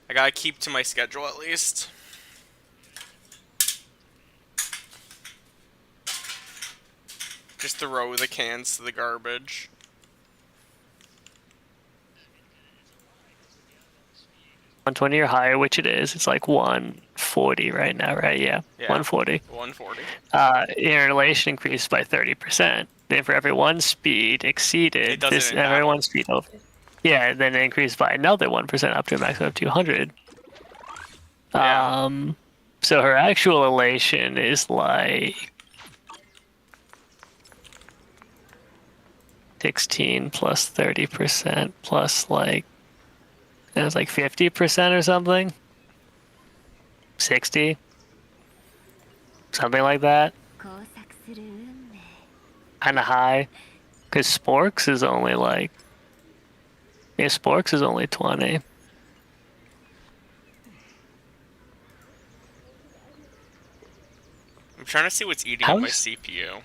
I gotta keep to my schedule at least. Just throw the cans to the garbage. $120 or higher, which it is. It's like 140 right now, right? Yeah, Yeah. 140. 140. Interrelation increased by 30%. Then for every one speed It exceeded, doesn't this in every battle. one speed over. Yeah, then it increased by another 1% up to a maximum of 200. Yeah. So her actual elation is like 16 plus 30% plus like it was like 50% or something. 60, something like that. Kind of high. Because Sporks is only like, yeah, Sporks is only 20. I'm trying to see what's eating at my How's CPU.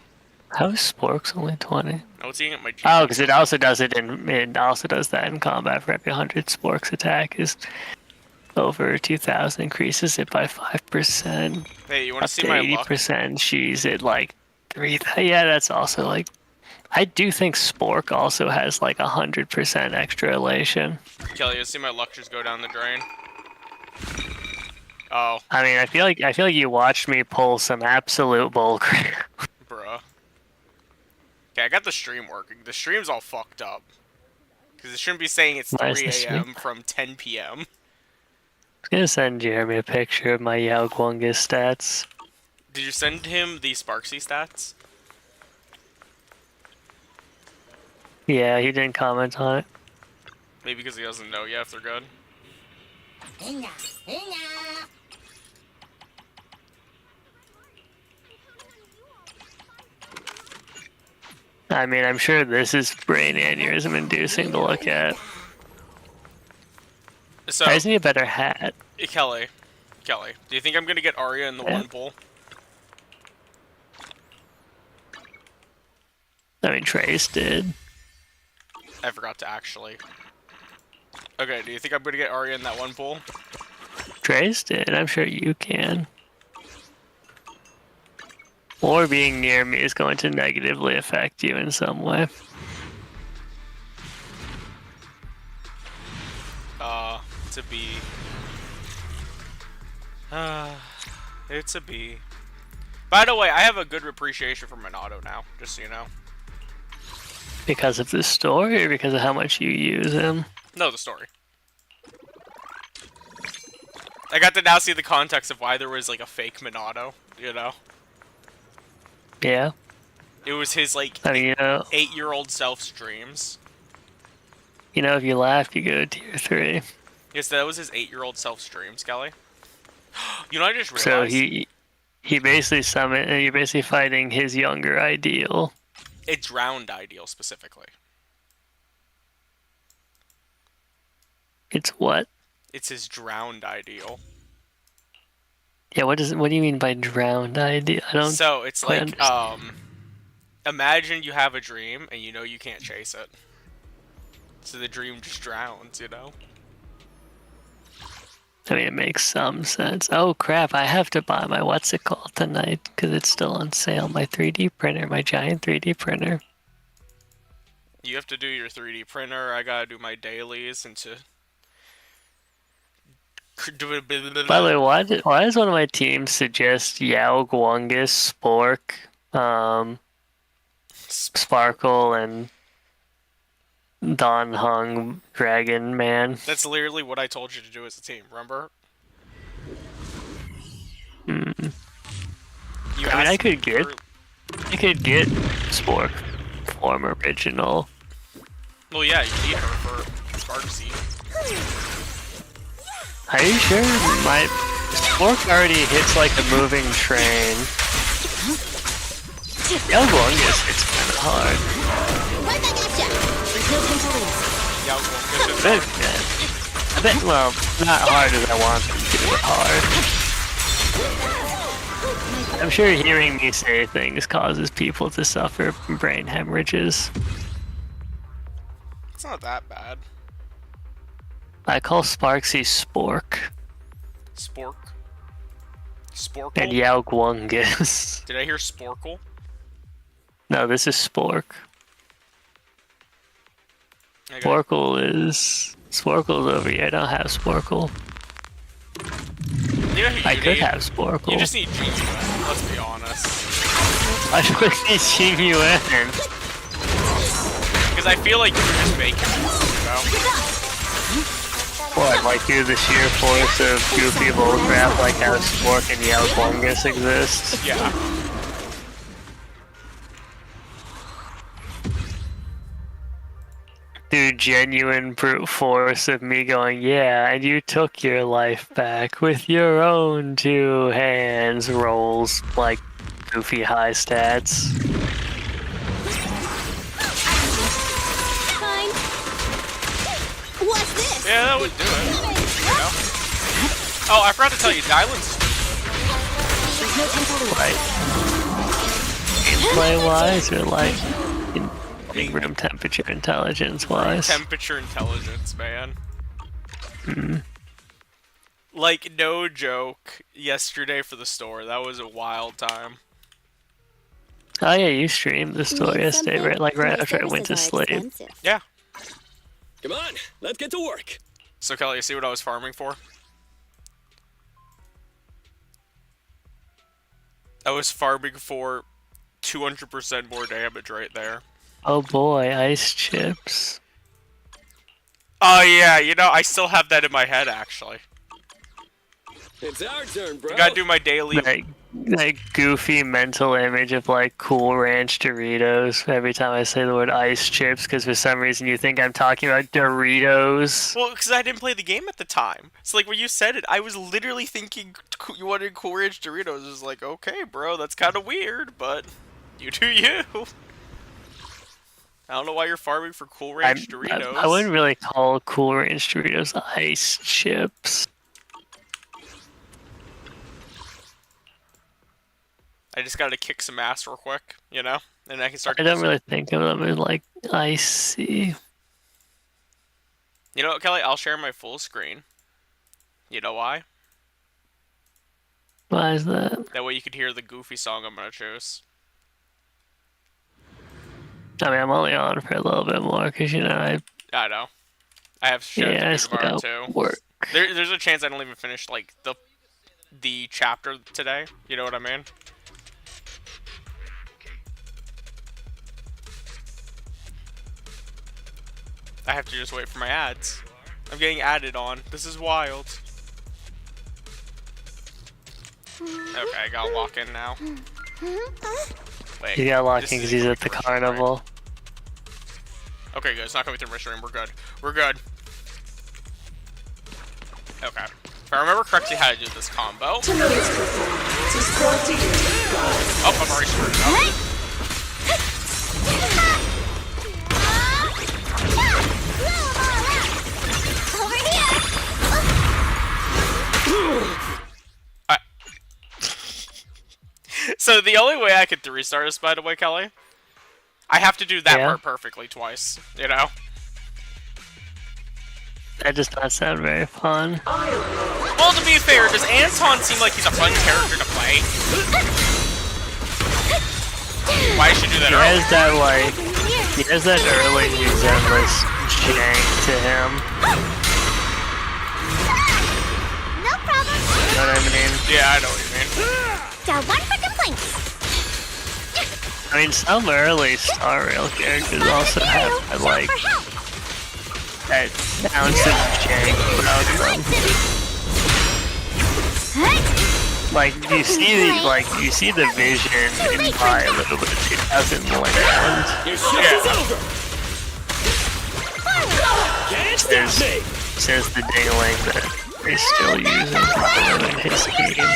how's Sporks only 20? No, it's eating at my Oh, GPU. because it also does it in it also does that in combat for every 100 Sporks attack is over 2,000, increases it by 5%. Hey, you want to Up see to my luck? 80%, she's at like 3,000. Yeah, that's also like I do think Spork also has like 100% extra elation. Kelly, you see my luck just go down the drain? Oh, I mean, I feel like you watched me pull some absolute bullcrap. bruh. Okay, I got the stream working. The stream's all fucked up. Because it shouldn't be saying it's Why is 3 this me? a.m. from 10 p.m. I'm gonna send Jeremy a picture of my Yao Guangus stats. Did you send him the Sparksy stats? Yeah, he didn't comment on it. Maybe because he doesn't know yet if they're good. I mean, I'm sure this is brain aneurysm inducing to look at. So, Why isn't he a better hat? Kelly, do you think I'm gonna get Aria in the Yeah. one pull? I mean, Trace did. I forgot to actually. Okay, do you think I'm gonna get Aria in that one pull? Trace did. I'm sure you can. Or being near me is going to negatively affect you in some way. It's a B. It's a B. By the way, I have a good appreciation for Minato now, just so you know. Because of the story or because of how much you use him? No, the story. I got to now see the context of why there was like a fake Minato, you know? Yeah. It was his like I mean, 8-year-old self's dreams. if you laugh, you go to tier 3. Yes, that was his 8-year-old self's dreams, Kelly. You know what I just So realized? he basically summoned, you're basically fighting his younger ideal. It drowned ideal specifically. It's what? It's his drowned ideal. Yeah, what do you mean by drowned ideal? I don't So it's quite like, understand. imagine you have a dream and you know you can't chase it. So the dream just drowns, you know? I mean, it makes some sense. Oh crap, I have to buy my what's it called tonight because it's still on sale. My 3D printer, my giant 3D printer. You have to do your 3D printer, I gotta do my dailies into... By the way, why does one of my teams suggest Yao Guangus, Spork, Sparkle, and Don Hung Dragon Man? That's literally what I told you to do as a team, remember? Hmm. You I mean, asked I could for... get Spork form original. Well, yeah, you need her for Sparksy. Are you sure? My Spork already hits like a moving train. Yao Guangus hits kind of hard. Yeah, well, But, I bet, well, not hard as I want them to, but hard. I'm sure hearing me say things causes people to suffer from brain hemorrhages. it's not that bad. I call Sparksy Spork. Spork. Sporkle? And Yaugwungus. Did I hear Sporkle? No, this is Spork. Sporkle's over here. I don't have Sporkle. You know who I you could need? have Sporkle. You just need Genuine, let's be honest. I should need Genuine. Because I feel like you're just making it, you know? What, like through the sheer force of goofy bullcrap like how Spork and Yaugwungus exists? Yeah. Through genuine brute force of me going, yeah, and you took your life back with your own 2 hands, rolls like goofy high stats. Fine. What's this? Yeah, that would do it. You know? Oh, I forgot to tell you, Dylan's Right. Gameplay wise, or like in room temperature intelligence wise? temperature intelligence, man. Mm. Like, no joke, yesterday for the store, that was a wild time. Oh yeah, you streamed the store Need yesterday, something? right? Like right My after I went to services are sleep. expensive. Yeah. Come on, let's get to work. So, Kelly, you see what I was farming for? I was farming for 200% more damage right there. Oh boy, ice chips. Oh, yeah, you know, I still have that in my head, actually. It's our turn, bro. I gotta do my daily... That goofy mental image of like Cool Ranch Doritos every time I say the word ice chips, because for some reason you think I'm talking about Doritos. Well, because I didn't play the game at the time. So, like, when you said it, I was literally thinking you wanted Cool Ranch Doritos. It was like, okay, bro, that's kind of weird, but you do you. I don't know why you're farming for Cool Ranch Doritos. I wouldn't really call Cool Ranch Doritos ice chips. I just gotta kick some ass real quick, you know? And I can start... I don't really think of them as like icy. You know what, Kelly? I'll share my full screen. You know why? Why is that? That way you could hear the goofy song I'm gonna choose. I mean, I'm only on for a little bit more because, you know, I know. I have shit I to do tomorrow, still too. work. There's a chance I don't even finish, like, the chapter today. You know what I mean? I have to just wait for my ads. I'm getting added on. This is wild. Okay, I gotta lock in now. Wait. You gotta lock this in because isn't he's coming at the through my carnival. stream. Okay, good. It's not coming through my stream. We're good. We're good. Okay. If I remember correctly how to do this combo. Oh, I've already screwed it up. So the only way I could restart this, by the way, Kelly, I have to do that part perfectly twice, you know? That does not sound very fun. Well, to be fair, does Anton seem like he's a fun character to play? Why should you do that early? He has that early Zenless jank to him. No problem. You know what I mean? Yeah, I know what you mean. Got one for complaints. I mean, some early Star Rail characters also have like that ounce of jank about them. Like you see the vision in my little bit of 2001. Your shift is over. Can't stop me. Says the dingling that they still use in his game.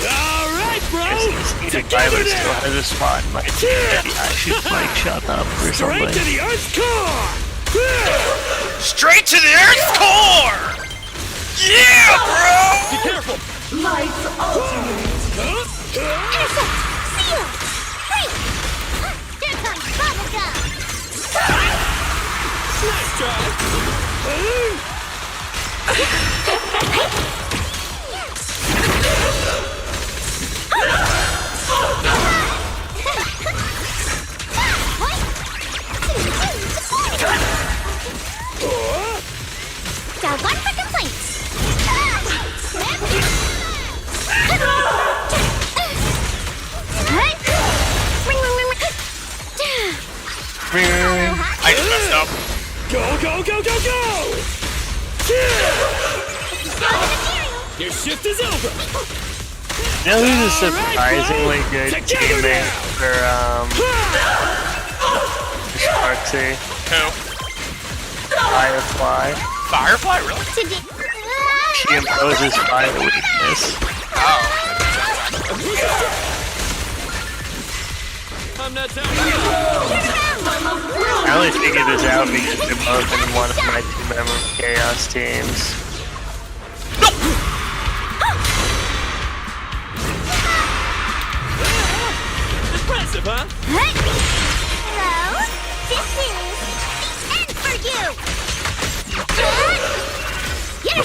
Alright, bro! The Tyler still has a spot in my team. I should like shut up or Straight something. to the Earth's core! Straight to the Earth's core! Yeah, bro! Be careful! Lights ultimate. Intercept! Seal! Freeze! Here comes bubblegum! Got one for complaints. I just messed up. Go, go, go, go, go! Your shift is over! You know who's a surprisingly good teammate for Sparksy? Who? Firefly. Firefly, really? She imposes fire weakness. Oh. I'm not telling I only figured this out because they're both in one of my 2-member Chaos teams. Impressive, huh? Hello, this is the end for you.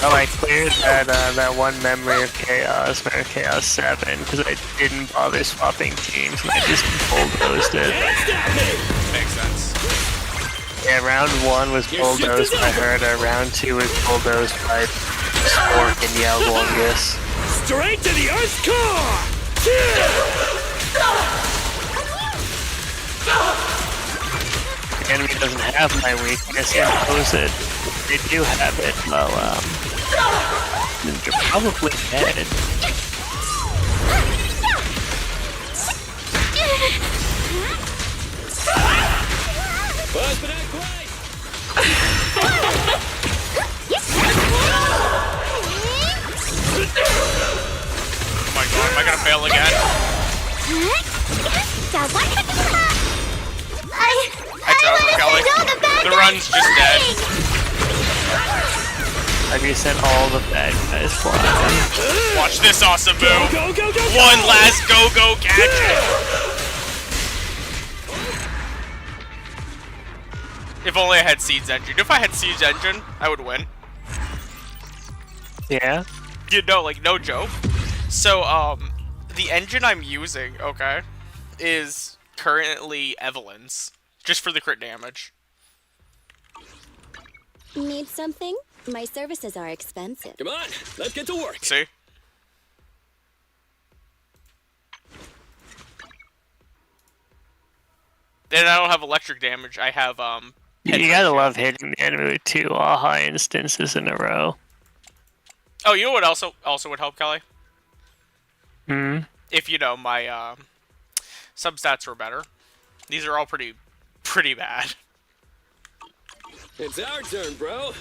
Well, I cleared that one memory of Chaos, or Chaos 7, because I didn't bother swapping teams, and I just bulldozed it. Can't stop me! Makes sense. Yeah, round 1 was bulldozed by Herda, round 2 was bulldozed by Spork and Yelwungus. Straight to the Earth's core! The enemy doesn't have my weakness, impose it. They do have it, well, they're probably dead. Buzz, but not quite! Oh my god, am I gonna fail again? It's over, Kelly. The run's just dead. Have you sent all the bad guys flying? Watch this awesome move. Go, go, go, go! One last go-go gadget. If only I had Seed's engine. If I had Seed's engine, I would win. Yeah? You know, like, no joke. So, the engine I'm using, okay, is currently Evelyn's. Just for the crit damage. Need something? My services are expensive. Come on, let's get to work. See? Then I don't have electric damage. I have, You gotta love hitting the enemy with 2 all-high instances in a row. Oh, you know what also would help, Kelly? Hmm? If, you know, my, substats were better. These are all pretty bad. It's our turn, bro.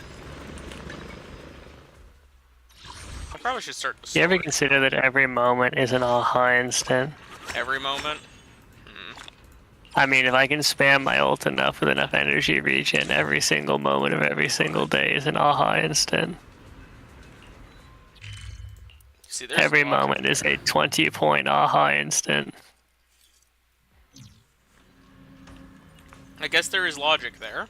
I probably should start the You ever story. consider that every moment is an all-high instant? Every moment. I mean, if I can spam my ult enough with enough energy regen, every single moment of every single day is an all-high instant. See, there's Every the logic moment is there. a 20-point all-high instant. I guess there is logic there.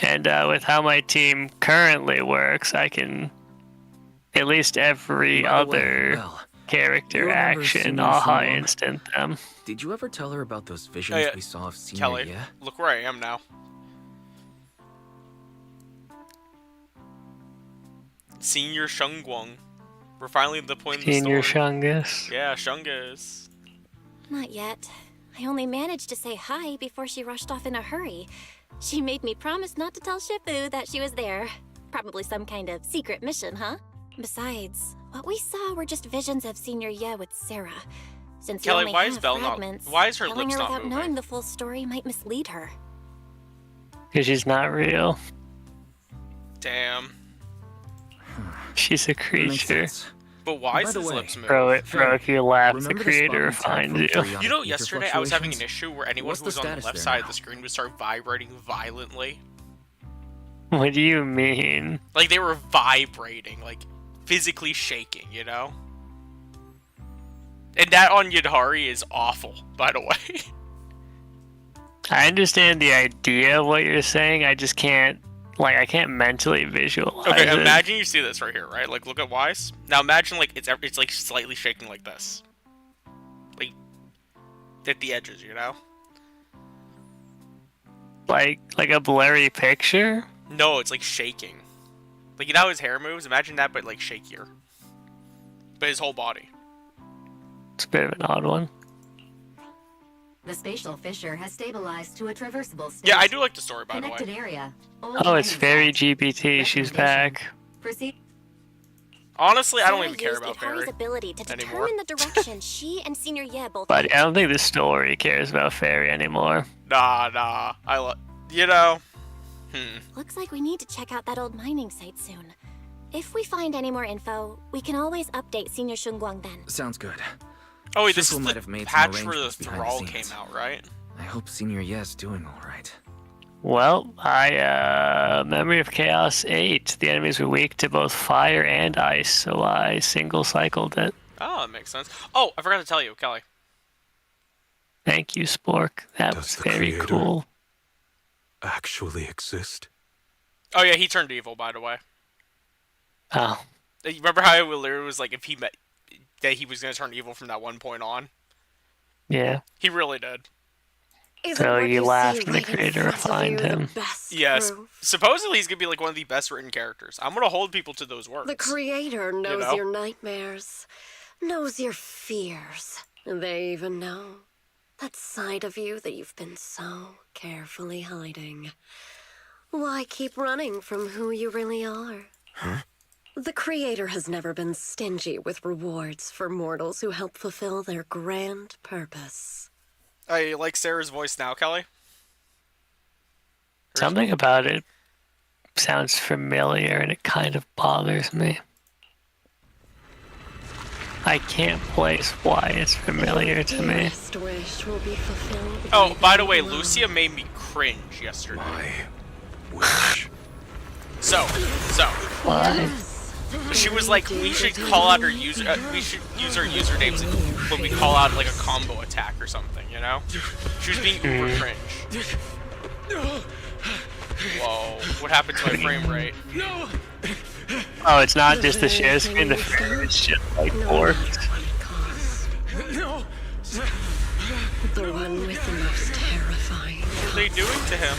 And with how my team currently works, I can at least every By the way, other Well, character you remember action Sunna all-high Sunna? instant them. did you ever tell her about those visions yeah. we saw of Senior Kelly, Yeah? look where I am now. Senior Shungwang. We're finally at the point in the Senior story. Shungus. Yeah, Shungus. Not yet. I only managed to say hi before she rushed off in a hurry. She made me promise not to tell Shifu that she was there. Probably some kind of secret mission, huh? Besides, what we saw were just visions of Senior Ye with Sarah. Since Kelly, you only why have is Belle not- fragments, why is her telling lips her not without moving? knowing the full story might mislead her. Because she's not real. Damn. She's a Makes creature. sense. But why By is the his way, lips moving? Bro, if you laugh, the Remember the creator spot we tapped finds you. from Three You know, Ether yesterday I was having an fluctuations? issue where anyone What's who the was on the status left there side now? of the screen would start vibrating violently. What do you mean? Like they were vibrating, like physically shaking, you know? And that on Yadhari is awful, by the way. I understand the idea of what you're saying. I just can't, like, I can't mentally visualize Okay, it. imagine you see this right here, right? Like, look at Wise. Now imagine like it's like slightly shaking like this, like at the edges, you know? Like a blurry picture. No, it's like shaking. Like, you know how his hair moves? Imagine that, but like shakier. But his whole body. It's a bit of an odd one. The spatial fissure has stabilized to a traversable state. Yeah, I do like the story, by the Connected way. area. Oh, it's Fairy GPT. She's back. Proceed. Honestly, I don't Sarah even care used about Ikari's Fairy. ability to anymore. determine the direction she and Senior Ye both But went. I don't think the story cares about Fairy anymore. Nah. You know. Looks like we need to check out that old mining site soon. If we find any more info, we can always update Senior Shunguang then. Sounds good. Oh wait, this Shuffle is might the have made some patch where the arrangements behind the Thrall scenes. came out, right? I hope Senior Yes doing all right. Well, Memory of Chaos 8. The enemies were weak to both fire and ice, so I single cycled it. Oh, that makes sense. Oh, I forgot to tell you, Kelly. Thank you, Spork. That Does was the very creator- cool. Actually exist? Oh yeah, he turned evil, by the way. Oh, You remember how it literally was like if he met that he was gonna turn evil from that one point on? yeah. He really did. So you laughed and the creator refined him. Yes. Supposedly he's gonna be like one of the best written characters. I'm gonna hold people to those words. The creator knows know? your nightmares, knows your fears. They even know that side of you that you've been so carefully hiding. Why keep running from who you really are? Huh? The creator has never been stingy with rewards for mortals who help fulfill their grand purpose. I like Sarah's voice now, Kelly. Something about it sounds familiar and it kind of bothers me. I can't place why it's familiar to me. Dearest wish will be fulfilled. Oh, by the way, Lucia made me cringe yesterday. My wish. So, Why? she was like, we should call out our user, we should use our usernames when we call out like a combo attack or something, you know? She was being uber cringe. Whoa, what happened to my frame rate? Oh, it's not just the share screen, the frame is just like forked. The one with the most terrifying. What are they doing to him?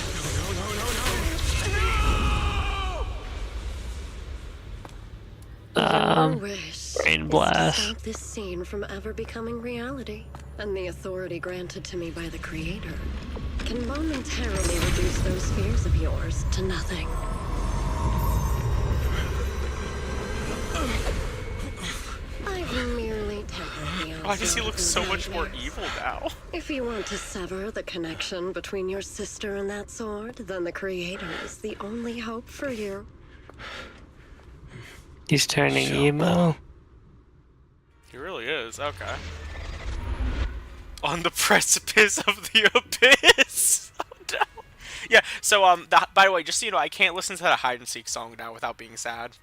Wish brain is blast. to stop this scene from ever becoming reality, and the authority granted to me by the Creator can momentarily reduce those fears of yours to nothing. I've merely tempered the Why does he onslaught look of so those much more nightmares. evil now? If you want to sever the connection between your sister and that sword, then the Creator is the only hope for you. He's turning emo. He really is, okay. On the precipice of the abyss! Oh no. Yeah, so, by the way, just so you know, I can't listen to that hide-and-seek song now without being sad.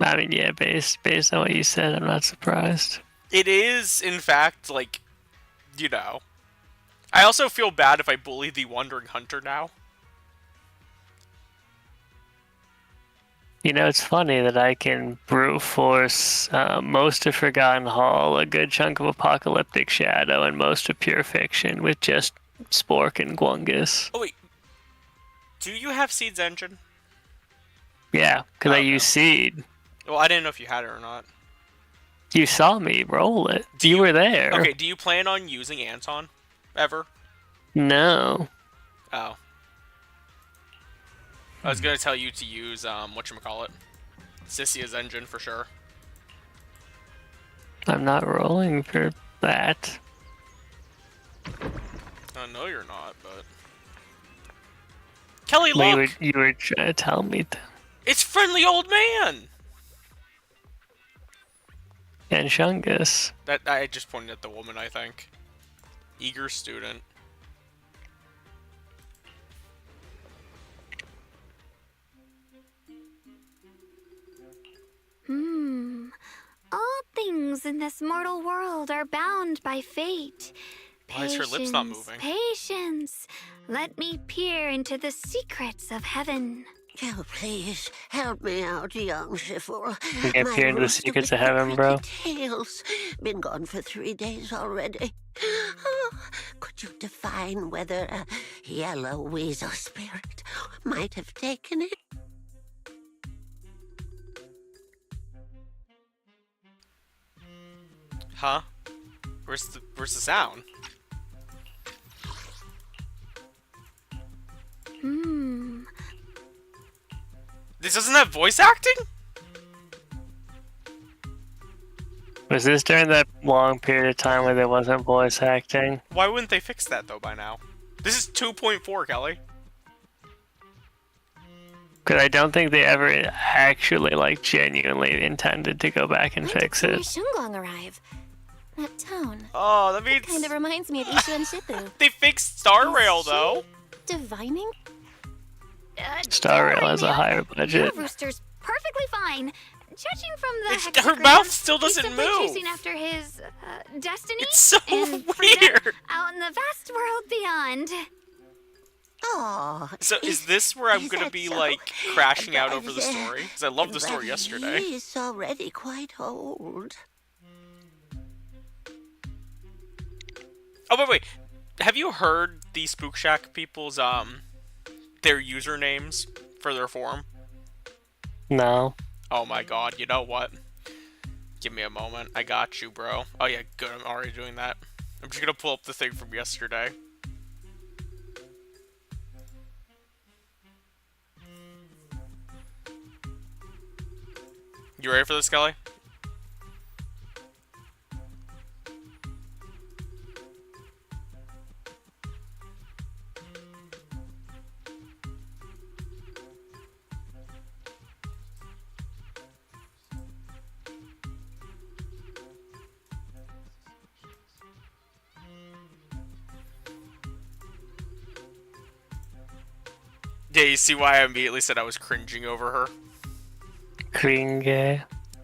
I mean, yeah, based on what you said, I'm not surprised. It is, in fact, like, you know. I also feel bad if I bully the Wandering Hunter now. You know, it's funny that I can brute force most of Forgotten Hall, a good chunk of Apocalyptic Shadow, and most of Pure Fiction with just Spork and Gwungus. Oh, wait. Do you have Seed's engine? Yeah, because I use Seed. Well, I didn't know if you had it or not. You saw me roll it. You were there. Okay, do you plan on using Anton? Ever? No. Oh. I was gonna tell you to use, whatchamacallit? Cissia's engine for sure. I'm not rolling for that. I know you're not, but... Kelly, look! You were trying to tell me to. It's Friendly Old Man! And Shungus. That I just pointed at the woman, I think. Eager student. All things in this mortal world are bound by fate. Why is her lips not moving? Patience. Let me peer into the secrets of heaven. Oh, please, help me out, young Schiffer. You can't peer into the secrets of heaven, bro. Tails. Been gone for 3 days already. Oh, could you define whether a yellow weasel spirit might have taken it? Huh? Where's the sound? This doesn't have voice acting? Was this during that long period of time where there wasn't voice acting? Why wouldn't they fix that though by now? This is 2.4, Kelly. Because I don't think they ever actually, like, genuinely intended to go back and fix When it. did Shunglong arrive? That tone. Oh, that means Kind of reminds me of Ishu and Shippu. they fixed Star Rail Is she though. Divining? Star Rail has a higher Your budget. rooster's perfectly fine. Judging from the Her hexagram, mouth still he's doesn't simply move. chasing after his destiny. It's so and weird. out in the vast world beyond. Oh, So is this where I'm is gonna that be so? like crashing out But, over the story? Because I loved the story but yesterday. He's already quite old. Oh wait. Have you heard the Spook Shack people's their usernames for their forum? No. Oh my god, you know what? Give me a moment. I got you, bro. Oh yeah, good. I'm already doing that. I'm just gonna pull up the thing from yesterday. You ready for this, Kelly? Yeah, you see why I immediately said I was cringing over her? Kringe.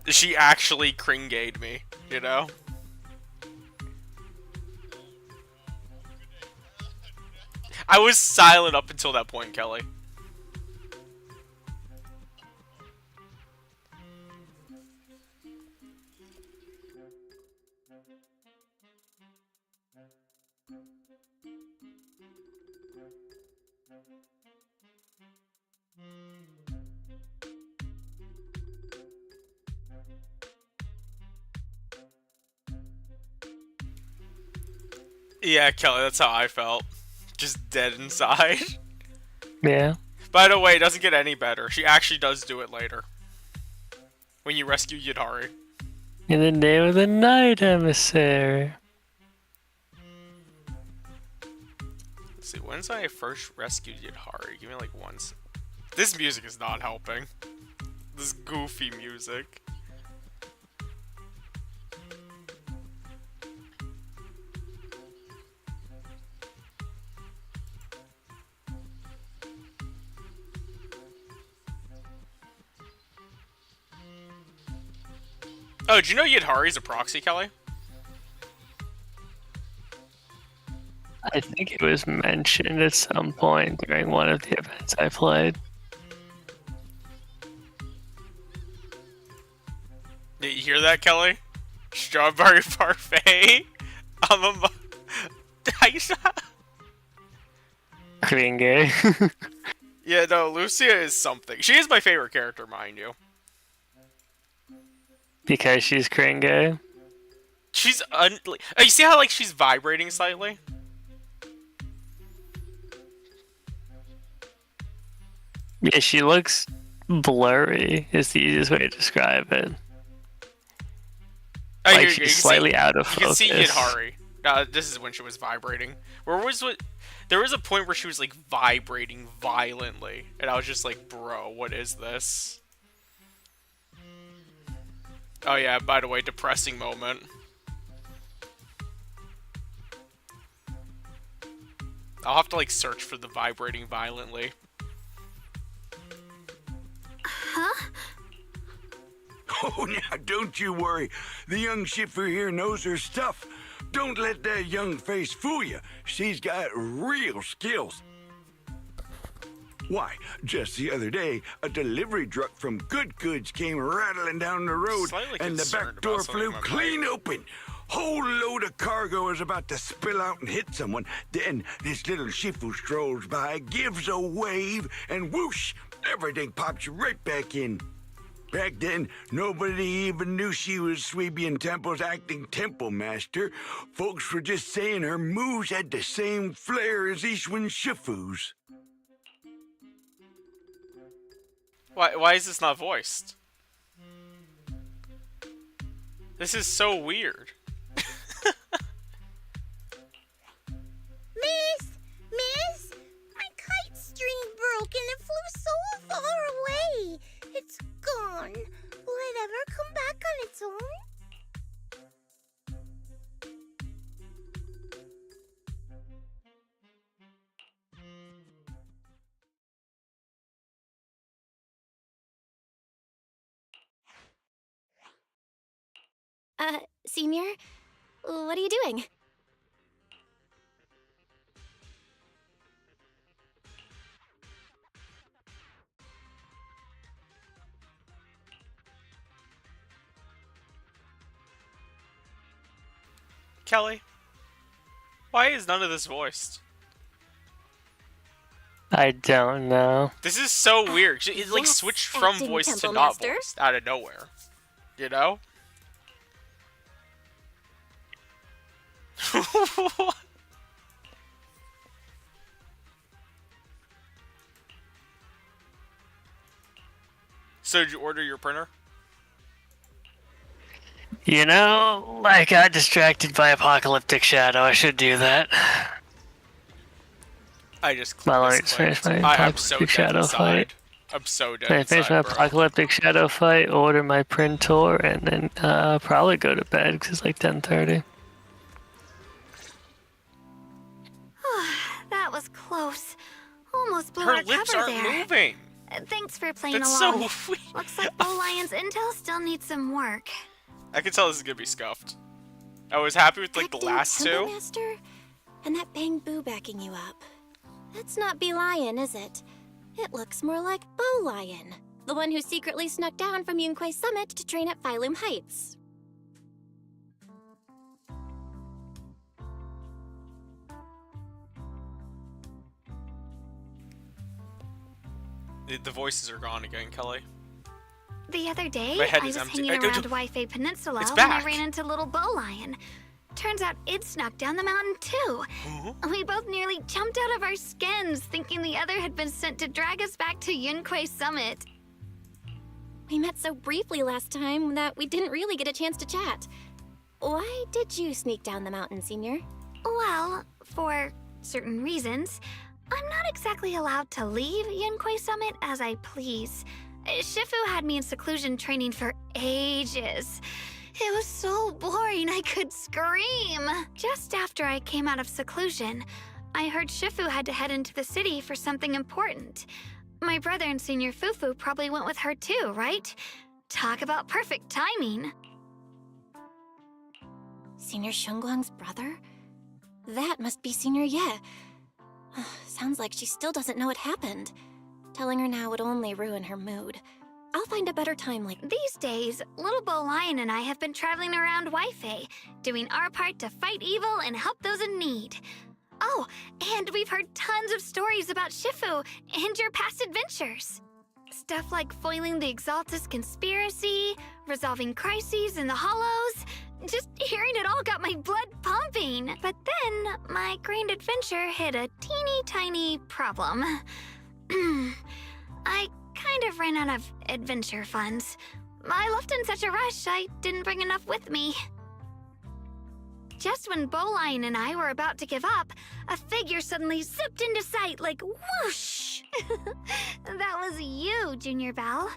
She actually cringade me, you know? I was silent up until that point, Kelly. Yeah, Kelly, that's how I felt. Just dead inside. Yeah. By the way, it doesn't get any better. She actually does do it later. When you rescue Yidari. In the name of the Night Emissary. Let's see, when's I first rescued Yidari? Give me like once. This music is not helping. This goofy music. Oh, did you know Yidhari's a proxy, Kelly? I think it was mentioned at some point during one of the events I played. Did you hear that, Kelly? Strawberry parfait? I'm a... Kringe. Yeah, no, Lucia is something. She is my favorite character, mind you. Because she's Kringe. She's oh, you see how like she's vibrating slightly? Yeah, she looks blurry, is the easiest way to describe it. Oh, Like here you go. she's You can slightly see, out of You can see focus. Yidhari. This is when she was vibrating. Where was what? There was a point where she was like vibrating violently, and I was just like, "Bro, what is this?" Oh yeah. By the way, depressing moment. I'll have to like search for the vibrating violently. Huh? Oh, now don't you worry. The young shipper here knows her stuff. Don't let that young face fool you. She's got real skills. Why, just the other day, a delivery truck from Good Goods came rattling down the road, Slightly and the concerned back door about something flew in my clean mind. open. Whole load of cargo is about to spill out and hit someone. Then this little shifu strolls by, gives a wave, and whoosh, everything pops right back in. Back then, nobody even knew she was Sweebian Temple's acting temple master. Folks were just saying her moves had the same flair as Ishwin Shifu's. Why is this not voiced? This is so weird. Miss, my kite string broke and it flew so far away. It's gone. Will it ever come back on its own? Senior? What are you doing? Kelly, why is none of this voiced? I don't know. This is so weird. It like Yes, switched from acting voice to temple not master. voiced out of nowhere. You know? So did you order your printer? You know, I got distracted by Apocalyptic Shadow. I should do that. I just Well, let me misclicked. finish my I'm so Apocalyptic dead Shadow inside. fight. I'm so dead I finish my inside, bro. Apocalyptic Shadow fight, order my printer, and then probably go to bed because it's like 10:30. That was close. Almost blew Her our lips cover aren't there. moving. Thanks for playing That's along. so weird. Looks like Bull Lion's intel still needs some work. I can tell this is gonna be scuffed. I was happy with like the Acting last temple two. master? And that Bang Boo backing you up. That's not Bee Lion, is it? It looks more like Bo Lion, the one who secretly snuck down from Yunquay Summit to train at Phylum Heights. The voices are gone again, Kelly. The other day, My head I is was empty. hanging around Waifei Peninsula It's when I back. ran into little Bow Lion. Turns out it snuck down the mountain too. We both nearly jumped out of our skins, thinking the other had been sent to drag us back to Yunquay Summit. We met so briefly last time that we didn't really get a chance to chat. Why did you sneak down the mountain, Senior? Well, for certain reasons, I'm not exactly allowed to leave Yunquay Summit as I please. Shifu had me in seclusion training for ages. It was so boring I could scream. Just after I came out of seclusion, I heard Shifu had to head into the city for something important. My brother and Senior Fufu probably went with her too, right? Talk about perfect timing. Senior Shunguang's brother? That must be Senior Ye. Sounds like she still doesn't know what happened. Telling her now would only ruin her mood. I'll find a better time like These days, Little Bo Lion and I have been traveling around Waifei, doing our part to fight evil and help those in need. Oh, and we've heard tons of stories about Shifu and your past adventures. Stuff like foiling the Exaltus conspiracy, resolving crises in the Hollows. Just hearing it all got my blood pumping. But then, my grand adventure hit a teeny tiny problem. I kind of ran out of adventure funds. I left in such a rush, I didn't bring enough with me. Just when Bo Lion and I were about to give up, a figure suddenly zipped into sight like whoosh! That was you, Junior Belle.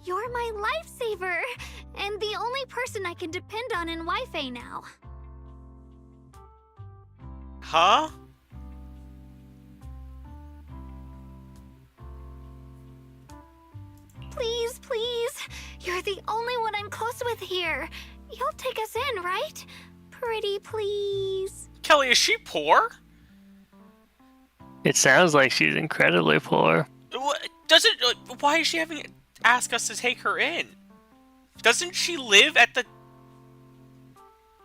You're my lifesaver, and the only person I can depend on in Waifei now. Huh? Please, please. You're the only one I'm close with here. You'll take us in, right? pretty please? Kelly, is she poor? It sounds like she's incredibly poor. Why is she having to ask us to take her in? Doesn't she live at the...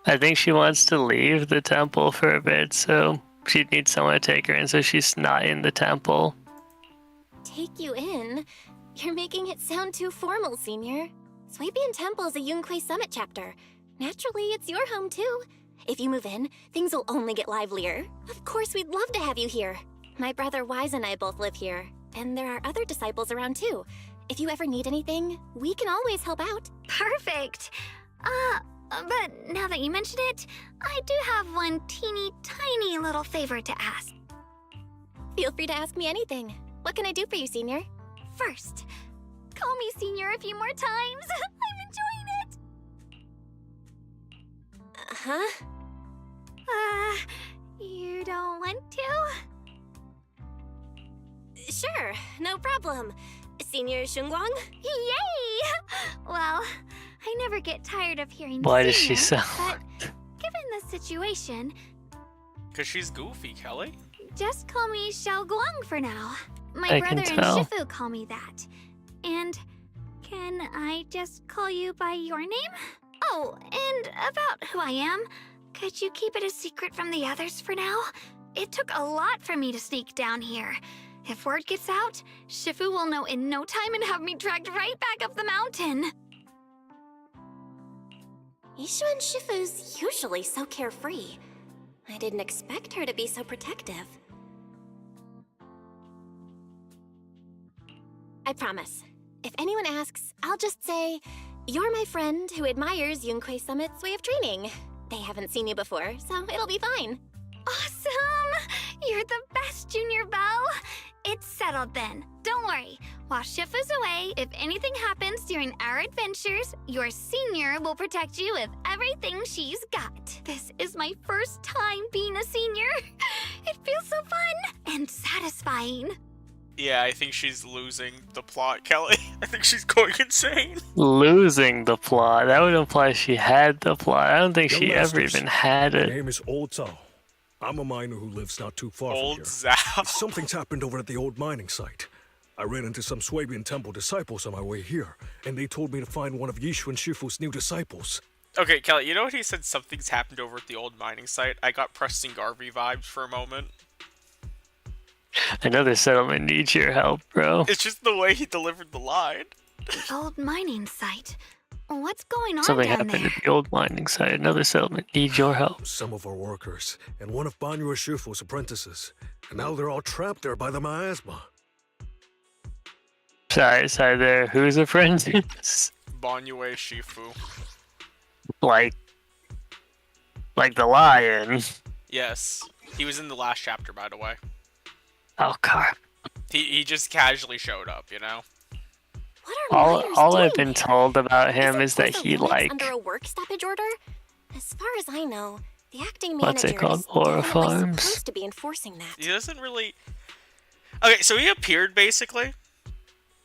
I think she wants to leave the temple for a bit, so she'd need someone to take her in, so she's not in the temple. Take you in? You're making it sound too formal, Senior. Swabian Temple is a Yunquei Summit chapter. Naturally, it's your home too. If you move in, things will only get livelier. Of course, we'd love to have you here. My brother Wise and I both live here, and there are other disciples around too. If you ever need anything, we can always help out. Perfect. But now that you mention it, I do have one teeny tiny little favor to ask. Feel free to ask me anything. What can I do for you, Senior? First, call me Senior a few more times. I'm enjoying it. Huh? You don't want to? Sure, no problem. Senior Shunguang? Yay! Well, I never get tired of hearing Why does she Senior, sound? but given the situation, Because she's goofy, Kelly. just call me Xiao Guang for now. My I can brother and tell. Shifu call me that. And can I just call you by your name? Oh, and about who I am, could you keep it a secret from the others for now? It took a lot for me to sneak down here. If word gets out, Shifu will know in no time and have me dragged right back up the mountain. Yishuan Shifu's usually so carefree. I didn't expect her to be so protective. I promise. If anyone asks, I'll just say, you're my friend who admires Yunquei Summit's way of training. They haven't seen you before, so it'll be fine. Awesome! You're the best, Junior Belle! It's settled then. Don't worry. While Shifu's away, if anything happens during our adventures, your senior will protect you with everything she's got. This is my first time being a senior. It feels so fun and satisfying. Yeah, I think she's losing the plot, Kelly. I think she's going insane. Losing the plot. That would imply she had the plot. I don't think Young she ever masters, even had My it. name is Old Zhao. I'm a miner who lives not too far from Old here. Zhao. Something's happened over at the old mining site. I ran into some Swabian Temple disciples on my way here, and they told me to find one of Yishuan Shifu's new disciples. Okay, Kelly, you know what he said something's happened over at the old mining site? I got Preston Garvey vibes for a moment. Another settlement needs your help, bro. It's just the way he delivered the line. The old mining site. What's going on Something down happened there? at the old mining site. Another settlement needs your help. Some of our workers, and one of Banyue Shifu's apprentices. And now they're all trapped there by the miasma. Sorry there. Who's apprentice? Banyue Shifu. like the lion. Yes. He was in the last chapter, by the way. Oh, God. He just casually showed up, you know? What are miners All doing I've been here? told about him it is that worth a he, limit like, under a work stoppage order? As far as I know, the acting What's manager it called? is Aura definitely farms? supposed to be enforcing that. He doesn't really... Okay, so he appeared, basically,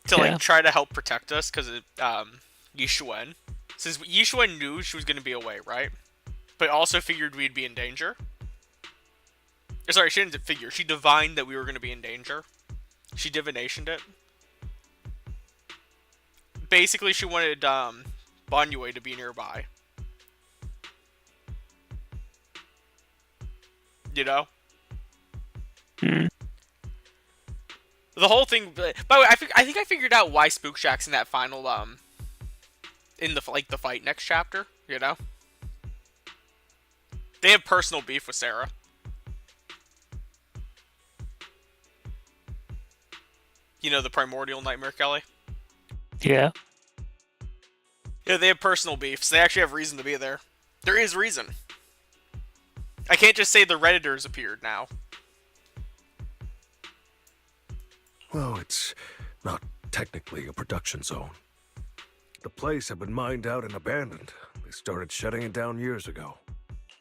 to, like, Yeah. try to help protect us, because of, Yishuan. Since Yishuan knew she was going to be away, right? But also figured we'd be in danger. Sorry, she didn't figure. She divined that we were going to be in danger. She divinationed it. Basically, she wanted, Banyue to be nearby. You know? Hmm. The whole thing. By the way, I think I figured out why Spook Shack's in that final in the fight next chapter. You know, they have personal beef with Sarah. You know, the primordial nightmare, Kelly. Yeah. Yeah, they have personal beefs. They actually have reason to be there. There is reason. I can't just say the Redditors appeared now. Well, it's not technically a production zone. The place had been mined out and abandoned. They started shutting it down years ago.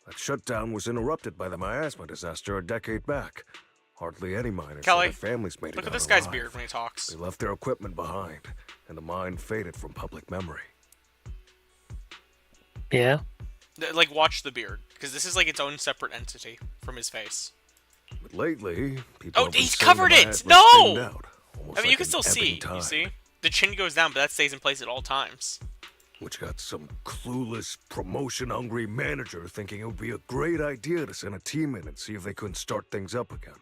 That shutdown was interrupted by the miasma disaster a decade back. Hardly any miners Kelly, or their families made it look at out this guy's alive. beard when he talks. They left their equipment behind, and the mine faded from public memory. Yeah. Like, watch the beard, because this is like its own separate entity from his face. But lately, people Oh, have been he's saying covered that my it! head looks No! thinned out, almost I mean, you like can an still ebbing see. tide, You see, the chin goes down, but that stays in place at all times. which got some clueless, promotion-hungry manager thinking it would be a great idea to send a team in and see if they couldn't start things up again.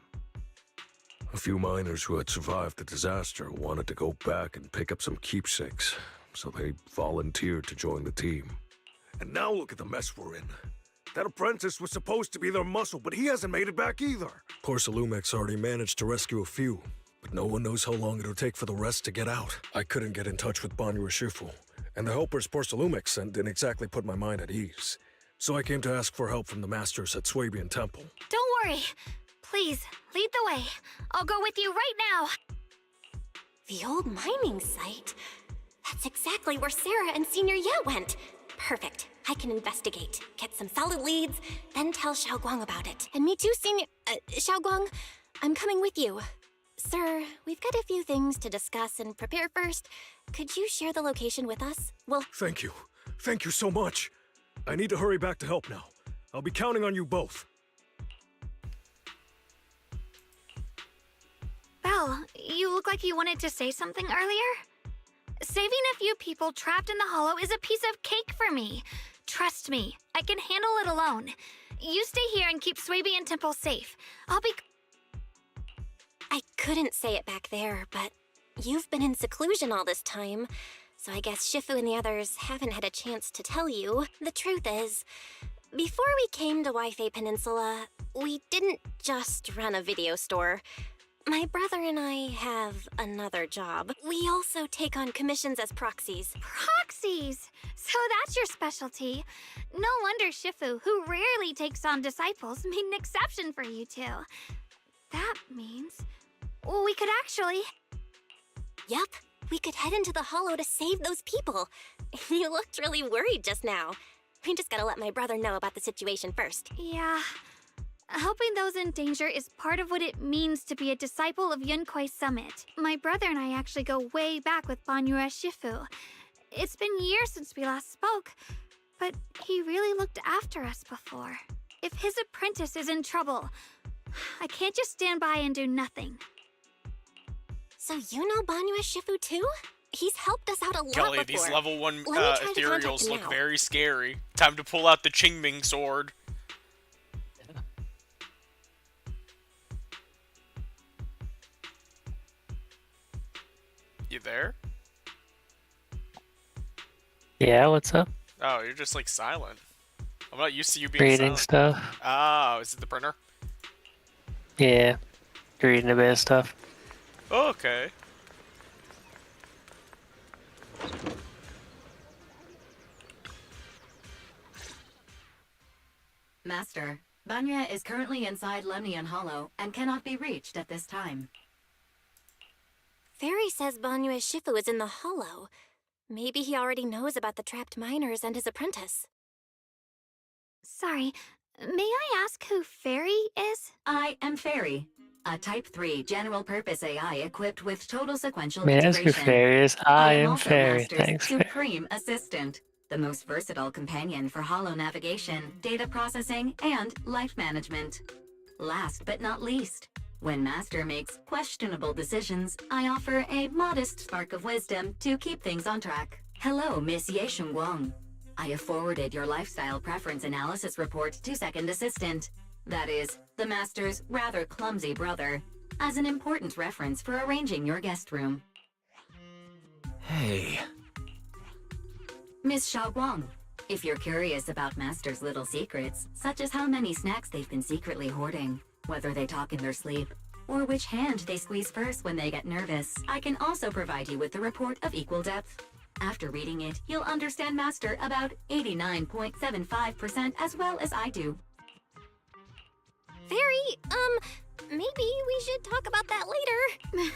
A few miners who had survived the disaster wanted to go back and pick up some keepsakes, so they volunteered to join the team. And now look at the mess we're in. That apprentice was supposed to be their muscle, but he hasn't made it back either. Porcelumek's already managed to rescue a few, but no one knows how long it'll take for the rest to get out. I couldn't get in touch with Banyu Shifu, and the helpers Porcelumek sent didn't exactly put my mind at ease. So I came to ask for help from the masters at Swabian Temple. Don't worry. Please, lead the way. I'll go with you right now. The old mining site? That's exactly where Sarah and Senior Ye went. Perfect. I can investigate, get some solid leads, then tell Xiaoguang about it. And me too, Senior... Xiaoguang, I'm coming with you. Sir, we've got a few things to discuss and prepare first. Could you share the location with us? Well... Thank you. Thank you so much. I need to hurry back to help now. I'll be counting on you both. Belle, you look like you wanted to say something earlier? Saving a few people trapped in the hollow is a piece of cake for me. Trust me, I can handle it alone. You stay here and keep Swabian Temple safe. I'll be... I couldn't say it back there, but you've been in seclusion all this time, so I guess Shifu and the others haven't had a chance to tell you. The truth is, before we came to Waifei Peninsula, we didn't just run a video store. My brother and I have another job. We also take on commissions as proxies. Proxies! So that's your specialty. No wonder Shifu, who rarely takes on disciples, made an exception for you two. That means... well, we could actually... Yup, we could head into the hollow to save those people. You looked really worried just now. We just gotta let my brother know about the situation first. Yeah. Helping those in danger is part of what it means to be a disciple of Yunquai Summit. My brother and I actually go way back with Banyue Shifu. It's been years since we last spoke, but he really looked after us before. If his apprentice is in trouble, I can't just stand by and do nothing. So you know Banyue Shifu too? He's helped us out a lot Kelly, before. these level 1 Let me try to contact ethereals him look now. very scary. Time to pull out the Qingming sword. You there? Yeah, what's up? Oh, you're just like silent. I'm not used to you being Reading silent. stuff. Oh, is it the printer? Yeah, reading a bit of stuff. Okay. Master, Banya is currently inside Lemnian Hollow and cannot be reached at this time. Fairy says Banyue Shifu is in the hollow. Maybe he already knows about the trapped miners and his apprentice. Sorry, may I ask who Fairy is? I am Fairy, a Type 3 general-purpose AI equipped with total sequential May I ask who integration. Fairy is? I am also Fairy. Master's Thanks, Fairy. supreme assistant, the most versatile companion for hollow navigation, data processing, and life management. Last but not least, when Master makes questionable decisions, I offer a modest spark of wisdom to keep things on track. Hello, Miss Ye Shengguang. I have forwarded your lifestyle preference analysis report to Second Assistant, that is, the Master's rather clumsy brother, as an important reference for arranging your guest room. Hey. Miss Xiaoguang, if you're curious about Master's little secrets, such as how many snacks they've been secretly hoarding, whether they talk in their sleep, or which hand they squeeze first when they get nervous, I can also provide you with a report of equal depth. After reading it, you'll understand Master about 89.75% as well as I do. Fairy, maybe we should talk about that later.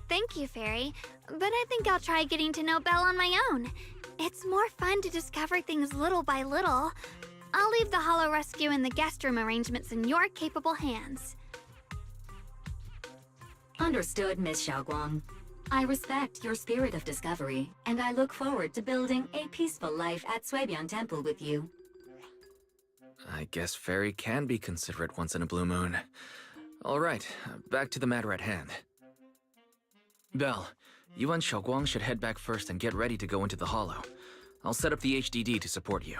Thank you, Fairy, but I think I'll try getting to know Belle on my own. It's more fun to discover things little by little. I'll leave the hollow rescue and the guest room arrangements in your capable hands. Understood, Miss Xiaoguang. I respect your spirit of discovery, and I look forward to building a peaceful life at Swabian Temple with you. I guess Fairy can be considerate once in a blue moon. Alright, back to the matter at hand. Belle, you and Xiaoguang should head back first and get ready to go into the Hollow. I'll set up the HDD to support you.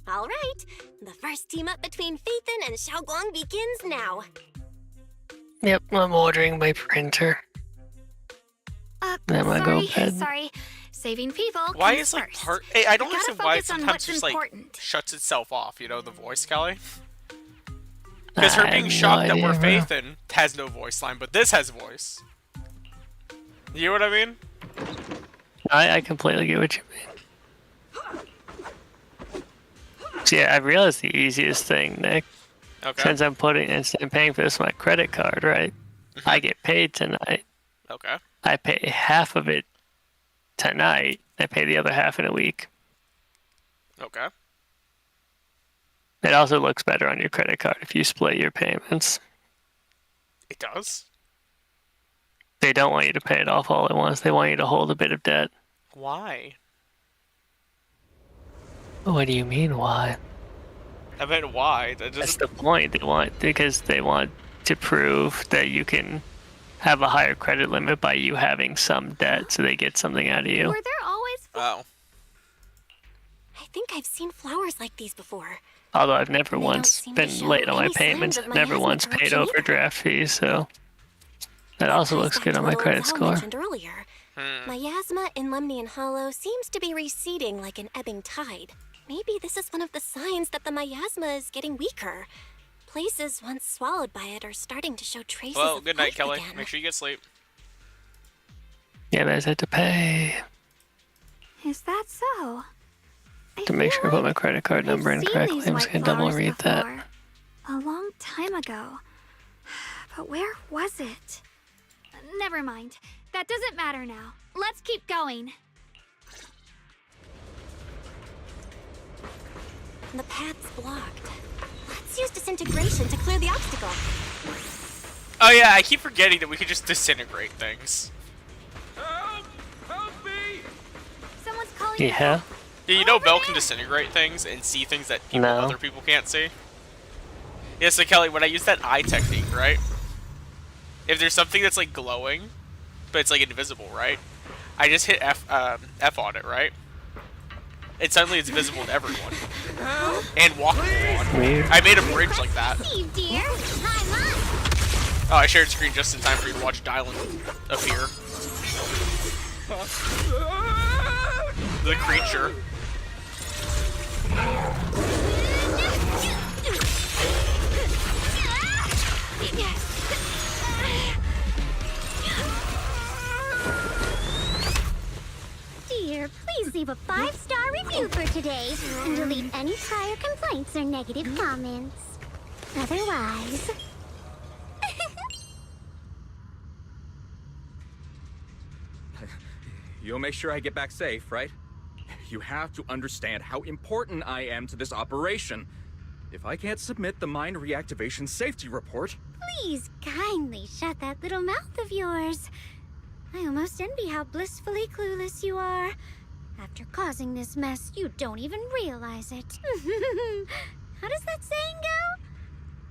All right, the first team up between Phaethon and Xiaoguang begins now. Yep, I'm ordering my printer. Then I go bed. Sorry. Saving people Why comes is like first. part? Hey, I don't You gotta understand why it focus on sometimes what's just like important. shuts itself off. You know, the voice, Kelly. Because her I being have shocked no that we're idea, bro. Phaethon has no voice line, but this has voice. You know what I mean? I completely get what you mean. So yeah, I realized the easiest thing, Nick. Okay. Since I'm paying for this with my credit card, right? I get paid tonight. Okay. I pay half of it tonight. I pay the other half in a week. Okay. It also looks better on your credit card if you split your payments. It does? They don't want you to pay it off all at once. They want you to hold a bit of debt. Why? What do you mean, why? I meant why. That That's doesn't... the point. Because they want to prove that you can have a higher credit limit by you having some debt, so they get something out of you. Were there always Oh. I think I've seen flowers like these before. Although I've never They once don't seem to been show late on my any signs payments, of I've never miasma once paid corruption either. overdraft fees, so that also looks Back good to on my what old credit Zal score. mentioned earlier. Miasma in Lemnian Hollow seems to be receding like an ebbing tide. Maybe this is one of the signs that the miasma is getting weaker. Places once swallowed by it are starting to show traces Well, of good night, life Kelly. again. Make sure you get sleep. Yeah, but I just had to pay Is that so? to make sure I put my credit card number in I've seen correctly. these I'm just white gonna double flowers read that. before. A long time ago. But where was it? Never mind. That doesn't matter now. Let's keep going. The path's blocked. Let's use disintegration to clear the obstacle. Oh yeah, I keep forgetting that we could just disintegrate things. Help! Help me! Someone's calling. Yeah. Yeah, you know Belle can disintegrate things and see things that other people can't see? Yeah, so Kelly, when I use that eye technique, right? If there's something that's like glowing, but it's like invisible, right? I just hit F on it, right? And suddenly it's visible to everyone. And walkable on. Weird. I made a bridge like that. Steve, dear. Oh, I shared screen just in time for you to watch Dylan appear. The creature. Dear, please leave a 5-star review for today and delete any prior complaints or negative comments. Otherwise... You'll make sure I get back safe, right? You have to understand how important I am to this operation. If I can't submit the mine reactivation safety report... Please kindly shut that little mouth of yours. I almost envy how blissfully clueless you are. After causing this mess, you don't even realize it. How does that saying go?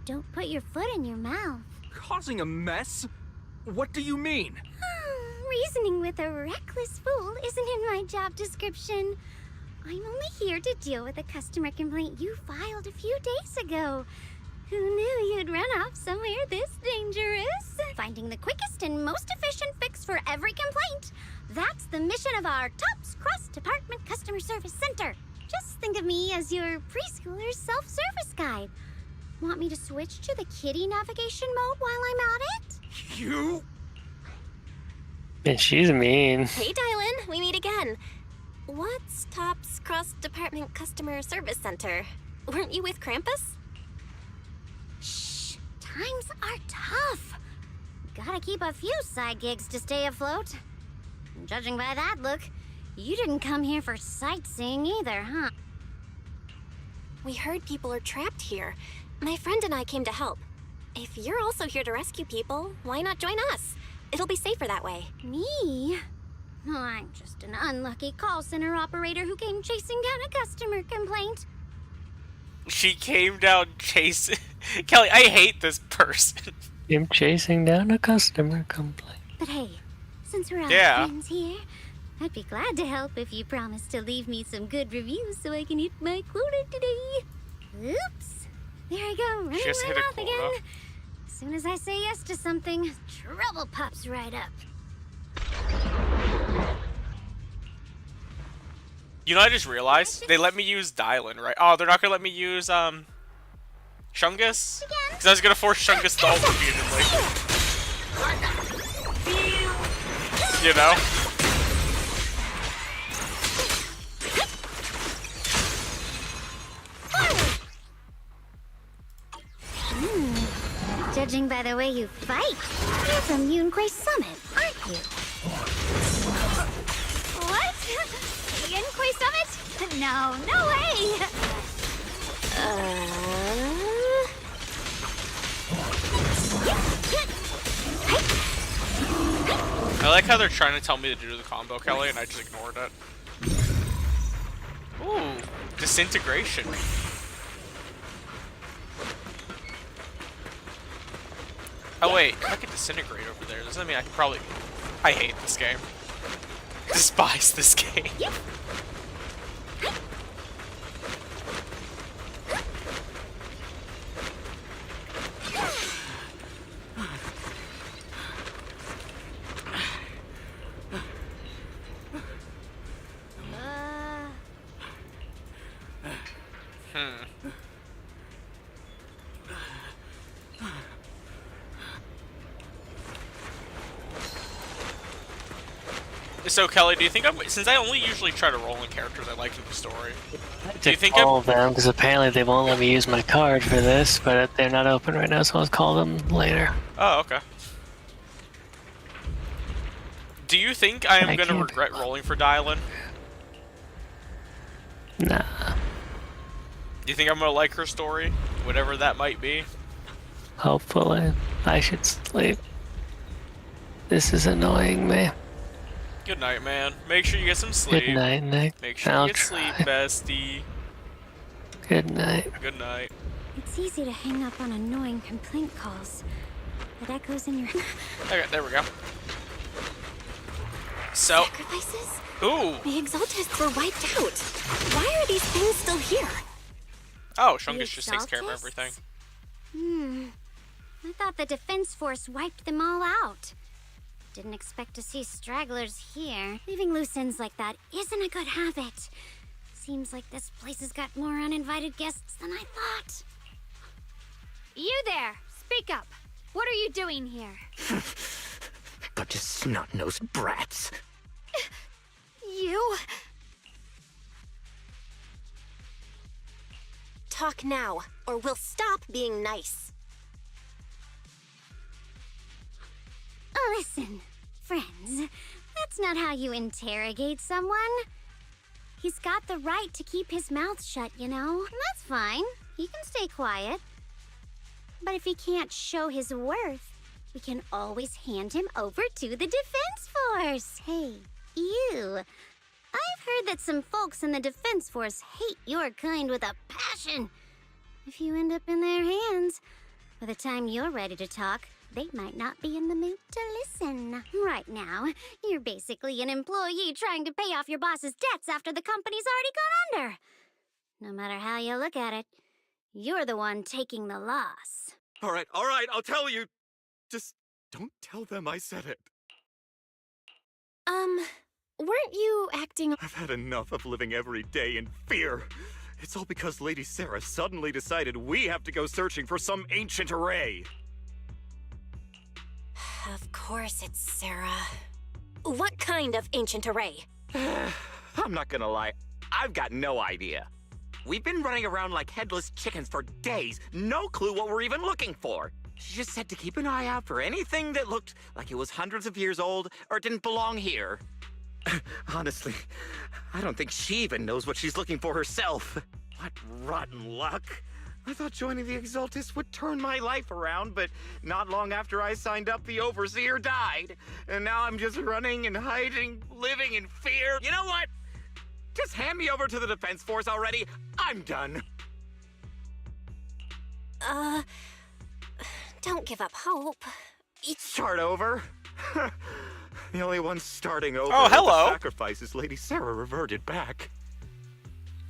Don't put your foot in your mouth. Causing a mess? What do you mean? Reasoning with a reckless fool isn't in my job description. I'm only here to deal with a customer complaint you filed a few days ago. Who knew you'd run off somewhere this dangerous? Finding the quickest and most efficient fix for every complaint. That's the mission of our TOPS Cross-Department Customer Service Center. Just think of me as your preschooler's self-service guide. Want me to switch to the kiddie navigation mode while I'm at it? You? And she's mean. Hey, Dylan, we meet again. What's TOPS Cross-Department Customer Service Center? Weren't you with Krampus? Shh, times are tough. Gotta keep a few side gigs to stay afloat. Judging by that look, you didn't come here for sightseeing either, huh? We heard people are trapped here. My friend and I came to help. If you're also here to rescue people, why not join us? It'll be safer that way. Me? I'm just an unlucky call center operator who came chasing down a customer complaint. She came down chasing... Kelly, I hate this person. Him chasing down a customer complaint. But hey, since we're all Yeah. friends here, I'd be glad to help if you promise to leave me some good reviews so I can hit my quota today. Oops. There I go, running Just my hit a mouth quota. again. As soon as I say yes to something, trouble pops right up. You know, I just realized they let me use Dylan, right? Oh, they're not gonna let me use Shungus, because I was gonna force Shungus to ult repeatedly. You know? Judging by the way you fight, you're from Yunquay Summit, aren't you? What? Yunquay Summit? No, no way! I like how they're trying to tell me to do the combo, Kelly, and I just ignored it. Ooh, disintegration. Oh wait, I could disintegrate over there. Does that mean I could probably... I hate this game. Despise this game. So Kelly, do you think since I only usually try to roll in characters I like in the story, do you think all of them? Because apparently they won't let me use my card for this, but they're not open right now, so I'll call them later. Oh, okay. Do you think I am I gonna can't. regret rolling for Dylan? Nah. Do you think I'm gonna like her story, whatever that might be? Hopefully. I should sleep. This is annoying me. Good night, man. Make sure you get some sleep. Good night, Nick. Make sure I'll you get sleep, try. bestie. Good night. Good night. It's easy to hang up on annoying complaint calls. It echoes in your Okay, there we go. So, Sacrifices? ooh. The Exaltists were wiped out. Why are these things still here? Oh, Shungus just takes care of Exaltists? everything. I thought the Defense Force wiped them all out. Didn't expect to see stragglers here. Leaving loose ends like that isn't a good habit. Seems like this place has got more uninvited guests than I thought. You there! Speak up! What are you doing here? Bunch of snot-nosed brats. You? Talk now, or we'll stop being nice. Listen, friends, that's not how you interrogate someone. He's got the right to keep his mouth shut, you know? And that's fine. He can stay quiet. But if he can't show his worth, we can always hand him over to the Defense Force. Hey, you. I've heard that some folks in the Defense Force hate your kind with a passion. If you end up in their hands, by the time you're ready to talk, they might not be in the mood to listen. Right now, you're basically an employee trying to pay off your boss's debts after the company's already gone under. No matter how you look at it, you're the one taking the loss. All right, I'll tell you. Just don't tell them I said it. Weren't you acting... I've had enough of living every day in fear. It's all because Lady Sarah suddenly decided we have to go searching for some ancient array. Of course it's Sarah. What kind of ancient array? I'm not gonna lie, I've got no idea. We've been running around like headless chickens for days, no clue what we're even looking for. She just said to keep an eye out for anything that looked like it was hundreds of years old or didn't belong here. Honestly, I don't think she even knows what she's looking for herself. What rotten luck. I thought joining the Exaltis would turn my life around, but not long after I signed up, the Overseer died. And now I'm just running and hiding, living in fear. You know what? Just hand me over to the Defense Force already. I'm done. Don't give up hope. Start over? The only one starting over. Oh, hello. The sacrifices Lady Sarah reverted back.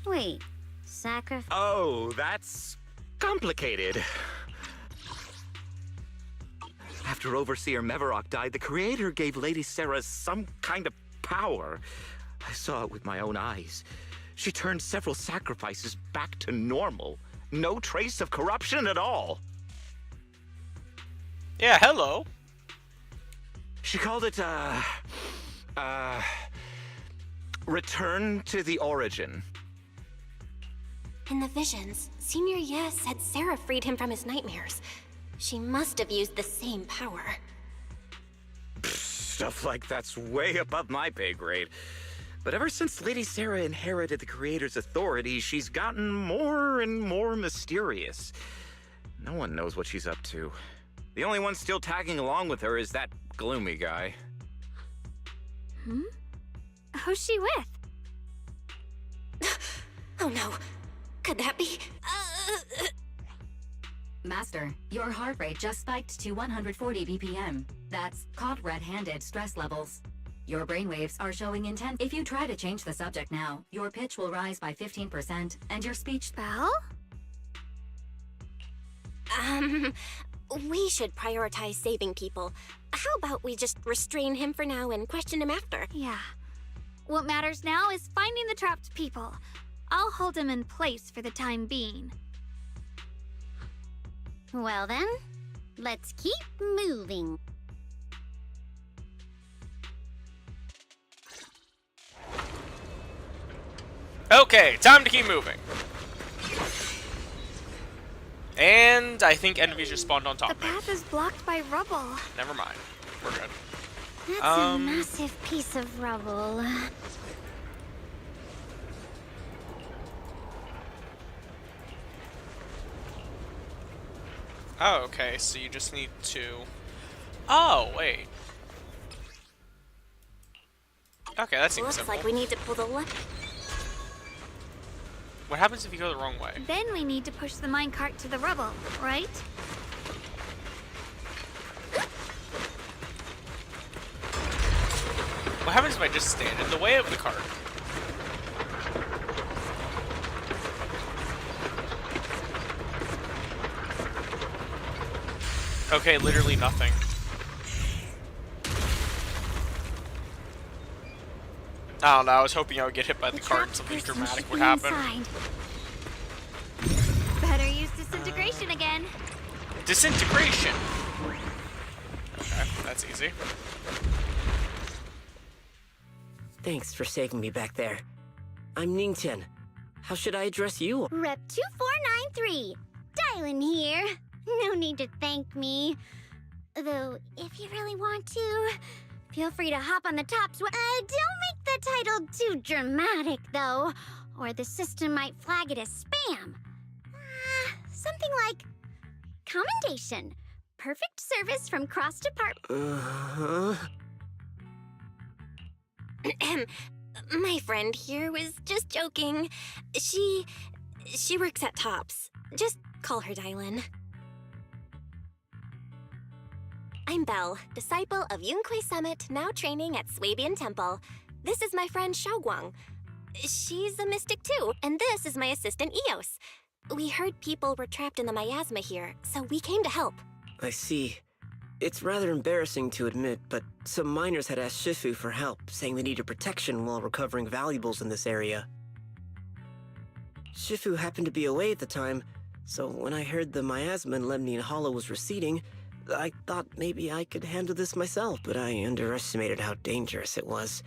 Wait, sacrifice? Oh, that's complicated. After Overseer Mevarok died, the Creator gave Lady Sarah some kind of power. I saw it with my own eyes. She turned several sacrifices back to normal. No trace of corruption at all. Yeah, hello. She called it, Return to the Origin. In the visions, Senior Yes said Sarah freed him from his nightmares. She must have used the same power. Stuff like that's way above my pay grade. But ever since Lady Sarah inherited the Creator's authority, she's gotten more and more mysterious. No one knows what she's up to. The only one still tagging along with her is that gloomy guy. Who's she with? Oh no. Could that be? Master, your heart rate just spiked to 140 BPM. That's caught red-handed stress levels. Your brainwaves are showing intense. If you try to change the subject now, your pitch will rise by 15% and your speech... Belle? We should prioritize saving people. How about we just restrain him for now and question him after? Yeah. What matters now is finding the trapped people. I'll hold him in place for the time being. Well then, let's keep moving. Okay, time to keep moving. And I think enemies just spawned on top The of me. path is blocked by rubble. Never mind. We're good. That's a massive piece of rubble. Oh, okay, so you just need to... Oh, wait. Okay, that seems Looks simple. like we need to pull the left. What happens if you go the wrong way? Then we need to push the minecart to the rubble, right? What happens if I just stand in the way of the cart? Okay, literally nothing. I don't know, I was hoping I would get hit by the cart and something dramatic would happen. Better use disintegration again. Disintegration! Okay, that's easy. Thanks for saving me back there. I'm Ningtian. How should I address you? Rep 2493. Dylan here. No need to thank me. Though, if you really want to, feel free to hop on the top swing. Don't make the title too dramatic, though, or the system might flag it as spam. Something like commendation. Perfect service from cross department. My friend here was just joking. She works at Tops. Just call her Dylan. I'm Belle, disciple of Yunque Summit, now training at Swabian Temple. This is my friend Xiaoguang. She's a mystic too, and this is my assistant Eos. We heard people were trapped in the miasma here, so we came to help. I see. It's rather embarrassing to admit, but some miners had asked Shifu for help, saying they needed protection while recovering valuables in this area. Shifu happened to be away at the time, so when I heard the miasma in Lemnian Hollow was receding, I thought maybe I could handle this myself, but I underestimated how dangerous it was.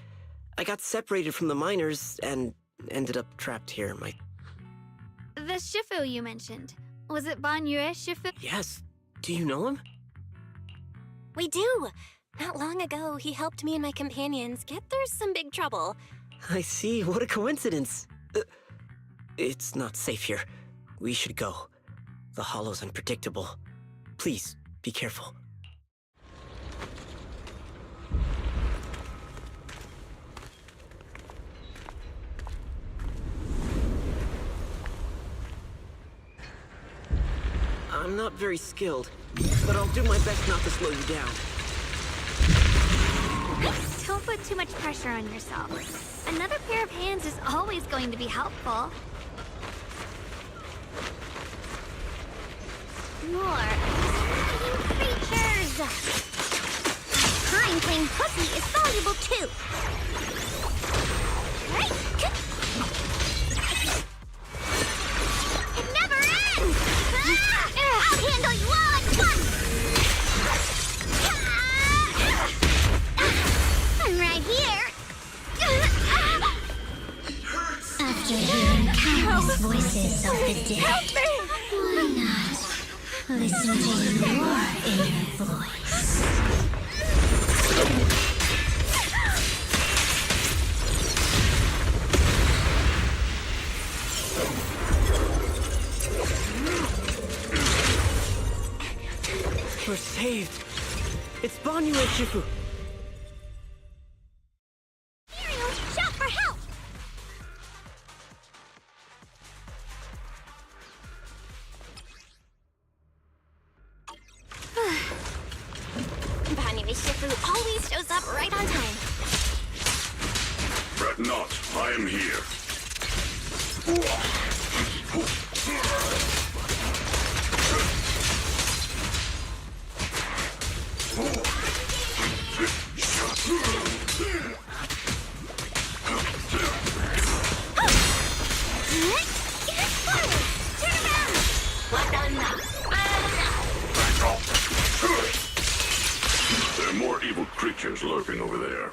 I got separated from the miners and ended up trapped here. The Shifu you mentioned. Was it Ban Yue Shifu? Yes. Do you know him? We do. Not long ago, he helped me and my companions get through some big trouble. I see. What a coincidence. It's not safe here. We should go. The hollow's unpredictable. Please, be careful. I'm not very skilled, but I'll do my best not to slow you down. Don't put too much pressure on yourself. Another pair of hands is always going to be helpful. More creatures! Time playing pussy is valuable too! It never ends! I'll handle you all at once! I'm right here! After hearing countless voices of the dead, why not listen to your inner voice? We're saved. It's Banyu and Shifu. Shout for help! Banyu Shifu always shows up right on time. Fret not, I am here. There are more evil creatures lurking over there.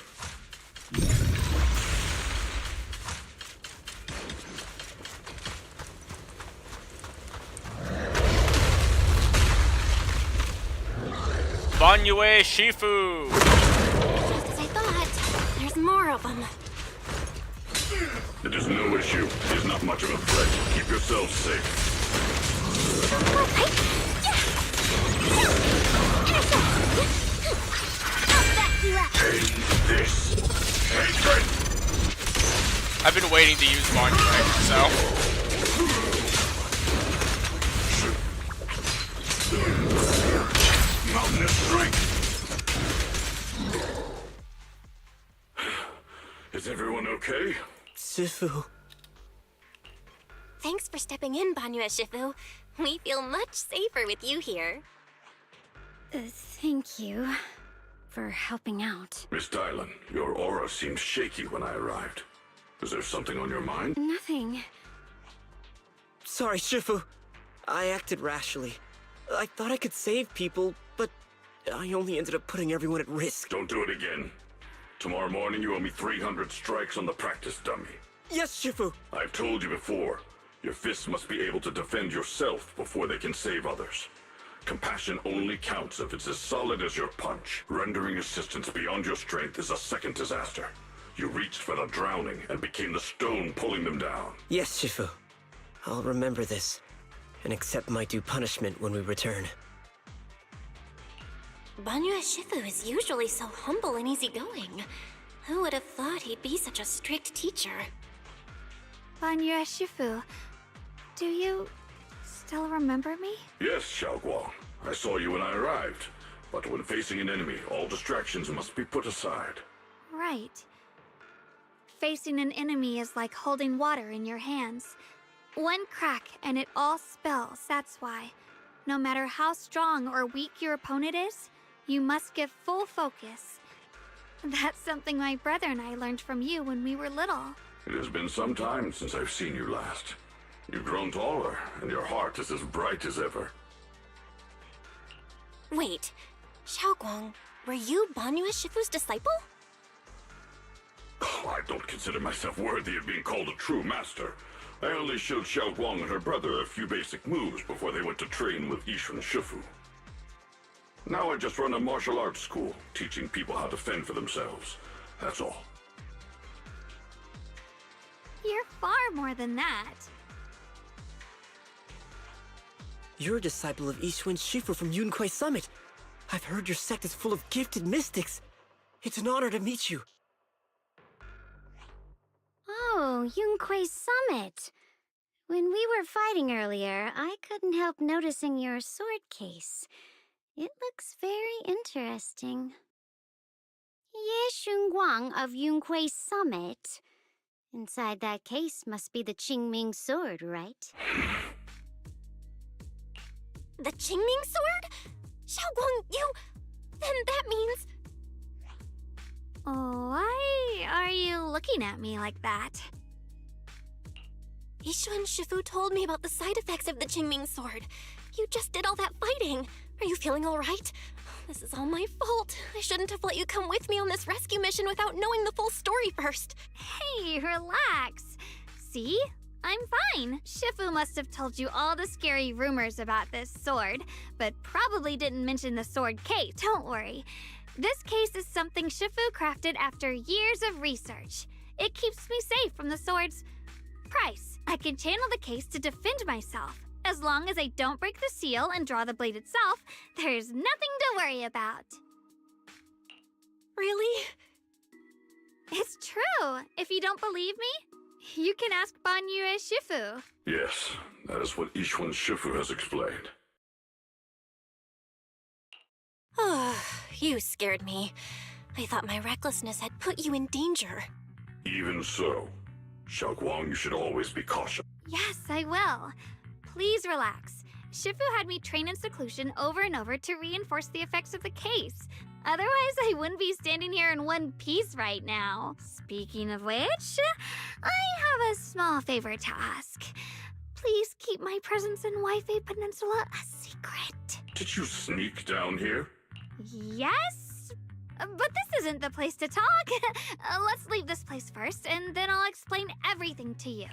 Banyue Shifu! Just as I thought. There's more of them. It is no issue. It is not much of a threat. Keep yourselves safe. Take this. Hatred! I've been waiting to use Banyue, so... Mountainous strength! Is everyone okay? Shifu. Thanks for stepping in, Banyu Shifu. We feel much safer with you here. Thank you for helping out. Miss Dylan, your aura seemed shaky when I arrived. Is there something on your mind? Nothing. Sorry, Shifu. I acted rashly. I thought I could save people, but I only ended up putting everyone at risk. Don't do it again. Tomorrow morning you owe me 300 strikes on the practice dummy. Yes, Shifu. I've told you before, your fists must be able to defend yourself before they can save others. Compassion only counts if it's as solid as your punch. Rendering assistance beyond your strength is a second disaster. You reached for the drowning and became the stone pulling them down. Yes, Shifu. I'll remember this and accept my due punishment when we return. Banyu Shifu is usually so humble and easygoing. Who would have thought he'd be such a strict teacher? Banyu Shifu, do you still remember me? Yes, Xiaoguang. I saw you when I arrived. But when facing an enemy, all distractions must be put aside. Right. Facing an enemy is like holding water in your hands. One crack and it all spills, that's why. No matter how strong or weak your opponent is, you must give full focus. That's something my brother and I learned from you when we were little. It has been some time since I've seen you last. You've grown taller, and your heart is as bright as ever. Wait, Xiaoguang, were you Banyu Shifu's disciple? Oh, I don't consider myself worthy of being called a true master. I only showed Xiaoguang and her brother a few basic moves before they went to train with Yishun Shifu. Now I just run a martial arts school, teaching people how to fend for themselves. That's all. You're far more than that. You're a disciple of Yixuan Shifu from Yunquai Summit. I've heard your sect is full of gifted mystics. It's an honor to meet you. Oh, Yunquai Summit. When we were fighting earlier, I couldn't help noticing your sword case. It looks very interesting. Ye Shunguang of Yunquai Summit. Inside that case must be the Qingming sword, right? The Qingming sword? Xiaoguang, you... Then that means... Why are you looking at me like that? Yixuan Shifu told me about the side effects of the Qingming sword. You just did all that fighting. Are you feeling all right? This is all my fault. I shouldn't have let you come with me on this rescue mission without knowing the full story first. Hey, relax. See? I'm fine. Shifu must have told you all the scary rumors about this sword, but probably didn't mention the sword case. Don't worry. This case is something Shifu crafted after years of research. It keeps me safe from the sword's price. I can channel the case to defend myself. As long as I don't break the seal and draw the blade itself, there's nothing to worry about. Really? It's true. If you don't believe me, you can ask Banyue Shifu. Yes, that is what Yixuan Shifu has explained. You scared me. I thought my recklessness had put you in danger. Even so, Xiaoguang, you should always be cautious. Yes, I will. Please relax. Shifu had me train in seclusion over and over to reinforce the effects of the case. Otherwise, I wouldn't be standing here in one piece right now. Speaking of which, I have a small favor to ask. Please keep my presence in Wi-Fi Peninsula a secret. Did you sneak down here? Yes? But this isn't the place to talk. Let's leave this place first, and then I'll explain everything to you.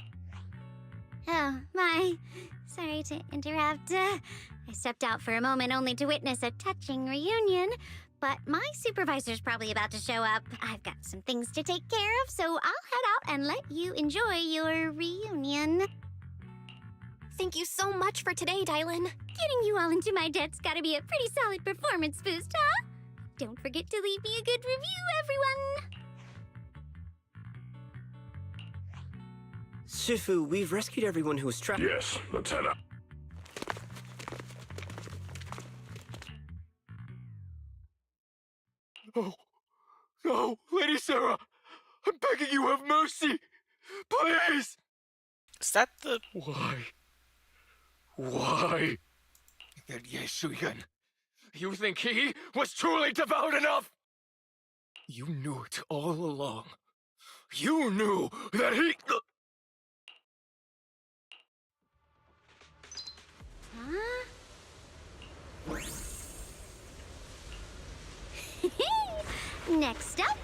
Oh, my. Sorry to interrupt. I stepped out for a moment only to witness a touching reunion, but my supervisor's probably about to show up. I've got some things to take care of, so I'll head out and let you enjoy your reunion. Thank you so much for today, Dylan. Getting you all into my debt's gotta be a pretty solid performance boost, huh? Don't forget to leave me a good review, everyone! Shifu, we've rescued everyone who was trapped. Yes, let's head out. No. No, Lady Sarah! I'm begging you, have mercy! Please! Is that the... Why? Why? That Yeshuyan. You think he was truly devout enough? You knew it all along. You knew that he... Huh? Next up,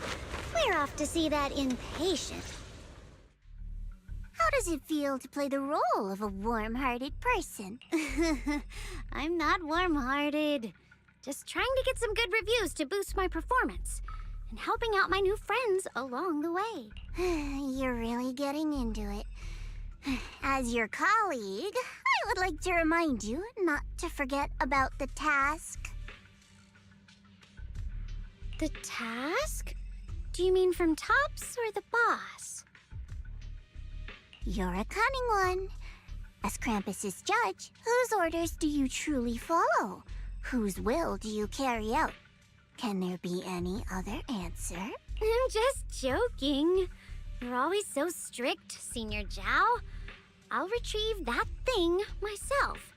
we're off to see that impatient. How does it feel to play the role of a warm-hearted person? I'm not warm-hearted. Just trying to get some good reviews to boost my performance. And helping out my new friends along the way. You're really getting into it. As your colleague, I would like to remind you not to forget about the task. The task? Do you mean from Tops or the boss? You're a cunning one. As Krampus's judge, whose orders do you truly follow? Whose will do you carry out? Can there be any other answer? I'm just joking. You're always so strict, Senior Zhao. I'll retrieve that thing myself.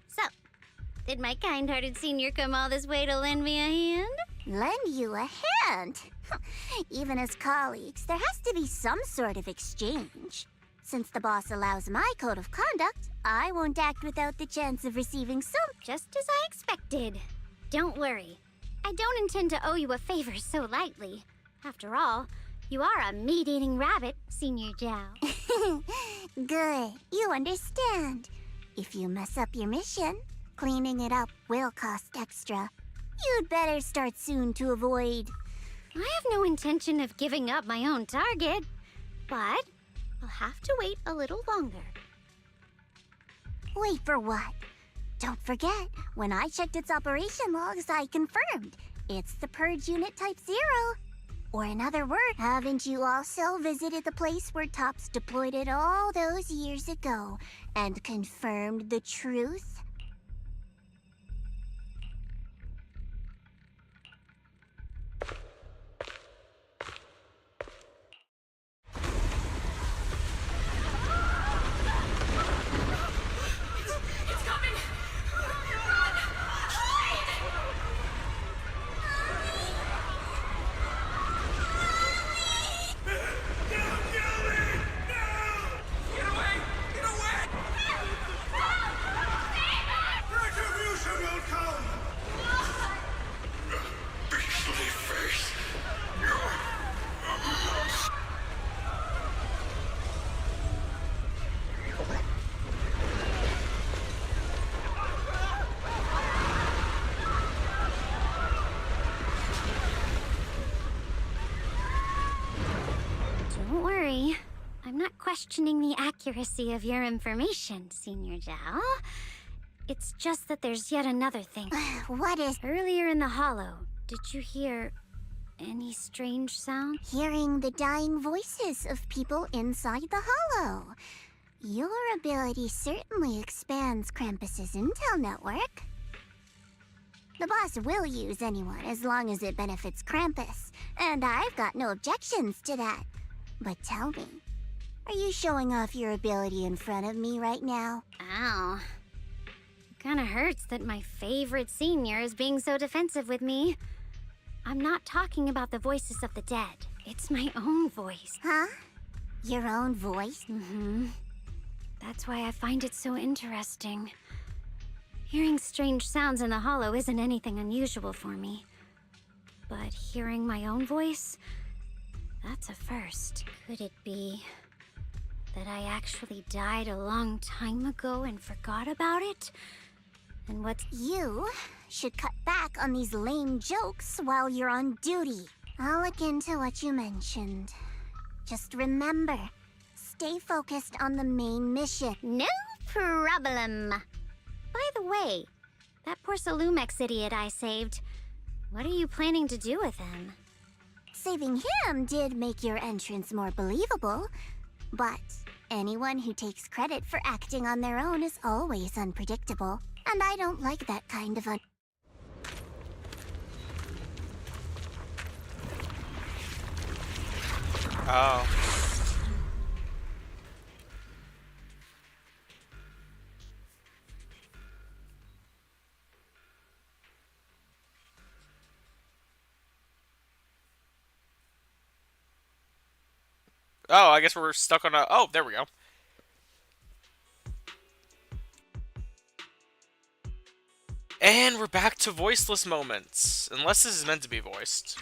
So, did my kind-hearted senior come all this way to lend me a hand? Lend you a hand? Even as colleagues, there has to be some sort of exchange. Since the boss allows my code of conduct, I won't act without the chance of receiving some, just as I expected. Don't worry. I don't intend to owe you a favor so lightly. After all, you are a meat-eating rabbit, Senior Zhao. Good. You understand. If you mess up your mission, cleaning it up will cost extra. You'd better start soon to avoid... I have no intention of giving up my own target, but I'll have to wait a little longer. Wait for what? Don't forget, when I checked its operation logs, I confirmed. It's the Purge Unit Type 0. Or in other words, haven't you also visited the place where Tops deployed it all those years ago and confirmed the truth? Don't worry. I'm not questioning the accuracy of your information, Senior Zhao. It's just that there's yet another thing. What is... Earlier in the hollow, did you hear any strange sound? Hearing the dying voices of people inside the hollow. Your ability certainly expands Krampus's intel network. The boss will use anyone as long as it benefits Krampus, and I've got no objections to that. But tell me, are you showing off your ability in front of me right now? Ow. Kinda hurts that my favorite senior is being so defensive with me. I'm not talking about the voices of the dead. It's my own voice. Huh? Your own voice? Mm-hmm. That's why I find it so interesting. Hearing strange sounds in the hollow isn't anything unusual for me. But hearing my own voice, that's a first. Could it be that I actually died a long time ago and forgot about it? And what's... You should cut back on these lame jokes while you're on duty. I'll look into what you mentioned. Just remember, stay focused on the main mission. No problem. By the way, that poor Salumex idiot I saved, what are you planning to do with him? Saving him did make your entrance more believable, but anyone who takes credit for acting on their own is always unpredictable, and I don't like that kind of Oh. Oh, I guess we're stuck on a... Oh, there we go. And we're back to voiceless moments. Unless this is meant to be voiced.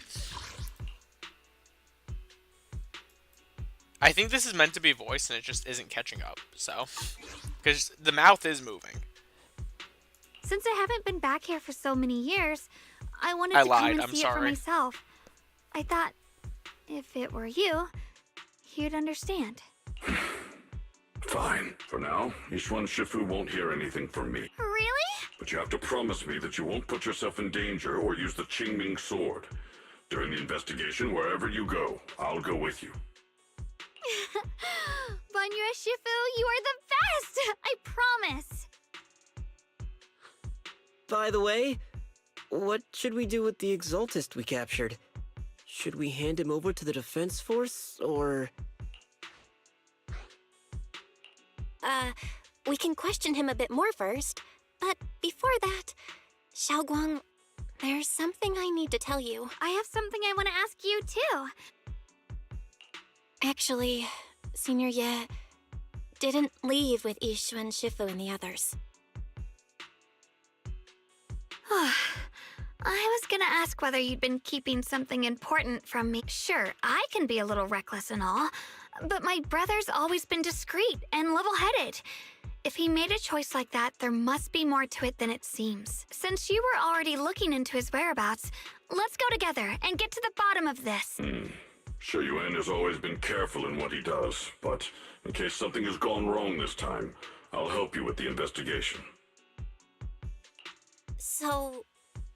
I think this is meant to be voiced and it just isn't catching up, so. Because the mouth is moving. Since I haven't been back here for so many years, I wanted to come and see it for myself. I thought, if it were you, you'd understand. Fine. For now, Yishuan Shifu won't hear anything from me. Really? But you have to promise me that you won't put yourself in danger or use the Qingming sword. During the investigation, wherever you go, I'll go with you. Banyue Shifu, you are the best! I promise! By the way, what should we do with the Exaltist we captured? Should we hand him over to the defense force, or...? We can question him a bit more first. But before that, Xiaoguang, there's something I need to tell you. I have something I want to ask you, too. Actually, Senior Ye didn't leave with Yishuan Shifu and the others. I was gonna ask whether you'd been keeping something important from me. Sure, I can be a little reckless and all, but my brother's always been discreet and level-headed. If he made a choice like that, there must be more to it than it seems. Since you were already looking into his whereabouts, let's go together and get to the bottom of this. Shi Yuan has always been careful in what he does, but in case something has gone wrong this time, I'll help you with the investigation. So,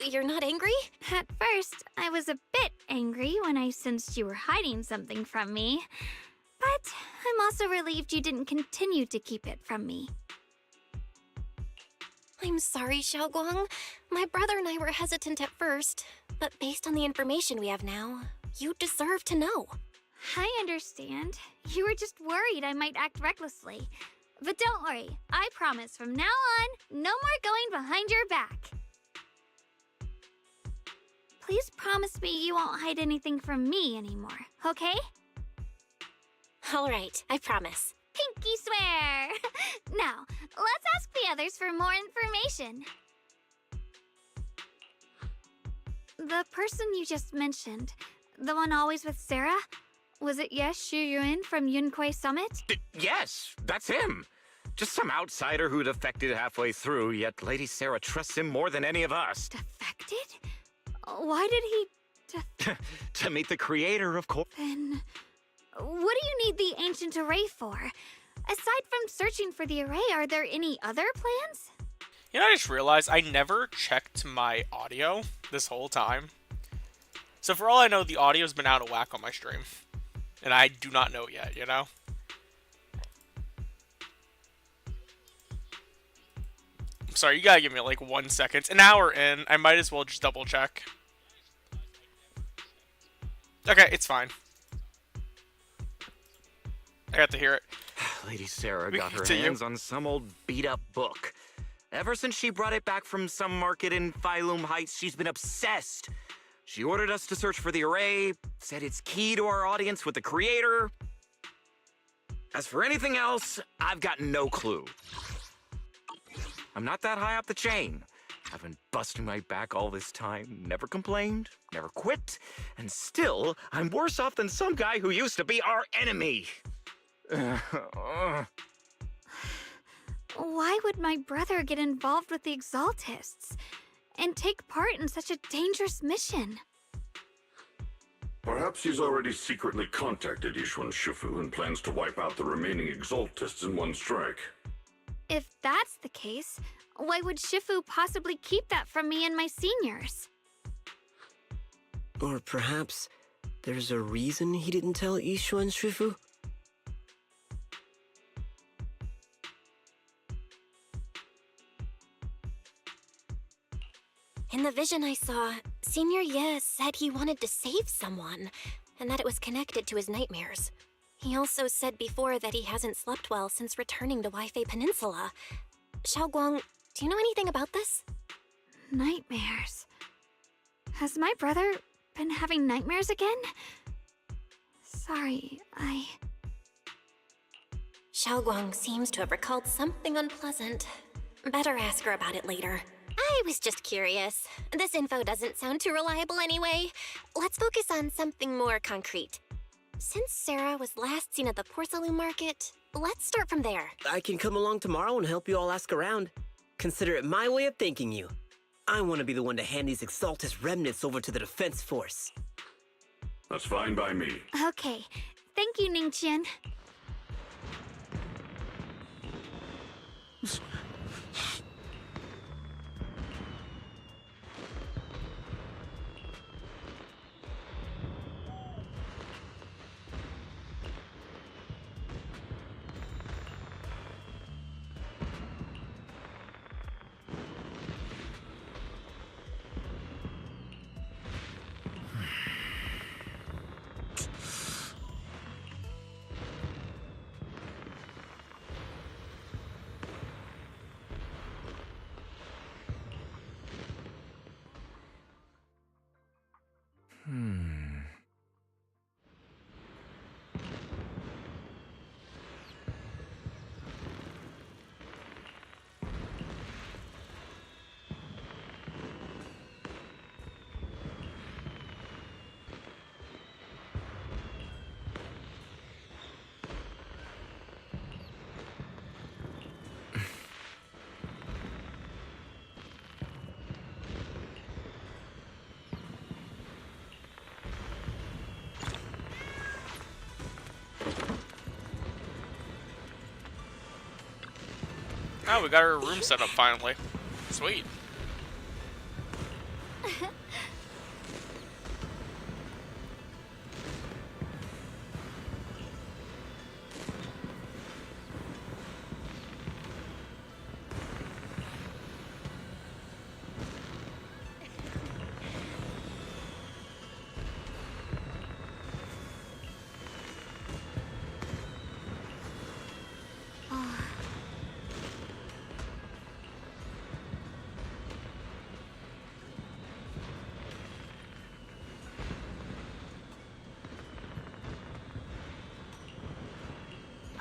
you're not angry? At first, I was a bit angry when I sensed you were hiding something from me. But I'm also relieved you didn't continue to keep it from me. I'm sorry, Xiaoguang. My brother and I were hesitant at first, but based on the information we have now, you deserve to know. I understand. You were just worried I might act recklessly. But don't worry, I promise from now on, no more going behind your back. Please promise me you won't hide anything from me anymore, okay? All right, I promise. Pinky swear! Now, let's ask the others for more information. The person you just mentioned, the one always with Sarah, was it Yes Shuyuan from Yunquei Summit? Yes, that's him. Just some outsider who defected halfway through, yet Lady Sarah trusts him more than any of us. Defected? Why did he To meet the creator, of course. Then, what do you need the ancient array for? Aside from searching for the array, are there any other plans? You know, I just realized I never checked my audio this whole time. So for all I know, the audio's been out of whack on my stream. And I do not know yet, you know? I'm sorry, you gotta give me like 1 second. An hour in, I might as well just double check. Okay, it's fine. I got to hear it. Lady Sarah We got can her continue. hands on some old beat-up book. Ever since she brought it back from some market in Phylum Heights, she's been obsessed. She ordered us to search for the array, said it's key to our audience with the creator. As for anything else, I've got no clue. I'm not that high up the chain. I've been busting my back all this time, never complained, never quit, and still, I'm worse off than some guy who used to be our enemy. Why would my brother get involved with the Exaltists and take part in such a dangerous mission? Perhaps he's already secretly contacted Yishuan Shifu and plans to wipe out the remaining Exaltists in one strike. If that's the case, why would Shifu possibly keep that from me and my seniors? Or perhaps there's a reason he didn't tell Yishuan Shifu? In the vision I saw, Senior Ye said he wanted to save someone, and that it was connected to his nightmares. He also said before that he hasn't slept well since returning to Waifei Peninsula. Xiaoguang, do you know anything about this? Nightmares. Has my brother been having nightmares again? Sorry, Xiaoguang seems to have recalled something unpleasant. Better ask her about it later. I was just curious. This info doesn't sound too reliable anyway. Let's focus on something more concrete. Since Sarah was last seen at the porcelain market, let's start from there. I can come along tomorrow and help you all ask around. Consider it my way of thanking you. I want to be the one to hand these Exaltus remnants over to the defense force. That's fine by me. Okay. Thank you, Ningqian. Oh, we got our room set up finally. Sweet.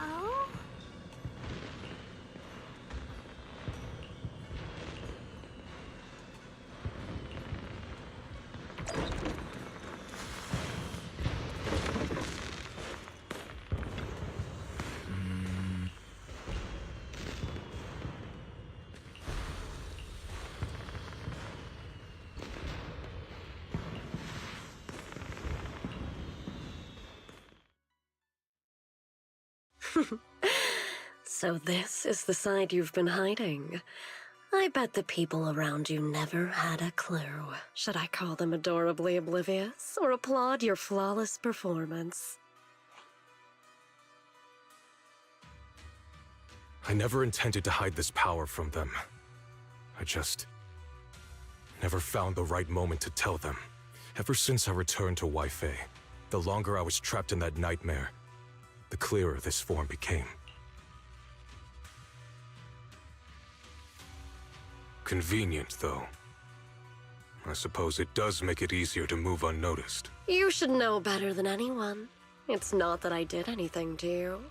Oh? So this is the side you've been hiding. I bet the people around you never had a clue. Should I call them adorably oblivious, or applaud your flawless performance? I never intended to hide this power from them. I just never found the right moment to tell them. Ever since I returned to Wi-Fi, the longer I was trapped in that nightmare, the clearer this form became. Convenient, though. I suppose it does make it easier to move unnoticed. You should know better than anyone. It's not that I did anything to you.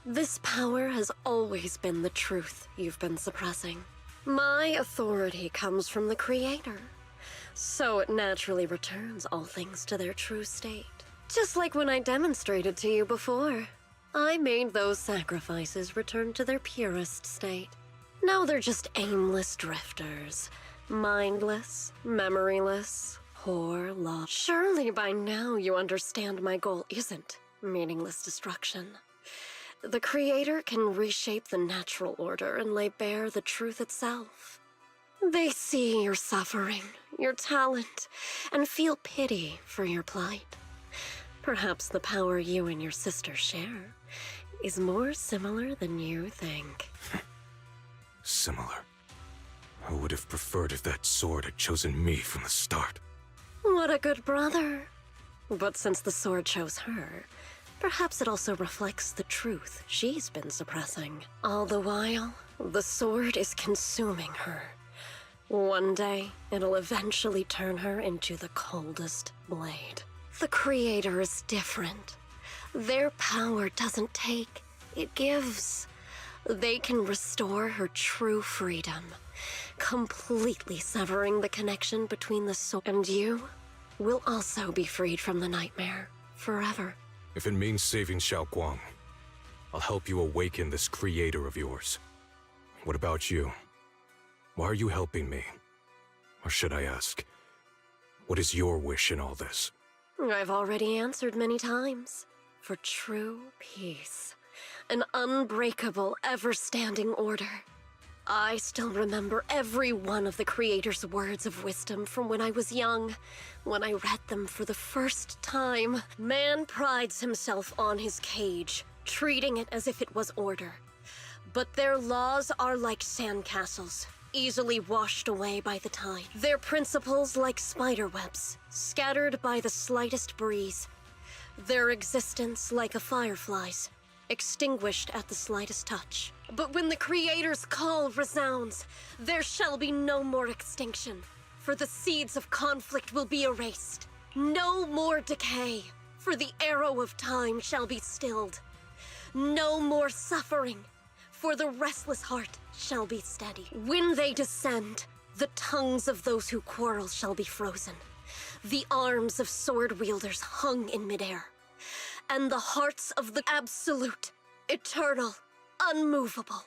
This power has always been the truth you've been suppressing. My authority comes from the Creator, so it naturally returns all things to their true state. Just like when I demonstrated to you before. I made those sacrifices return to their purest state. Now they're just aimless drifters. Mindless, memoryless, poor, lost. Surely by now you understand my goal isn't meaningless destruction. The Creator can reshape the natural order and lay bare the truth itself. They see your suffering, your talent, and feel pity for your plight. Perhaps the power you and your sister share is more similar than you think. Similar. I would have preferred if that sword had chosen me from the start. What a good brother. But since the sword chose her, perhaps it also reflects the truth she's been suppressing. All the while, the sword is consuming her. One day, it'll eventually turn her into the coldest blade. The Creator is different. Their power doesn't take, it gives. They can restore her true freedom, completely severing the connection between the soul and you will also be freed from the nightmare forever. If it means saving Xiaoguang, I'll help you awaken this Creator of yours. What about you? Why are you helping me? Or should I ask, what is your wish in all this? I've already answered many times. For true peace. An unbreakable, ever-standing order. I still remember every one of the Creator's words of wisdom from when I was young, when I read them for the first time. Man prides himself on his cage, treating it as if it was order. But their laws are like sandcastles, easily washed away by the tide. Their principles like spiderwebs, scattered by the slightest breeze. Their existence like a firefly's, extinguished at the slightest touch. But when the Creator's call resounds, there shall be no more extinction, for the seeds of conflict will be erased. No more decay, for the arrow of time shall be stilled. No more suffering, for the restless heart shall be steady. When they descend, the tongues of those who quarrel shall be frozen, the arms of sword wielders hung in midair, and the hearts of the absolute, eternal, unmovable,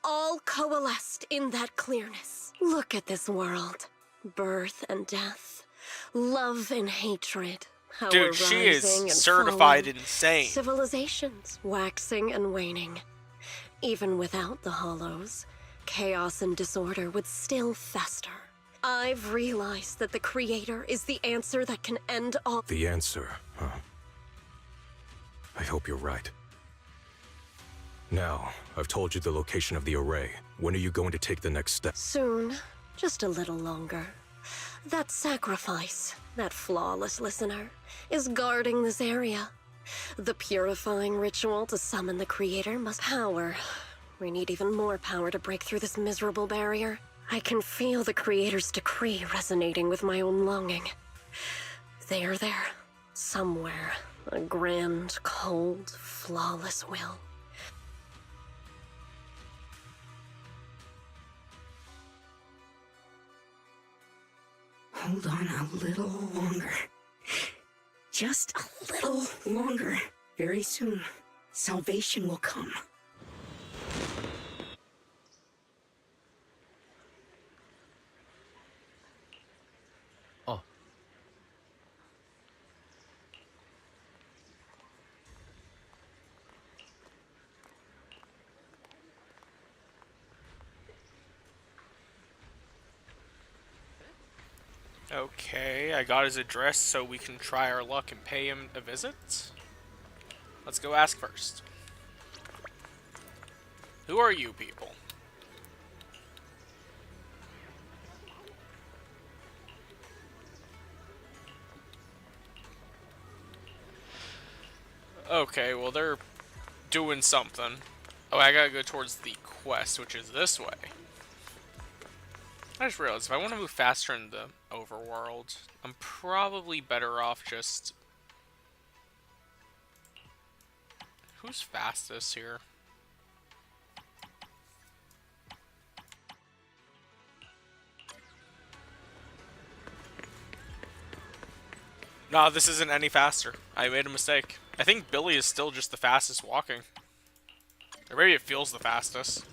all coalesced in that clearness. Look at this world. Birth and death, love and hatred. How Dude, we're she is rising and certified falling. insane. Civilizations waxing and waning. Even without the hollows, chaos and disorder would still fester. I've realized that the Creator is the answer that can end all. The answer, huh? I hope you're right. Now, I've told you the location of the array. When are you going to take the next step? Soon. Just a little longer. That sacrifice, that flawless listener, is guarding this area. The purifying ritual to summon the Creator must power. We need even more power to break through this miserable barrier. I can feel the Creator's decree resonating with my own longing. They are there, somewhere. A grand, cold, flawless will. Hold on a little longer. Just a little longer. Very soon, salvation will come. Oh. Okay, I got his address so we can try our luck and pay him a visit. Let's go ask first. Who are you people? Okay, well they're doing something. Oh, I gotta go towards the quest, which is this way. I just realized if I want to move faster in the overworld, I'm probably better off just... Who's fastest here? Nah, this isn't any faster. I made a mistake. I think Billy is still just the fastest walking. Or maybe it feels the fastest.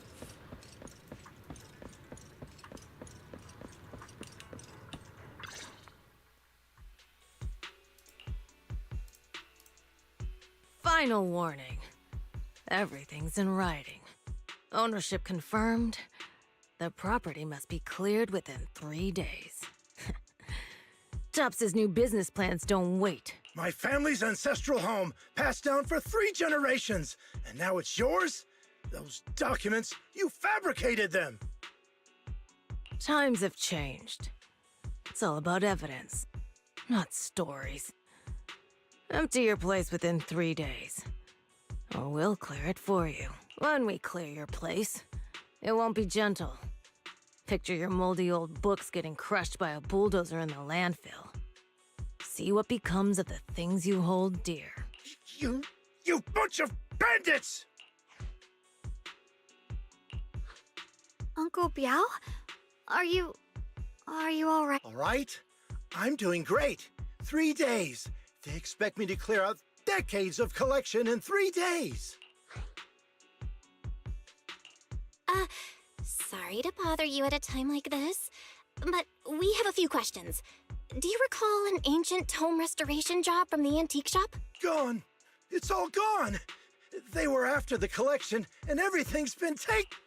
Final warning. Everything's in writing. Ownership confirmed. The property must be cleared within 3 days. Tops's new business plans don't wait. My family's ancestral home, passed down for 3 generations, and now it's yours? Those documents, you fabricated them! Times have changed. It's all about evidence, not stories. Empty your place within 3 days, or we'll clear it for you. When we clear your place, it won't be gentle. Picture your moldy old books getting crushed by a bulldozer in the landfill. See what becomes of the things you hold dear. You bunch of bandits! Uncle Biao? Are you all right? All right? I'm doing great. 3 days. They expect me to clear out decades of collection in 3 days. Sorry to bother you at a time like this, but we have a few questions. Do you recall an ancient tome restoration job from the antique shop? Gone. It's all gone. They were after the collection, and everything's been taken.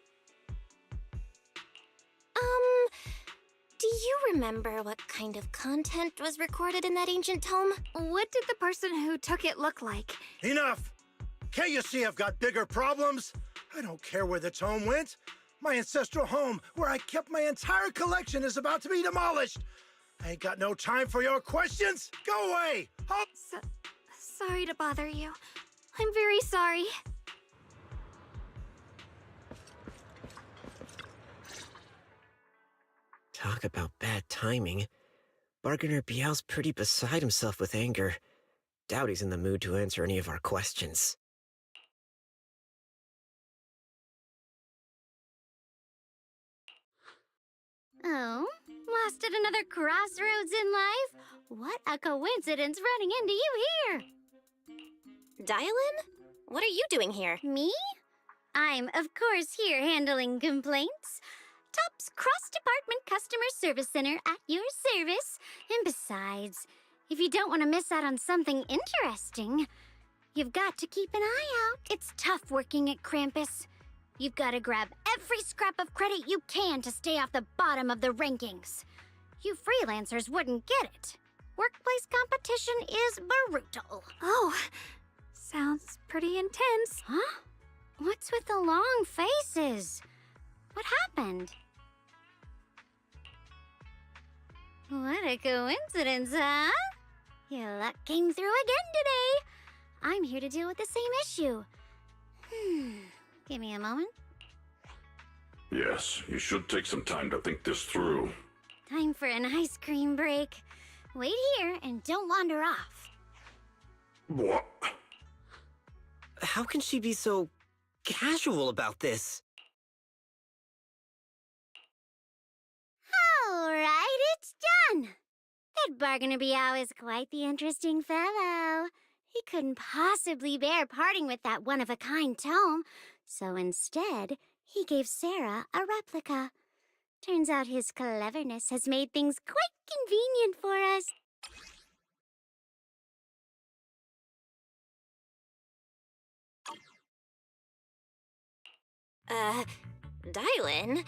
Do you remember what kind of content was recorded in that ancient tome? What did the person who took it look like? Enough! Can't you see I've got bigger problems? I don't care where the tome went. My ancestral home, where I kept my entire collection, is about to be demolished. I ain't got no time for your questions. Go away! Sorry to bother you. I'm very sorry. Talk about bad timing. Bargainer Biao's pretty beside himself with anger. Doubt he's in the mood to answer any of our questions. Oh, lost at another crossroads in life? What a coincidence running into you here! Dialin? What are you doing here? Me? I'm, of course, here handling complaints. Top's cross-department customer service center at your service. And besides, if you don't want to miss out on something interesting, you've got to keep an eye out. It's tough working at Krampus. You've got to grab every scrap of credit you can to stay off the bottom of the rankings. You freelancers wouldn't get it. Workplace competition is brutal. Oh, sounds pretty intense. Huh? What's with the long faces? What happened? What a coincidence, huh? Your luck came through again today. I'm here to deal with the same issue. Give me a moment. Yes, you should take some time to think this through. Time for an ice cream break. Wait here and don't wander off. What? How can she be so casual about this? All right, it's done. That Bargainer Biao is quite the interesting fellow. He couldn't possibly bear parting with that one-of-a-kind tome, so instead, he gave Sarah a replica. Turns out his cleverness has made things quite convenient for us. Dylan,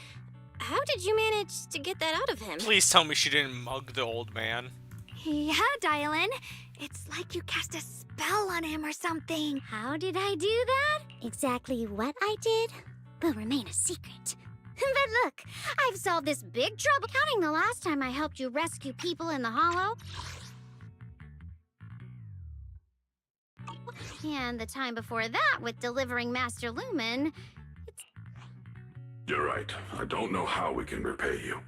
how did you manage to get that out of him? Please tell me she didn't mug the old man. Yeah, Dylan. It's like you cast a spell on him or something. How did I do that? Exactly what I did will remain a secret. But look, I've solved this big trouble, counting the last time I helped you rescue people in the Hollow. And the time before that with delivering Master Lumen. You're right. I don't know how we can repay you.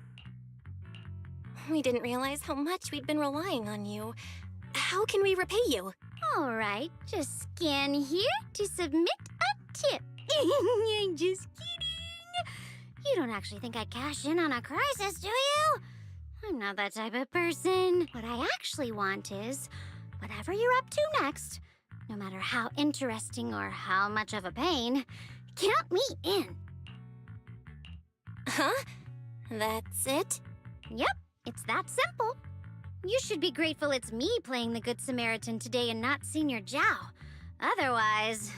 We didn't realize how much we'd been relying on you. How can we repay you? All right, just scan here to submit a tip. I'm just kidding. You don't actually think I'd cash in on a crisis, do you? I'm not that type of person. What I actually want is, whatever you're up to next, no matter how interesting or how much of a pain, count me in. Huh? That's it? Yep, it's that simple. You should be grateful it's me playing the Good Samaritan today and not Senior Zhao. Otherwise...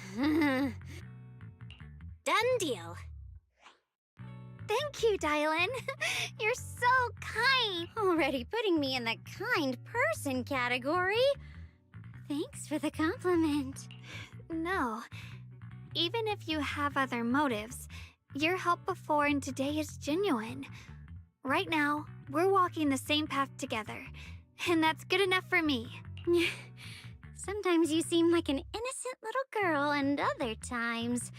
Done deal. Thank you, Dylan. You're so kind. Already putting me in the kind person category. Thanks for the compliment. No. Even if you have other motives, your help before and today is genuine. Right now, we're walking the same path together, and that's good enough for me. Sometimes you seem like an innocent little girl, and other times,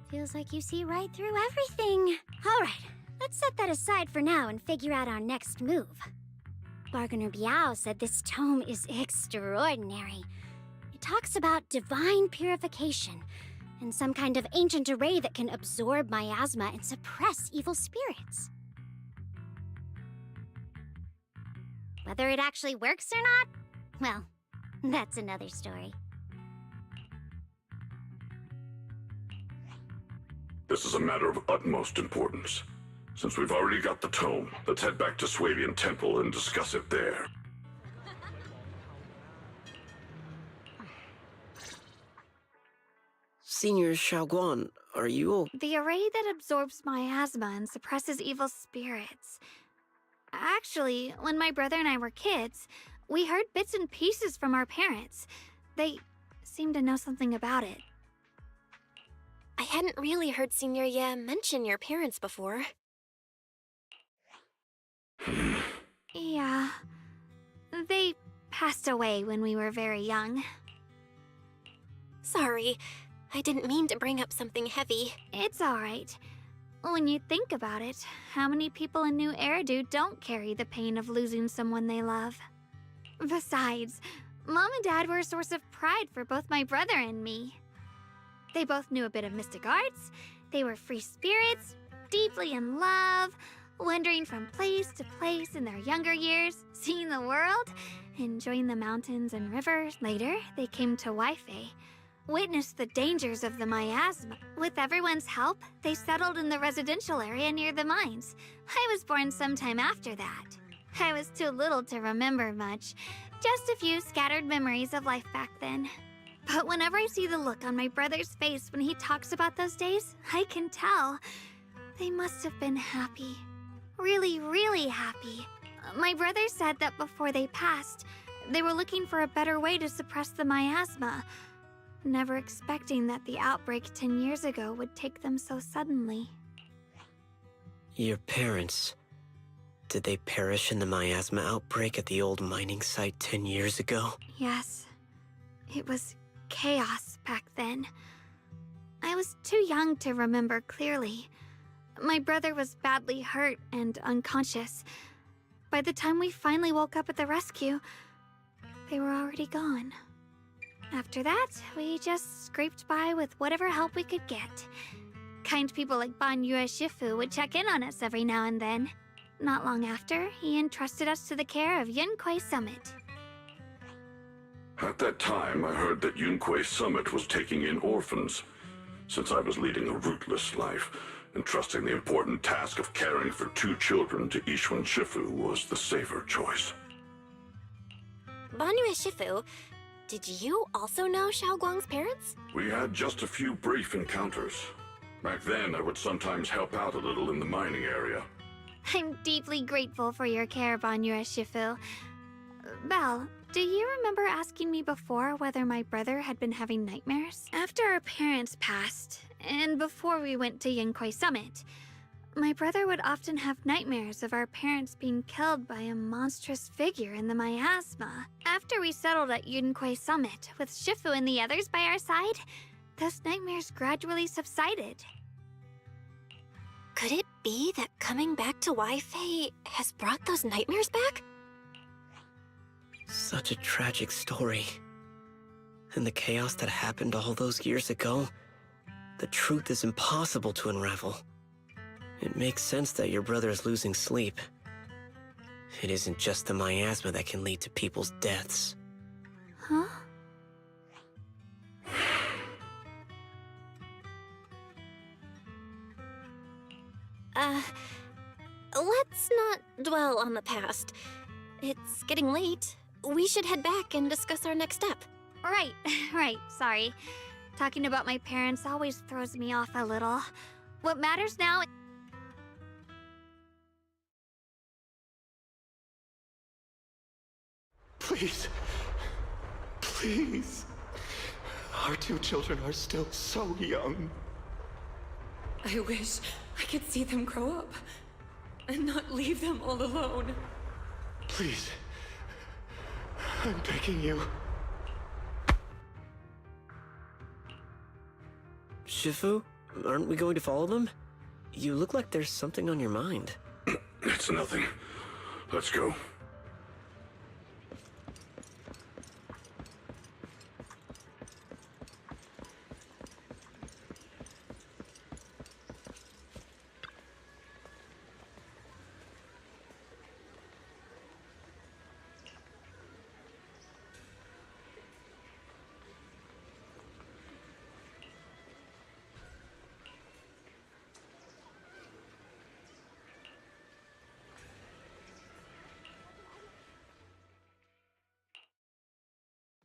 feels like you see right through everything. All right, let's set that aside for now and figure out our next move. Bargainer Biao said this tome is extraordinary. It talks about divine purification and some kind of ancient array that can absorb miasma and suppress evil spirits. Whether it actually works or not, well, that's another story. This is a matter of utmost importance. Since we've already got the tome, let's head back to Swabian Temple and discuss it there. Senior Xiaoguan, are you The array that absorbs miasma and suppresses evil spirits. Actually, when my brother and I were kids, we heard bits and pieces from our parents. They seemed to know something about it. I hadn't really heard Senior Ye mention your parents before. Yeah. They passed away when we were very young. Sorry, I didn't mean to bring up something heavy. It's alright. When you think about it, how many people in New Eridu don't carry the pain of losing someone they love? Besides, Mom and Dad were a source of pride for both my brother and me. They both knew a bit of mystic arts, they were free spirits, deeply in love, wandering from place to place in their younger years, seeing the world, enjoying the mountains and rivers. Later, they came to Waifei, witnessed the dangers of the miasma. With everyone's help, they settled in the residential area near the mines. I was born sometime after that. I was too little to remember much, just a few scattered memories of life back then. But whenever I see the look on my brother's face when he talks about those days, I can tell. They must have been happy. Really, really happy. My brother said that before they passed, they were looking for a better way to suppress the miasma, never expecting that the outbreak 10 years ago would take them so suddenly. Your parents... Did they perish in the miasma outbreak at the old mining site 10 years ago? Yes. It was chaos back then. I was too young to remember clearly. My brother was badly hurt and unconscious. By the time we finally woke up at the rescue, they were already gone. After that, we just scraped by with whatever help we could get. Kind people like Banyue Shifu would check in on us every now and then. Not long after, he entrusted us to the care of Yunquei Summit. At that time, I heard that Yunquei Summit was taking in orphans. Since I was leading a rootless life, entrusting the important task of caring for 2 children to Ishun Shifu was the safer choice. Banyue Shifu, did you also know Xiaoguang's parents? We had just a few brief encounters. Back then, I would sometimes help out a little in the mining area. I'm deeply grateful for your care, Banyue Shifu. Belle, do you remember asking me before whether my brother had been having nightmares? After our parents passed, and before we went to Yunquei Summit, my brother would often have nightmares of our parents being killed by a monstrous figure in the miasma. After we settled at Yunquei Summit, with Shifu and the others by our side, those nightmares gradually subsided. Could it be that coming back to Wi-Fi has brought those nightmares back? Such a tragic story. And the chaos that happened all those years ago, the truth is impossible to unravel. It makes sense that your brother is losing sleep. It isn't just the miasma that can lead to people's deaths. Huh? Let's not dwell on the past. It's getting late. We should head back and discuss our next step. Right, sorry. Talking about my parents always throws me off a little. What matters now... Please. Please. Our 2 children are still so young. I wish I could see them grow up and not leave them all alone. Please. I'm begging you. Shifu, aren't we going to follow them? You look like there's something on your mind. It's nothing. Let's go.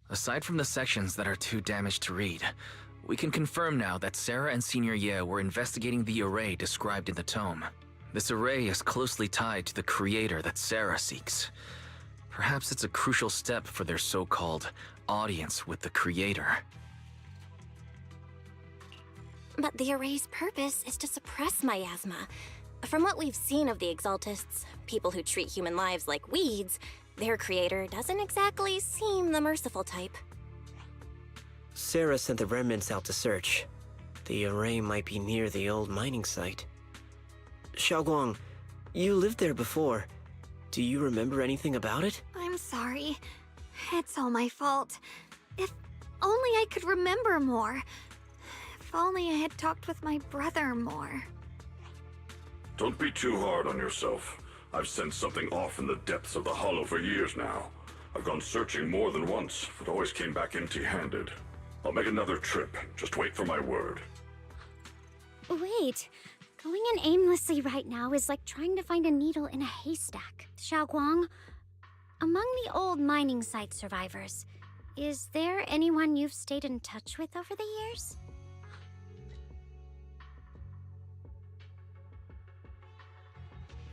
Aside from the sections that are too damaged to read, we can confirm now that Sarah and Senior Ye were investigating the array described in the tome. This array is closely tied to the creator that Sarah seeks. Perhaps it's a crucial step for their so-called audience with the creator. But the array's purpose is to suppress miasma. From what we've seen of the Exaltists, people who treat human lives like weeds, their creator doesn't exactly seem the merciful type. Sarah sent the remnants out to search. The array might be near the old mining site. Xiaoguang, you lived there before. Do you remember anything about it? I'm sorry. It's all my fault. If only I could remember more. If only I had talked with my brother more. Don't be too hard on yourself. I've sensed something off in the depths of the hollow for years now. I've gone searching more than once, but always came back empty-handed. I'll make another trip. Just wait for my word. Wait. Going in aimlessly right now is like trying to find a needle in a haystack. Xiaoguang, among the old mining site survivors, is there anyone you've stayed in touch with over the years?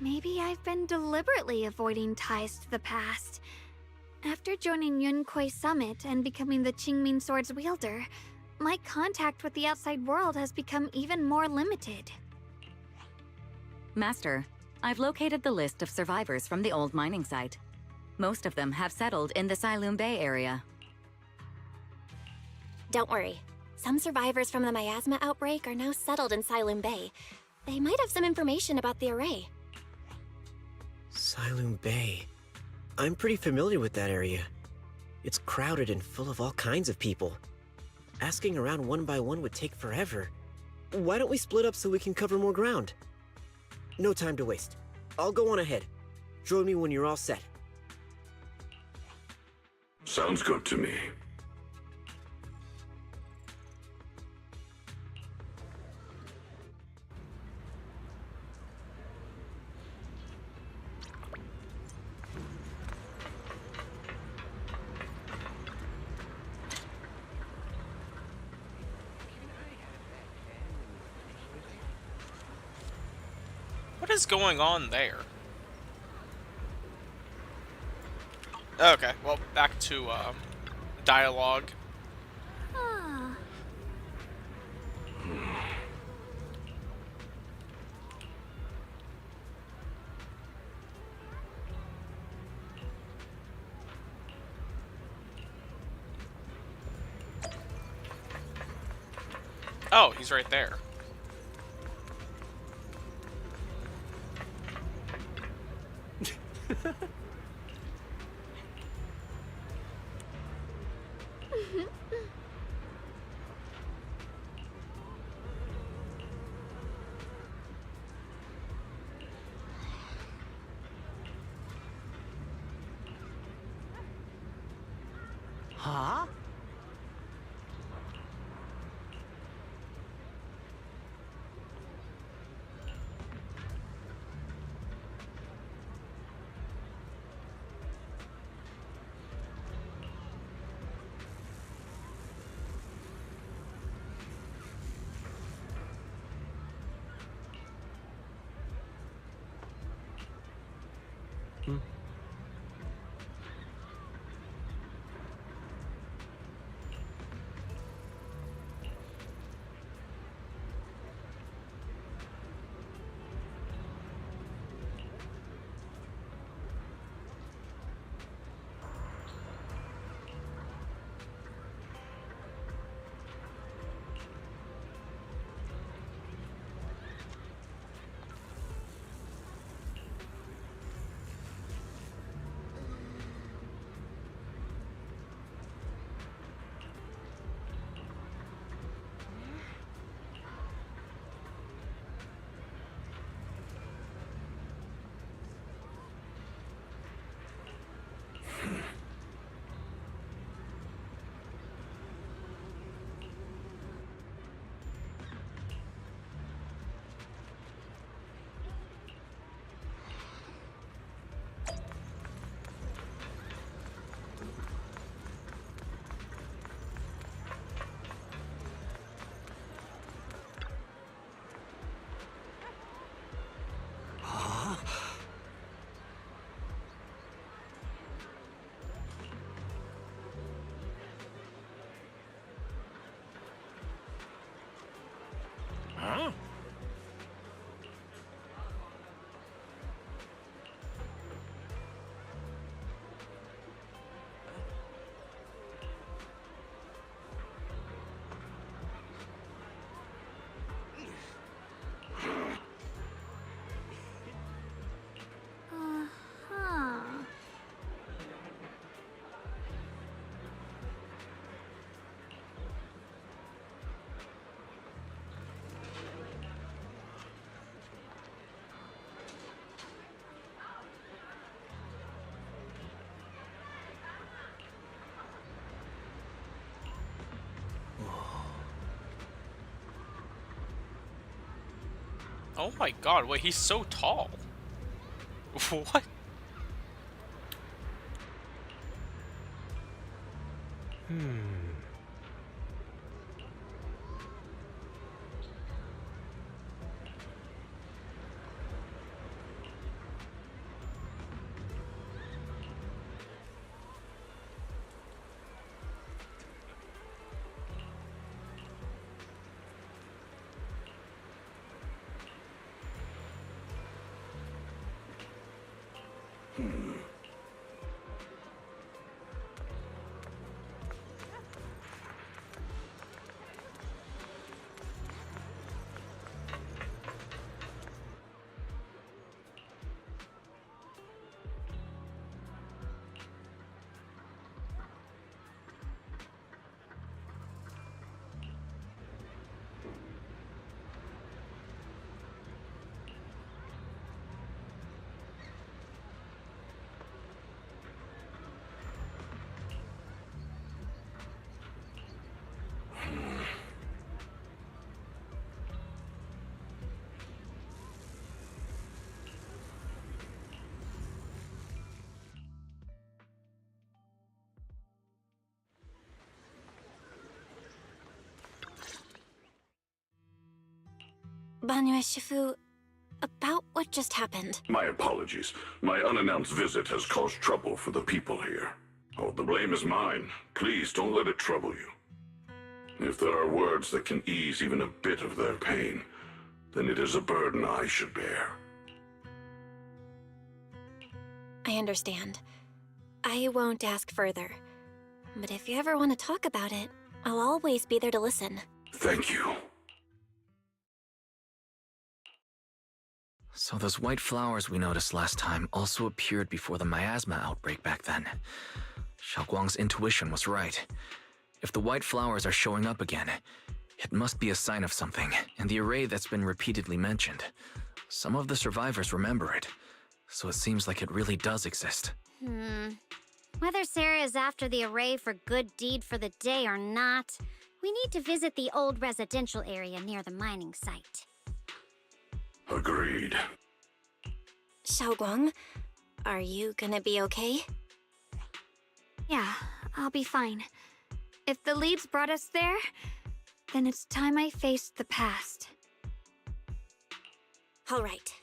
Maybe I've been deliberately avoiding ties to the past. After joining Yunquei Summit and becoming the Qingming Sword's wielder, my contact with the outside world has become even more limited. Master, I've located the list of survivors from the old mining site. Most of them have settled in the Silum Bay area. Don't worry. Some survivors from the miasma outbreak are now settled in Silum Bay. They might have some information about the array. Silum Bay. I'm pretty familiar with that area. It's crowded and full of all kinds of people. Asking around one by one would take forever. Why don't we split up so we can cover more ground? No time to waste. I'll go on ahead. Join me when you're all set. Sounds good to me. What is going on there? Okay, well, back to dialogue. Ah. Oh, he's right there. Huh? Huh? Uh-huh. Oh my god, wait, he's so tall. What? Banue Shifu, about what just happened. My apologies. My unannounced visit has caused trouble for the people here. Oh, the blame is mine. Please don't let it trouble you. If there are words that can ease even a bit of their pain, then it is a burden I should bear. I understand. I won't ask further. But if you ever want to talk about it, I'll always be there to listen. Thank you. So those white flowers we noticed last time also appeared before the miasma outbreak back then. Xiaoguang's intuition was right. If the white flowers are showing up again, it must be a sign of something, and the array that's been repeatedly mentioned. Some of the survivors remember it, so it seems like it really does exist. Whether Sarah is after the array for good deed for the day or not, we need to visit the old residential area near the mining site. Agreed. Xiaoguang, are you gonna be okay? Yeah, I'll be fine. If the leads brought us there, then it's time I faced the past. All right.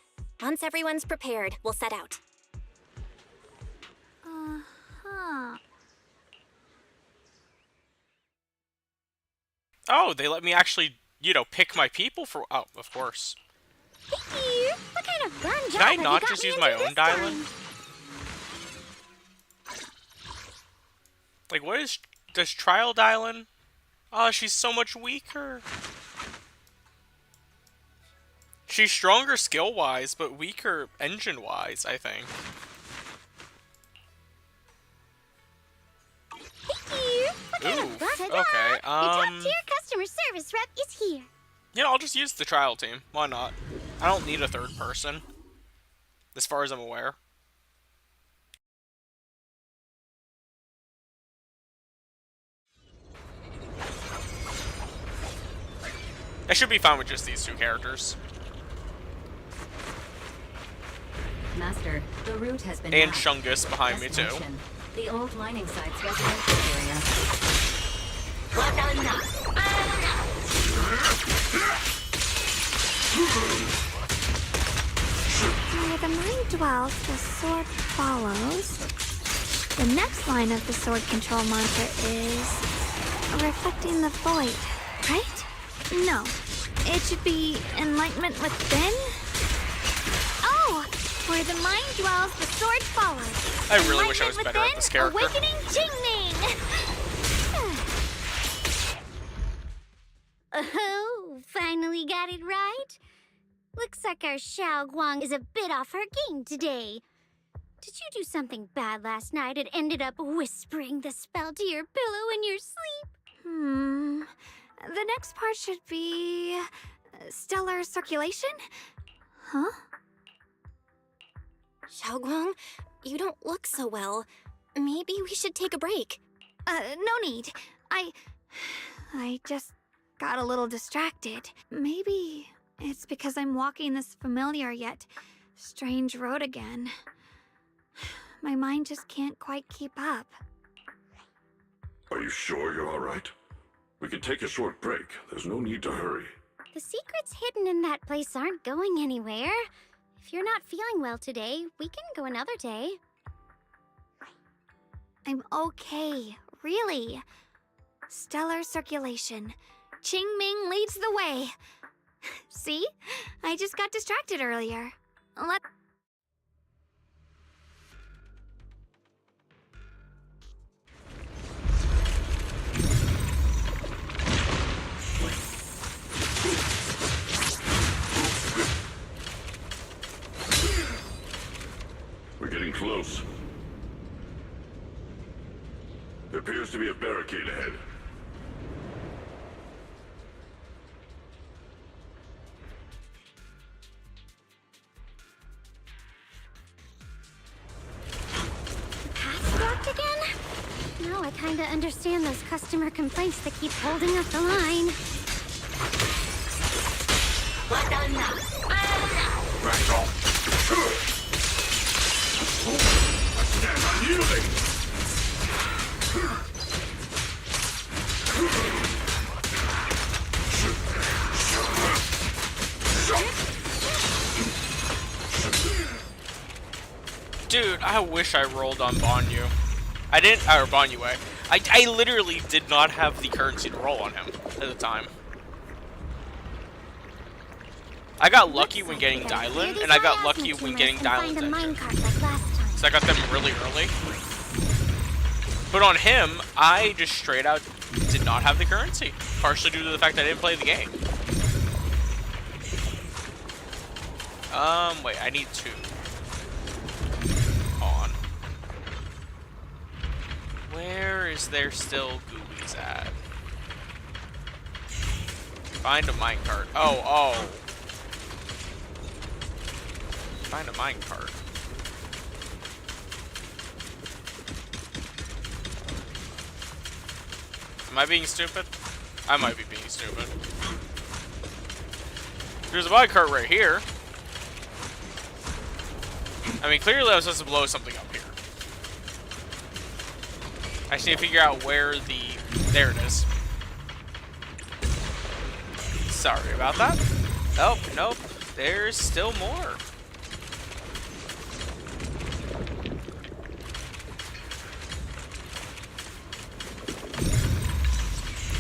Once everyone's prepared, we'll set out. Oh, they let me actually, pick my people for... Oh, of course. What kind of fun job Can I have not you just got use me my into own this time? dialing? Like, what is... Does Trial dialing? Oh, she's so much weaker. She's stronger skill-wise, but weaker engine-wise, I think. Ooh, okay, Your top-tier customer service rep is here. I'll just use the trial team. Why not? I don't need a third person. As far as I'm aware. I should be fine with just these two characters. Master, the route has been And mapped. Shungus behind me, too. Destination, the old mining site's residential area. Where the mind dwells, the sword follows. The next line of the sword control mantra is reflecting the void, right? No, it should be enlightenment within. Oh, where the mind dwells, the sword follows. I really wish I was better at this character. Awakening Jingming. Oh, finally got it right. Looks like our Xiao Guang is a bit off her game today. Did you do something bad last night and ended up whispering the spell to your pillow in your sleep? The next part should be stellar circulation? Huh? Xiaoguang, you don't look so well. Maybe we should take a break. No need. I just got a little distracted. Maybe it's because I'm walking this familiar yet strange road again. My mind just can't quite keep up. Are you sure you're alright? We can take a short break. There's no need to hurry. The secrets hidden in that place aren't going anywhere. If you're not feeling well today, we can go another day. I'm okay, really. Stellar circulation. Qingming leads the way. See? I just got distracted earlier. There appears to be a barricade ahead. Pass blocked again? Now I kinda understand those customer complaints that keep holding up the line. Stand unyielding! Dude, I wish I rolled on Banyu. I didn't, or Banyue. I literally did not have the currency to roll on him at the time. I got lucky when getting Dylan, and I got lucky when getting Dylan. So I got them really early. But on him, I just straight out did not have the currency. Partially due to the fact that I didn't play the game. Wait, I need 2. On. Where is there still goobies at? Find a minecart. Oh. Find a minecart. Am I being stupid? I might be being stupid. There's a minecart right here. I mean, clearly I was supposed to blow something up here. I just need to figure out where the... There it is. Sorry about that. Nope. There's still more.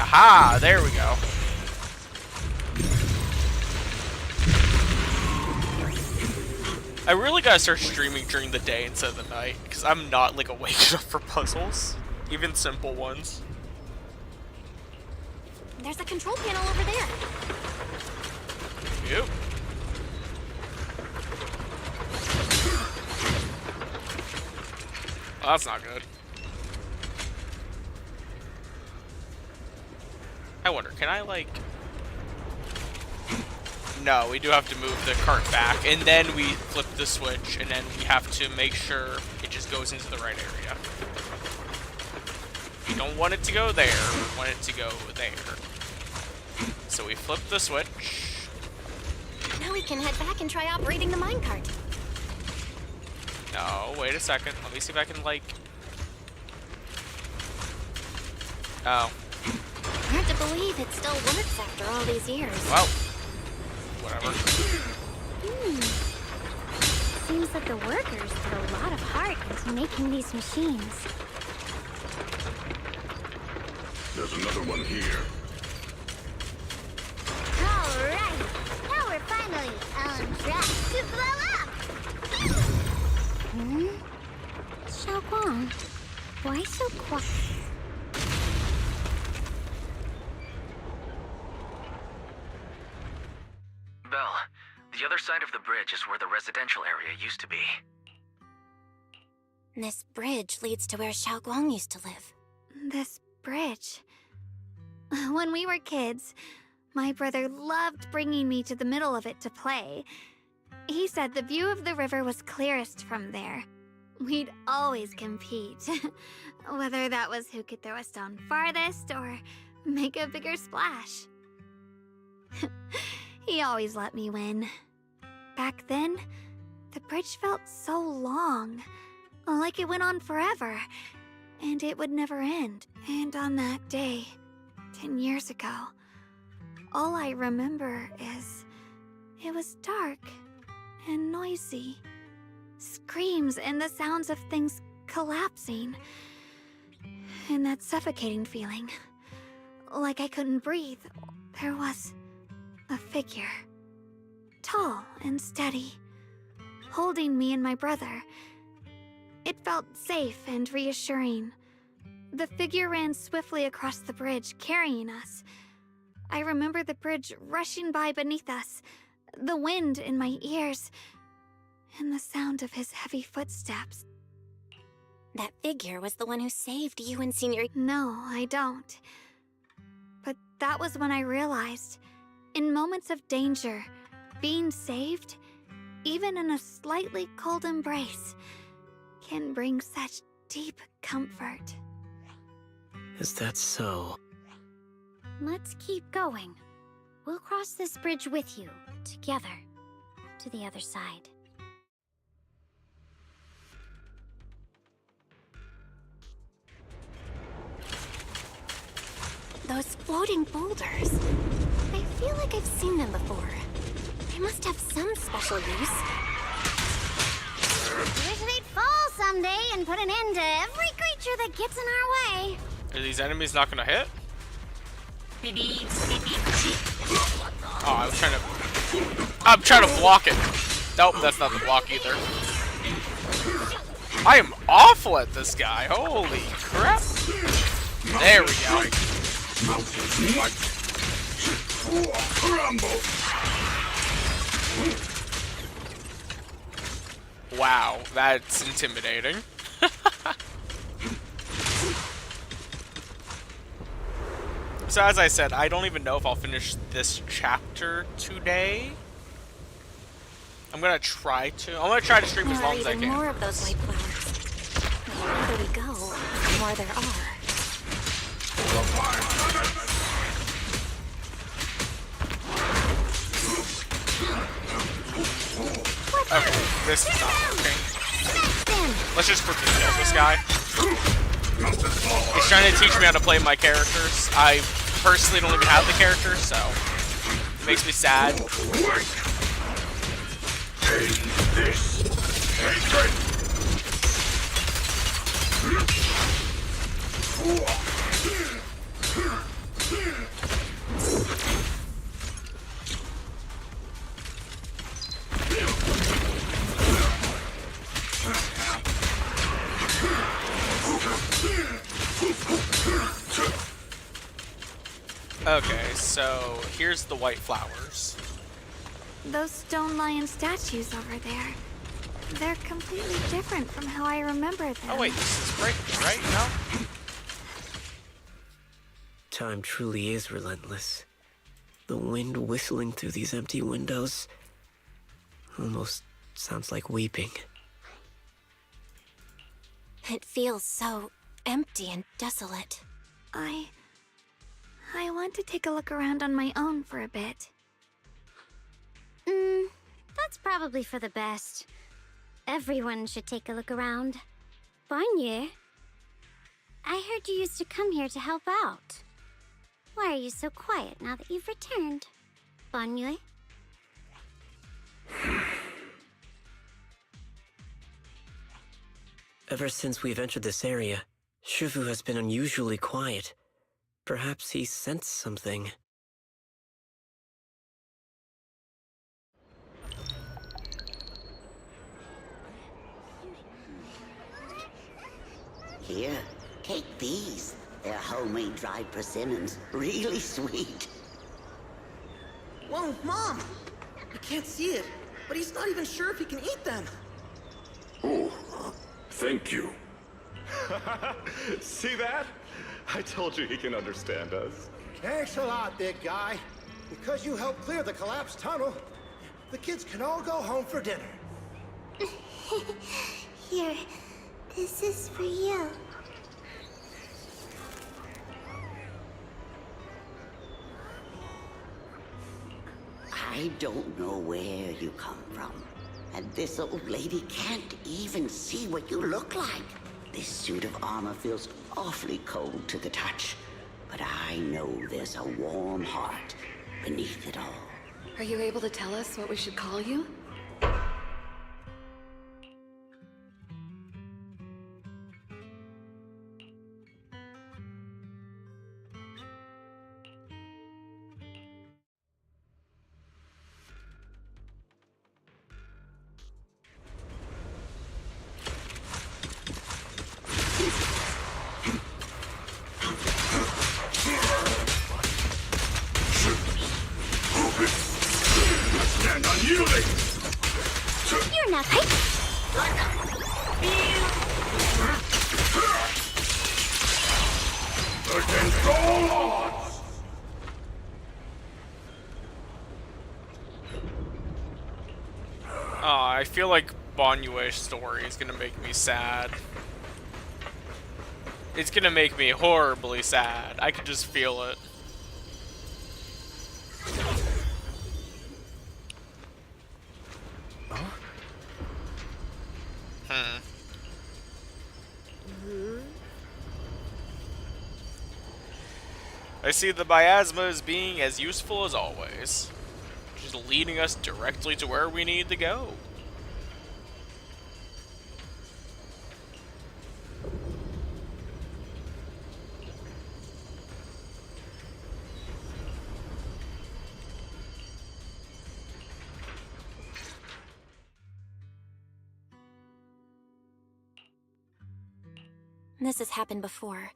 Aha! There we go. I really gotta start streaming during the day instead of the night, because I'm not, like, awake enough for puzzles. Even simple ones. There's a control panel over there. Yep. Well, that's not good. I wonder, can I, like... No, we do have to move the cart back, and then we flip the switch, and then we have to make sure it just goes into the right area. We don't want it to go there, we want it to go there. So we flip the switch. Now we can head back and try operating the minecart. No, wait a second. Let me see if I can, like... Oh. Hard to believe it still works after all these years. Well, whatever. Seems that the workers put a lot of heart into making these machines. There's another one here. Alright, now we're finally on track to blow up! Xiaoguang, why so quiet? Belle, the other side of the bridge is where the residential area used to be. This bridge leads to where Xiaoguang used to live. This bridge. When we were kids, my brother loved bringing me to the middle of it to play. He said the view of the river was clearest from there. We'd always compete, whether that was who could throw a stone farthest or make a bigger splash. He always let me win. Back then, the bridge felt so long, like it went on forever, and it would never end. And on that day, 10 years ago, all I remember is it was dark and noisy. Screams and the sounds of things collapsing. And that suffocating feeling, like I couldn't breathe. There was a figure, tall and steady, holding me and my brother. It felt safe and reassuring. The figure ran swiftly across the bridge, carrying us. I remember the bridge rushing by beneath us, the wind in my ears, and the sound of his heavy footsteps. That figure was the one who saved you and Senior... No, I don't. But that was when I realized, in moments of danger, being saved, even in a slightly cold embrace, can bring such deep comfort. Is that so? Let's keep going. We'll cross this bridge with you, together, to the other side. Those floating boulders. I feel like I've seen them before. They must have some special use. Wish they'd fall someday and put an end to every creature that gets in our way. Are these enemies not gonna hit? Oh, I'm trying to block it. Nope, that's not the block either. I am awful at this guy. Holy crap. There we go. Wow, that's intimidating. So as I said, I don't even know if I'll finish this chapter today. I'm gonna try to. I'm gonna try to stream as long as I can. More of those white flowers. The farther we go, the more there are. Okay, this is not working. Let's just quickly kill this guy. He's trying to teach me how to play my characters. I personally don't even have the character, so it makes me sad. Okay, so here's the white flowers. Those stone lion statues over there. They're completely different from how I remember them. Oh wait, this is breaking, right? No? Time truly is relentless. The wind whistling through these empty windows almost sounds like weeping. It feels so empty and desolate. I want to take a look around on my own for a bit. That's probably for the best. Everyone should take a look around. Barnier, I heard you used to come here to help out. Why are you so quiet now that you've returned? Barnier? Ever since we've entered this area, Shifu has been unusually quiet. Perhaps he sensed something. Here, take these. They're homemade dried persimmons. Really sweet. Whoa, Mom! I can't see it, but he's not even sure if he can eat them. Oh, thank you. See that? I told you he can understand us. Thanks a lot, big guy. Because you helped clear the collapsed tunnel, the kids can all go home for dinner. Here, this is for you. I don't know where you come from. And this old lady can't even see what you look like. This suit of armor feels awfully cold to the touch. But I know there's a warm heart beneath it all. Are you able to tell us what we should call you? Stand unyielding! Against all odds! I feel like Banyue's story is gonna make me sad. It's gonna make me horribly sad. I could just feel it. I see the miasma as being as useful as always. Just leading us directly to where we need to go. This has happened before.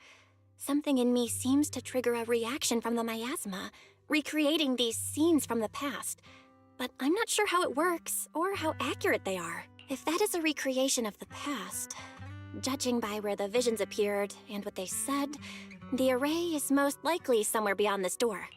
Something in me seems to trigger a reaction from the miasma, recreating these scenes from the past. But I'm not sure how it works, or how accurate they are. If that is a recreation of the past, judging by where the visions appeared and what they said, the array is most likely somewhere beyond this door.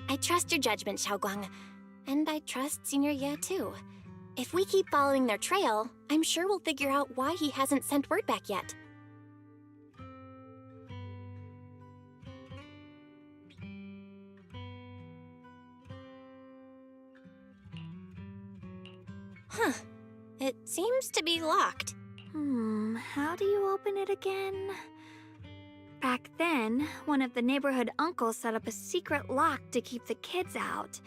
I trust your judgment, Xiaoguang. And I trust Senior Ye too. If we keep following their trail, I'm sure we'll figure out why he hasn't sent word back yet. Huh. It seems to be locked. How do you open it again? Back then, one of the neighborhood uncles set up a secret lock to keep the kids out.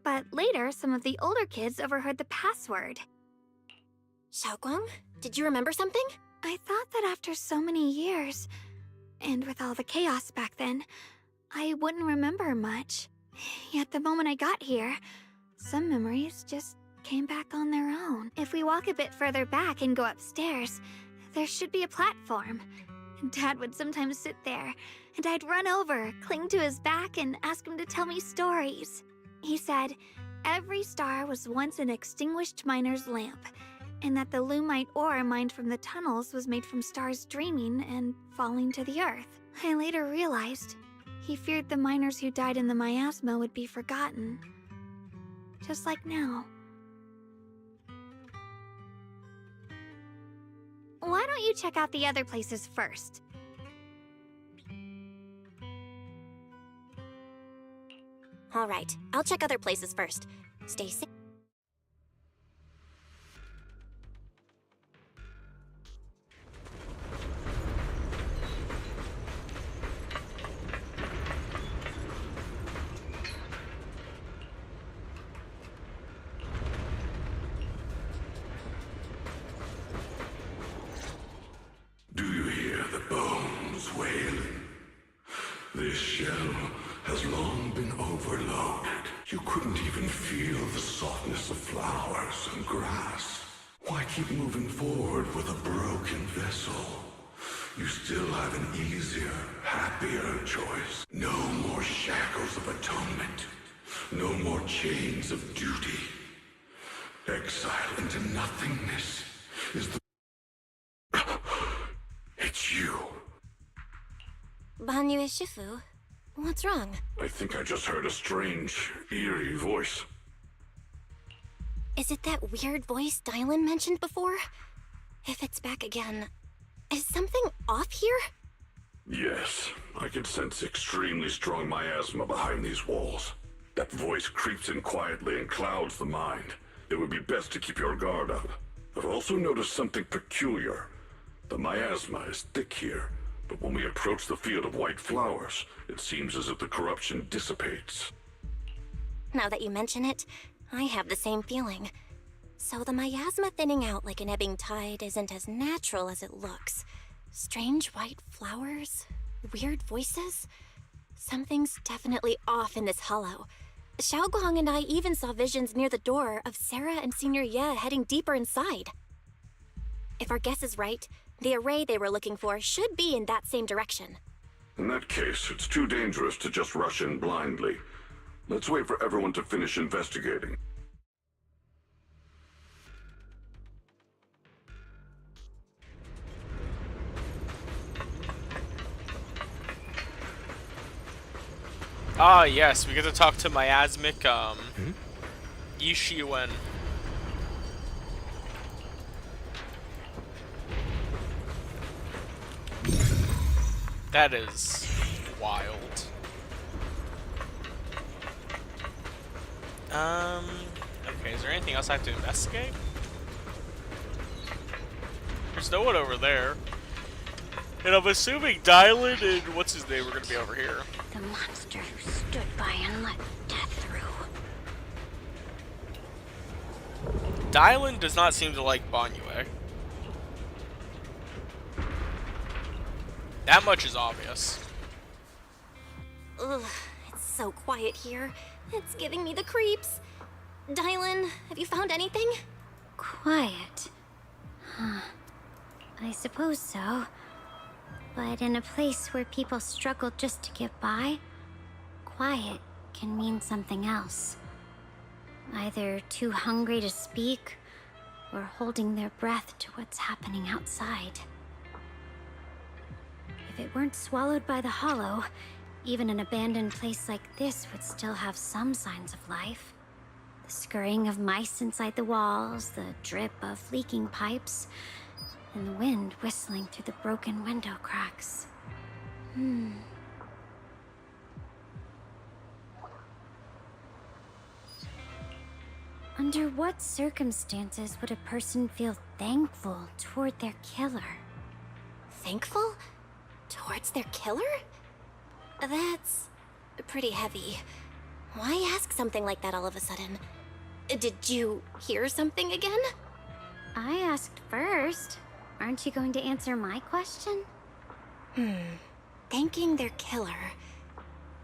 But later, some of the older kids overheard the password. Xiaoguang, did you remember something? I thought that after so many years, and with all the chaos back then, I wouldn't remember much. Yet the moment I got here, some memories just came back on their own. If we walk a bit further back and go upstairs, there should be a platform. Dad would sometimes sit there, and I'd run over, cling to his back, and ask him to tell me stories. He said every star was once an extinguished miner's lamp, and that the lumite ore mined from the tunnels was made from stars dreaming and falling to the earth. I later realized he feared the miners who died in the miasma would be forgotten. Just like now. Why don't you check out the other places first? All right, I'll check other places first. Stay safe. Do you hear the bones wailing? This shell has long been overloaded. You couldn't even feel the softness of flowers and grass. Why keep moving forward with a broken vessel? You still have an easier, happier choice. No more shackles of atonement. No more chains of duty. Exile into nothingness is the... It's you. Banyue Shifu, what's wrong? I think I just heard a strange, eerie voice. Is it that weird voice Dylan mentioned before? If it's back again, is something off here? Yes, I can sense extremely strong miasma behind these walls. That voice creeps in quietly and clouds the mind. It would be best to keep your guard up. I've also noticed something peculiar. The miasma is thick here, but when we approach the field of white flowers, it seems as if the corruption dissipates. Now that you mention it, I have the same feeling. So the miasma thinning out like an ebbing tide isn't as natural as it looks. Strange white flowers? Weird voices? Something's definitely off in this hollow. Xiaoguang and I even saw visions near the door of Sarah and Senior Ye heading deeper inside. If our guess is right, the array they were looking for should be in that same direction. In that case, it's too dangerous to just rush in blindly. Let's wait for everyone to finish investigating. Ah, yes, we get to talk to miasmic, Yishiwen. That is wild. Okay, is there anything else I have to investigate? There's no one over there. And I'm assuming Dylan and what's his name are gonna be over here. The monster who stood by and let death through. Dylan does not seem to like Banyue. That much is obvious. Ugh, it's so quiet here. It's giving me the creeps. Dylan, have you found anything? Quiet. Huh. I suppose so. But in a place where people struggle just to get by, quiet can mean something else. Either too hungry to speak, or holding their breath to what's happening outside. If it weren't swallowed by the hollow, even an abandoned place like this would still have some signs of life. The scurrying of mice inside the walls, the drip of leaking pipes, and the wind whistling through the broken window cracks. Under what circumstances would a person feel thankful toward their killer? Thankful? Towards their killer? That's pretty heavy. Why ask something like that all of a sudden? Did you hear something again? I asked first. Aren't you going to answer my question? Thanking their killer.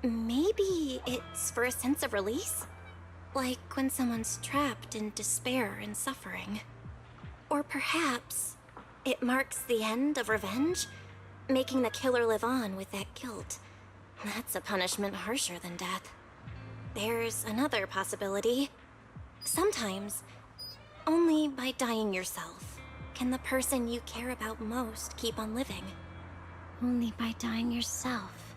Maybe it's for a sense of release? Like when someone's trapped in despair and suffering. Or perhaps it marks the end of revenge, making the killer live on with that guilt. That's a punishment harsher than death. There's another possibility. Sometimes, only by dying yourself can the person you care about most keep on living. Only by dying yourself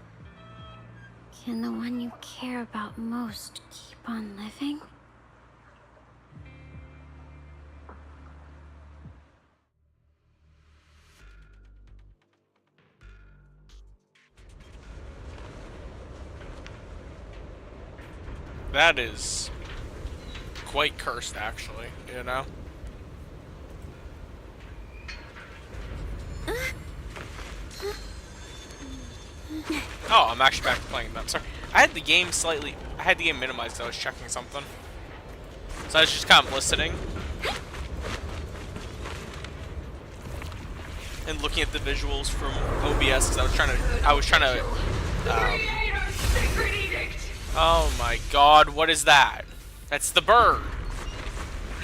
can the one you care about most keep on living? That is quite cursed, actually, you know? Oh, I'm actually back to playing that. Sorry. I had the game minimized, so I was checking something. So I was just kind of listening. And looking at the visuals from OBS, because I was trying to, oh my god, what is that? That's the bird.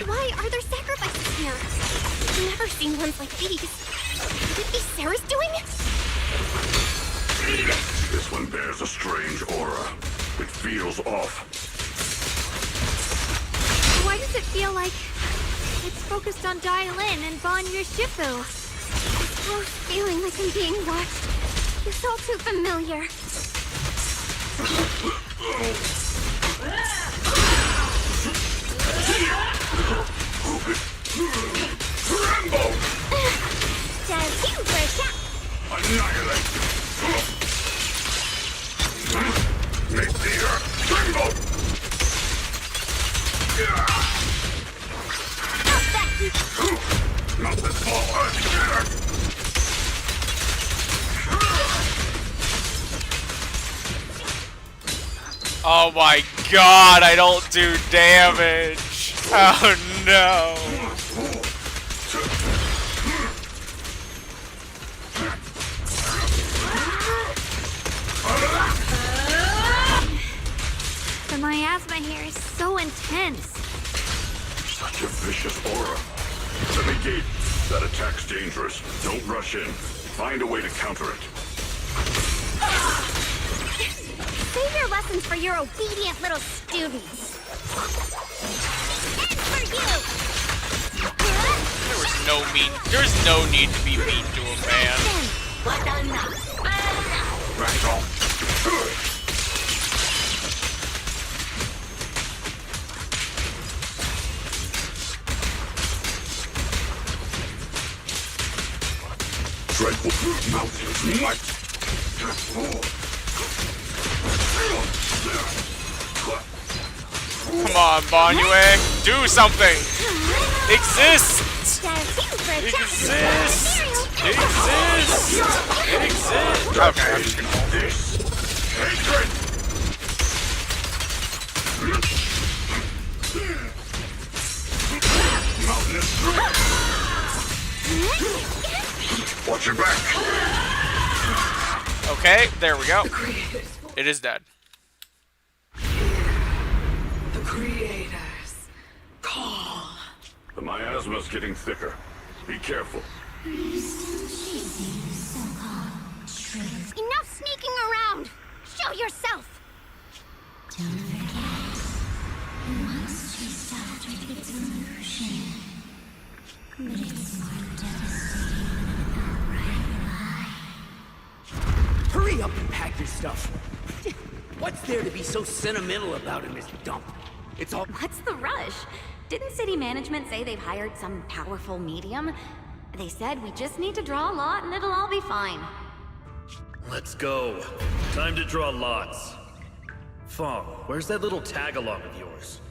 Why are there sacrifices here? I've never seen ones like these. Could it be Sarah's doing? This one bears a strange aura. It feels off. Why does it feel like it's focused on Dialin and Banya Shifu? This close feeling like I'm being watched. It's all too familiar. Rambo! Does you work out? Annihilate! Make the earth tremble! Not this small earth here! Oh my god, I don't do damage. Oh no. The miasma here is so intense. Such a vicious aura. Let me gate. That attack's dangerous. Don't rush in. Find a way to counter it. lessons for your obedient little students. And for you! There's no need to be mean to him, man. Tranquil mountains might. Come on, Banyue, do something. Exist. Exist. Okay, I'm just gonna this. Hatred. Watch your back. Okay, there we go. It is dead. The creators call. The miasma's getting thicker. Be careful. Enough sneaking around! Show yourself! Don't forget, who wants to start with its illusion. But it's more devastating than an outright lie. Hurry up and pack your stuff. What's there to be so sentimental about in this dump? It's all— What's the rush? Didn't city management say they've hired some powerful medium? They said we just need to draw a lot and it'll all be fine. Let's go. Time to draw lots. Fong, where's that little tag-along of yours?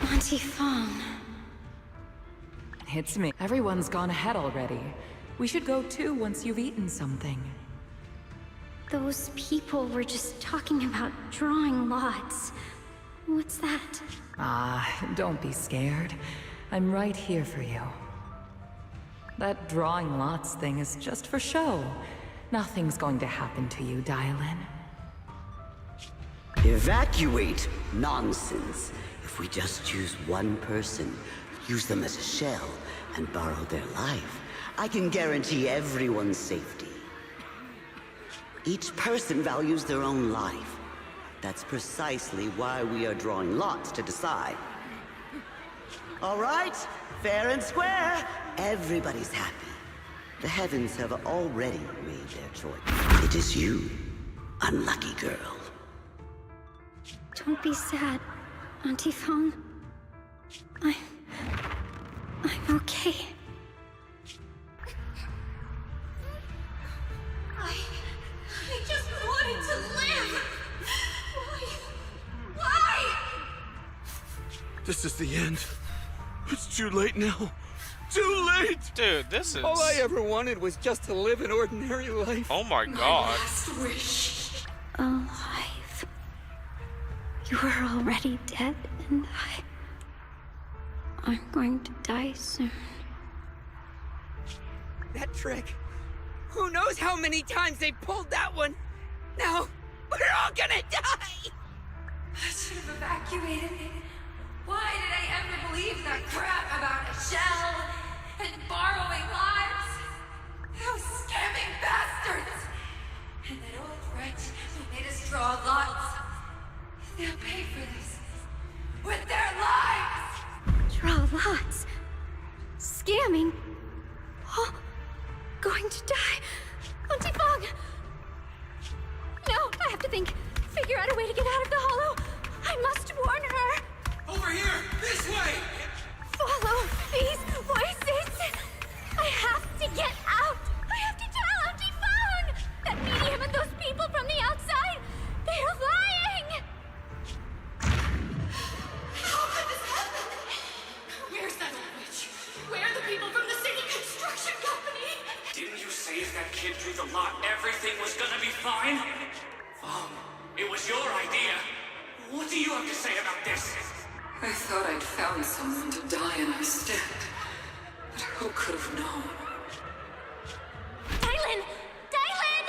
Auntie Fong. It's me. Everyone's gone ahead already. We should go too once you've eaten something. Those people were just talking about drawing lots. What's that? Ah, don't be scared. I'm right here for you. That drawing lots thing is just for show. Nothing's going to happen to you, Dylan. Evacuate? Nonsense. If we just choose one person, use them as a shell, and borrow their life, I can guarantee everyone's safety. Each person values their own life. That's precisely why we are drawing lots to decide. All right, fair and square. Everybody's happy. The heavens have already made their choice. It is you, unlucky girl. Don't be sad, Auntie Fong. I'm okay. I just wanted to live! Why? This is the end. It's too late now. Too late! Dude, this is... All I ever wanted was just to live an ordinary life. Oh my god. Wish. Alive. You were already dead, and I'm going to die soon. That trick. Who knows how many times they pulled that one? Now, we're all gonna die! I should have evacuated. Why did I ever believe that crap about a shell and borrowing lives? Those scamming bastards! And that old wretch who made us draw lots. They'll pay for this with their lives! Draw lots. Scamming. Oh, going to die. Auntie Fong! No, I have to think. Figure out a way to get out of the hollow. I must warn her. Over here! This way! Follow these voices. I have to get out. I have to tell Auntie Fong. That medium and those people from the outside, they're lying. How could this happen? Where's that old witch? Where are the people from the city construction company? Didn't you say if that kid drew the lot, everything was gonna be fine? It was your idea. What do you have to say about this? I thought I'd found someone to die in our stead. But who could have known? Dylan! Dylan!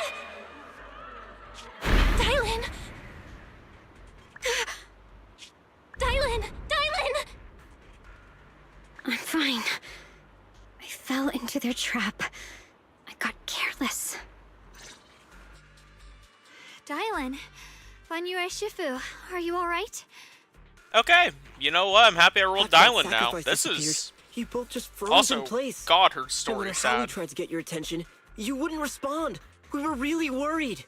Dylan! Dylan! I'm fine. I fell into their trap. I got careless. Dylan. Banyue Shifu, are you alright? Okay, you know what? I'm happy I rolled After that Dylan now. sacrifice This disappeared, is you both just froze also in place. God, her No story matter is how we sad. tried to get your attention, you wouldn't respond. We were really worried.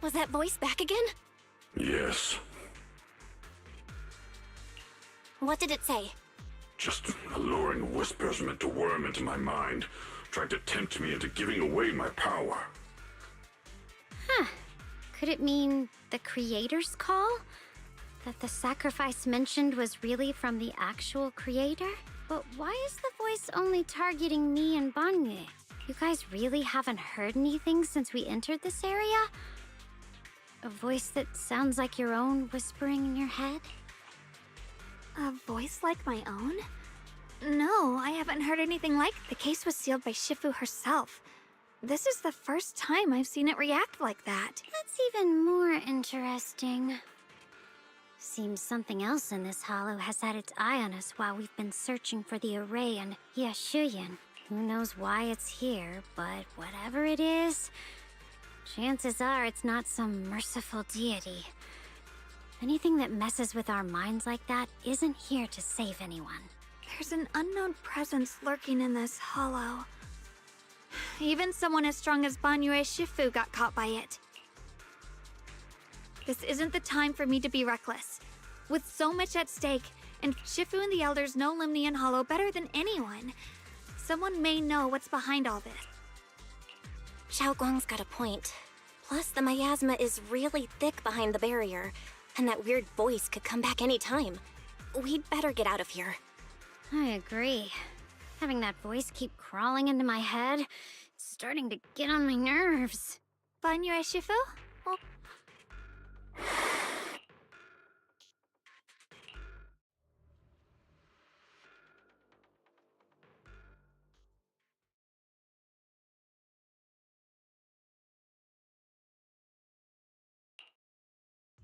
Was that voice back again? Yes, What did it say? just alluring whispers meant to worm into my mind, trying to tempt me into giving away my power. Huh. Could it mean the creator's call? That the sacrifice mentioned was really from the actual creator? But why is the voice only targeting me and Banyue? You guys really haven't heard anything since we entered this area? A voice that sounds like your own whispering in your head? A voice like my own? No, I haven't heard anything like the case was sealed by Shifu herself. This is the first time I've seen it react like that. That's even more interesting. Seems something else in this hollow has had its eye on us while we've been searching for the array in Yashuyan. Who knows why it's here, but whatever it is, chances are it's not some merciful deity. Anything that messes with our minds like that isn't here to save anyone. There's an unknown presence lurking in this hollow. Even someone as strong as Banyue Shifu got caught by it. This isn't the time for me to be reckless. With so much at stake, and Shifu and the elders know Limnian Hollow better than anyone, someone may know what's behind all this. Xiaoguang's got a point. Plus, the miasma is really thick behind the barrier, and that weird voice could come back any time. We'd better get out of here. I agree. Having that voice keep crawling into my head, it's starting to get on my nerves. Banyue Shifu? Well,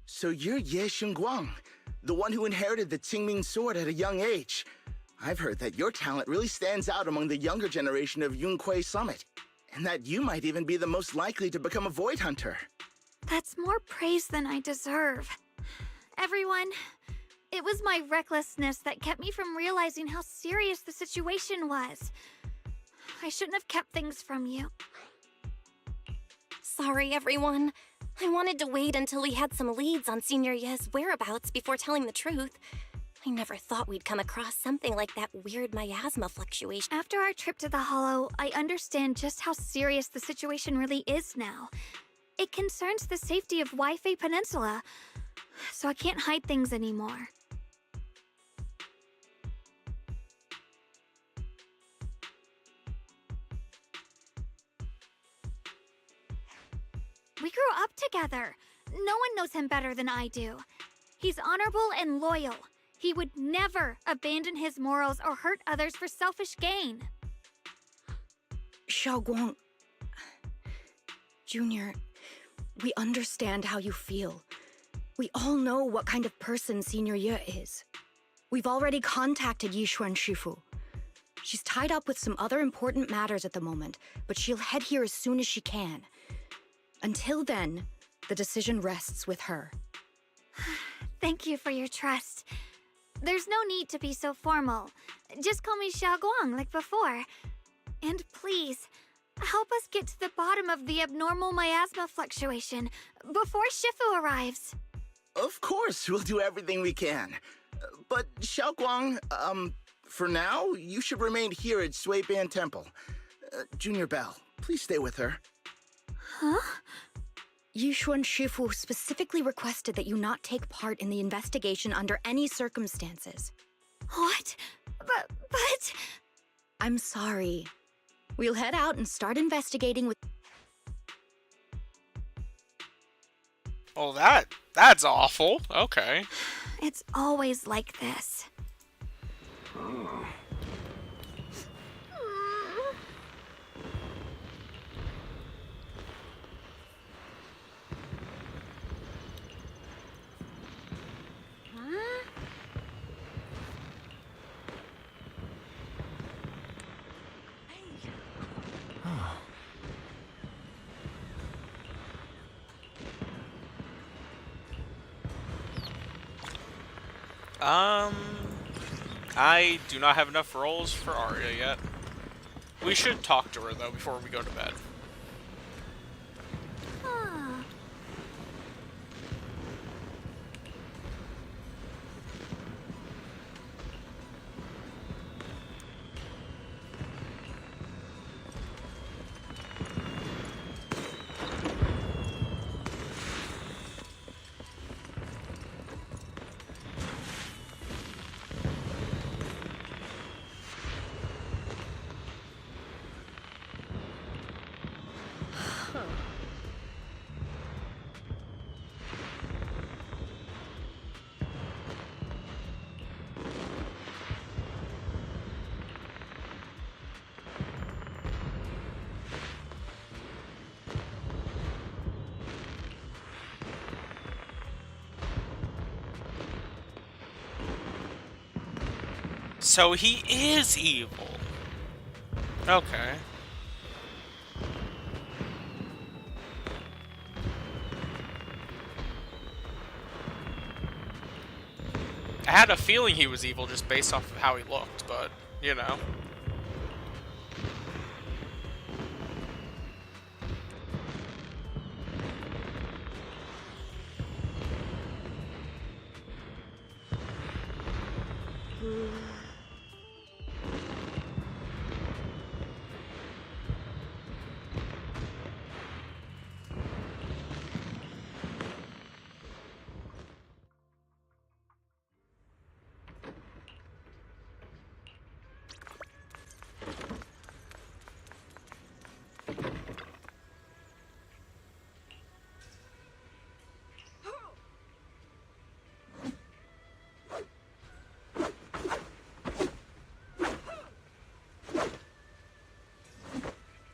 So you're Ye Xingguang, the one who inherited the Qingming sword at a young age. I've heard that your talent really stands out among the younger generation of Yunquei Summit, and that you might even be the most likely to become a Void Hunter. that's more praise than I deserve. Everyone, it was my recklessness that kept me from realizing how serious the situation was. I shouldn't have kept things from you. Sorry, everyone. I wanted to wait until we had some leads on Senior Ye's whereabouts before telling the truth. I never thought we'd come across something like that weird miasma fluctuation. After our trip to the Hollow, I understand just how serious the situation really is now. It concerns the safety of Waifei Peninsula, so I can't hide things anymore. We grew up together. No one knows him better than I do. He's honorable and loyal. He would never abandon his morals or hurt others for selfish gain. Xiaoguang... Junior, we understand how you feel. We all know what kind of person Senior Ye is. We've already contacted Yishuan Shifu. She's tied up with some other important matters at the moment, but she'll head here as soon as she can. Until then, the decision rests with her. Thank you for your trust. There's no need to be so formal. Just call me Xiaoguang like before. And please, help us get to the bottom of the abnormal miasma fluctuation before Shifu arrives. Of course, we'll do everything we can. But Xiaoguang, for now, you should remain here at Suiban Temple. Junior Bell, please stay with her. Huh? Yishuan Shifu specifically requested that you not take part in the investigation under any circumstances. What? But... I'm sorry. We'll head out and start investigating with... Oh, that's awful. Okay. It's always like this. I do not have enough rolls for Aria yet. We should talk to her, though, before we go to bed. Ah. So he is evil. Okay. I had a feeling he was evil just based off of how he looked, but, you know.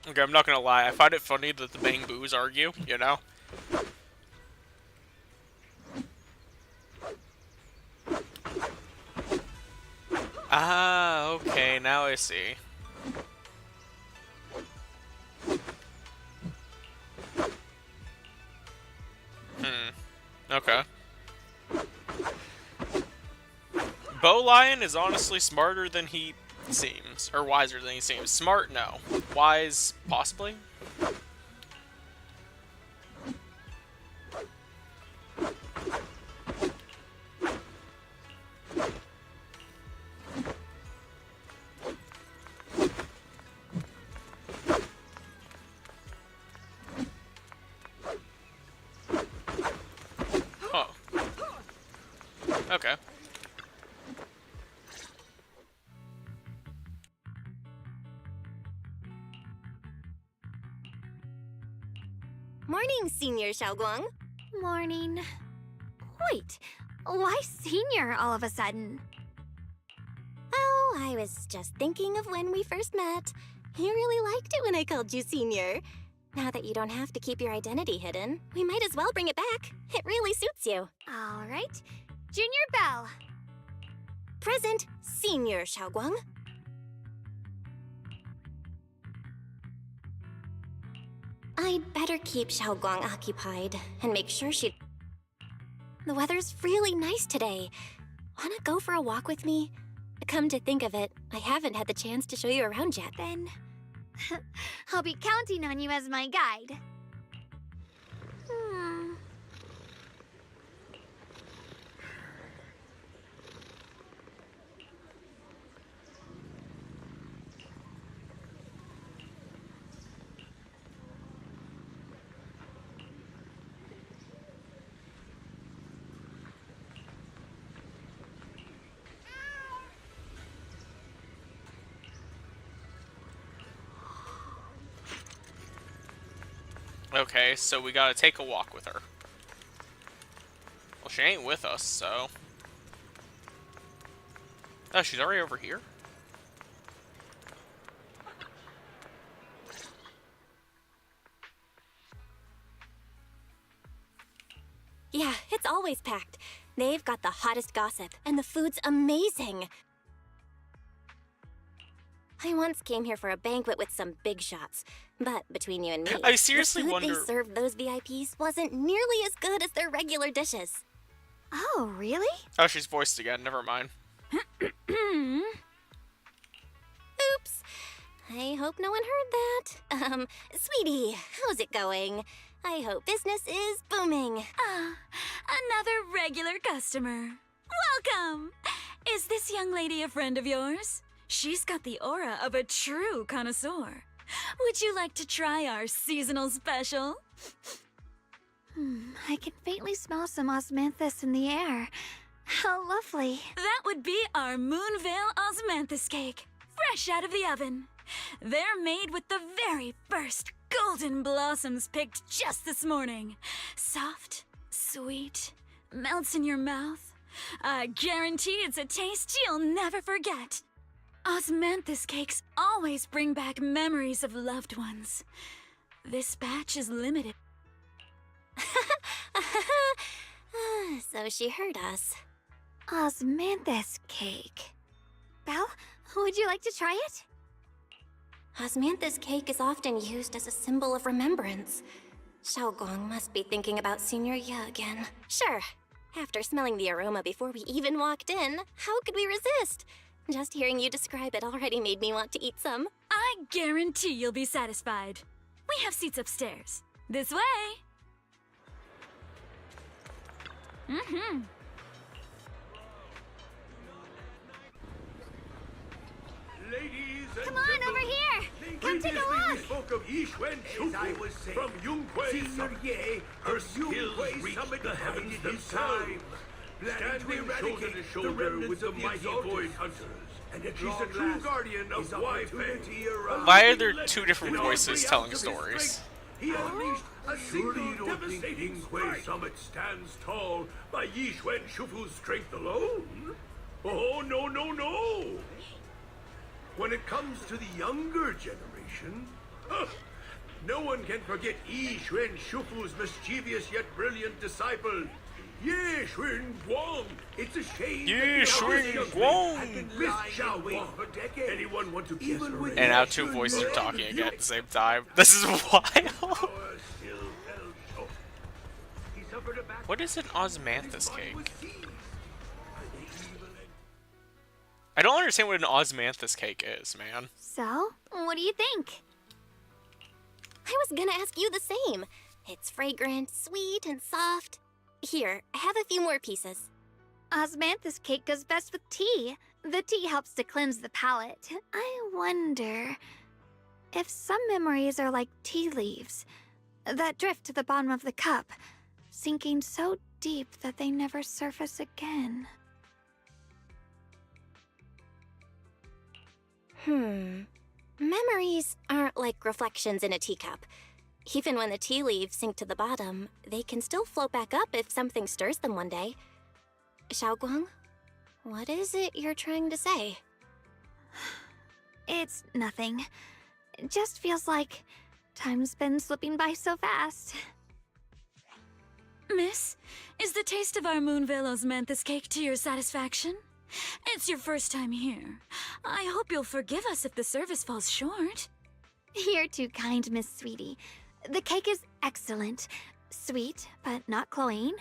Okay, I'm not gonna lie, I find it funny that the Bang Boos argue, you know? Ah, okay, now I see. Okay. Bow Lion is honestly smarter than he seems. Or wiser than he seems. Smart, no. Wise, possibly? Huh. Okay. Morning, Senior Xiaoguang. Morning. Wait, why senior all of a sudden? Oh, I was just thinking of when we first met. You really liked it when I called you Senior. Now that you don't have to keep your identity hidden, we might as well bring it back. It really suits you. All right. Junior Bell. Present, Senior Xiaoguang. I'd better keep Xiaoguang occupied and make sure she... The weather's really nice today. Wanna go for a walk with me? Come to think of it, I haven't had the chance to show you around yet. Then I'll be counting on you as my guide. Okay, so we gotta take a walk with her. Well, she ain't with us, so... Oh, she's already over here? Yeah, it's always packed. They've got the hottest gossip, and the food's amazing. I once came here for a banquet with some big shots, but between you and me, I seriously the food wonder... they served those VIPs wasn't nearly as good as their regular dishes. Oh, really? Oh, she's voiced again. Never mind. Oops. I hope no one heard that. Sweetie, how's it going? I hope business is booming. Another regular customer. Welcome! Is this young lady a friend of yours? She's got the aura of a true connoisseur. Would you like to try our seasonal special? I can faintly smell some osmanthus in the air. How lovely. That would be our Moonvale osmanthus cake, fresh out of the oven. They're made with the very first golden blossoms picked just this morning. Soft, sweet, melts in your mouth. I guarantee it's a taste you'll never forget. Osmanthus cakes always bring back memories of loved ones. This batch is limited. So she heard us. Osmanthus cake. Belle, would you like to try it? Osmanthus cake is often used as a symbol of remembrance. Xiaogong must be thinking about Senior Ye again. Sure. After smelling the aroma before we even walked in, how could we resist? Just hearing you describe it already made me want to eat some. I guarantee you'll be satisfied. We have seats upstairs. This way. Ladies and Come on, over here! Come take a previously look! we spoke of Yixuan Shufu from Yunquei Summit. Her skills reached the heavens themselves. Standing shoulder to shoulder with the mighty Void Hunters. And she's a true guardian of Wai-Fei. Why are there two different voices telling stories? He unleashed a single devastating Yunquei Summit stands tall by Yixuan Shufu's strength alone. Oh, no, no, no! When it comes to the younger generation, no one can forget Yi Xuan Shufu's mischievous yet brilliant disciple, Ye Xuan Guang. It's a shame Ye Xuan Guang. Miss Xiao Guang for decades. Anyone want to kiss her? And now two voices are talking again at the same time. This is wild. What is an osmanthus cake? I don't understand what an osmanthus cake is, man. So, what do you think? I was gonna ask you the same. It's fragrant, sweet, and soft. Here, have a few more pieces. Osmanthus cake goes best with tea. The tea helps to cleanse the palate. I wonder if some memories are like tea leaves that drift to the bottom of the cup, sinking so deep that they never surface again. Memories aren't like reflections in a teacup. Even when the tea leaves sink to the bottom, they can still float back up if something stirs them one day. Xiaoguang, what is it you're trying to say? It's nothing. It just feels like time's been slipping by so fast. Miss, is the taste of our Moonvale osmanthus cake to your satisfaction? It's your first time here. I hope you'll forgive us if the service falls short. You're too kind, Miss Sweetie. The cake is excellent. Sweet, but not cloying.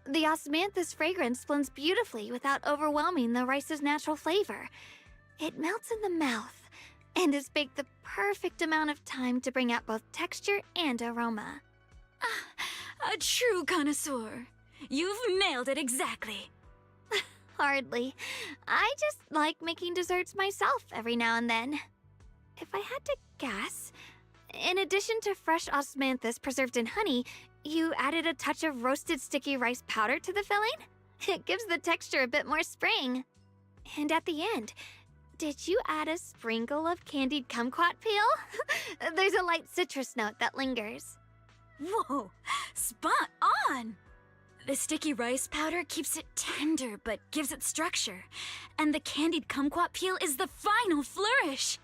The osmanthus fragrance blends beautifully without overwhelming the rice's natural flavor. It melts in the mouth and is baked the perfect amount of time to bring out both texture and aroma. A true connoisseur. You've nailed it exactly. Hardly. I just like making desserts myself every now and then. If I had to guess, in addition to fresh osmanthus preserved in honey, you added a touch of roasted sticky rice powder to the filling? It gives the texture a bit more spring. And at the end, did you add a sprinkle of candied kumquat peel? There's a light citrus note that lingers. Whoa, spot on! The sticky rice powder keeps it tender but gives it structure. And the candied kumquat peel is the final flourish.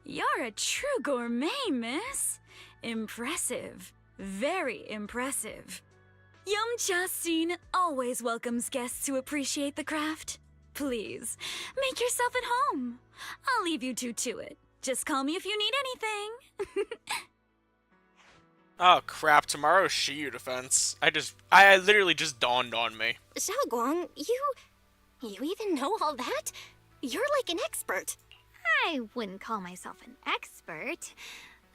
You're a true gourmet, miss. Impressive. Very impressive. Yum-Cha Scene always welcomes guests who appreciate the craft. Please, make yourself at home. I'll leave you two to it. Just call me if you need anything. Oh crap, tomorrow's Shiyu defense. I literally just dawned on me. Xiaoguang, you even know all that? You're like an expert. I wouldn't call myself an expert.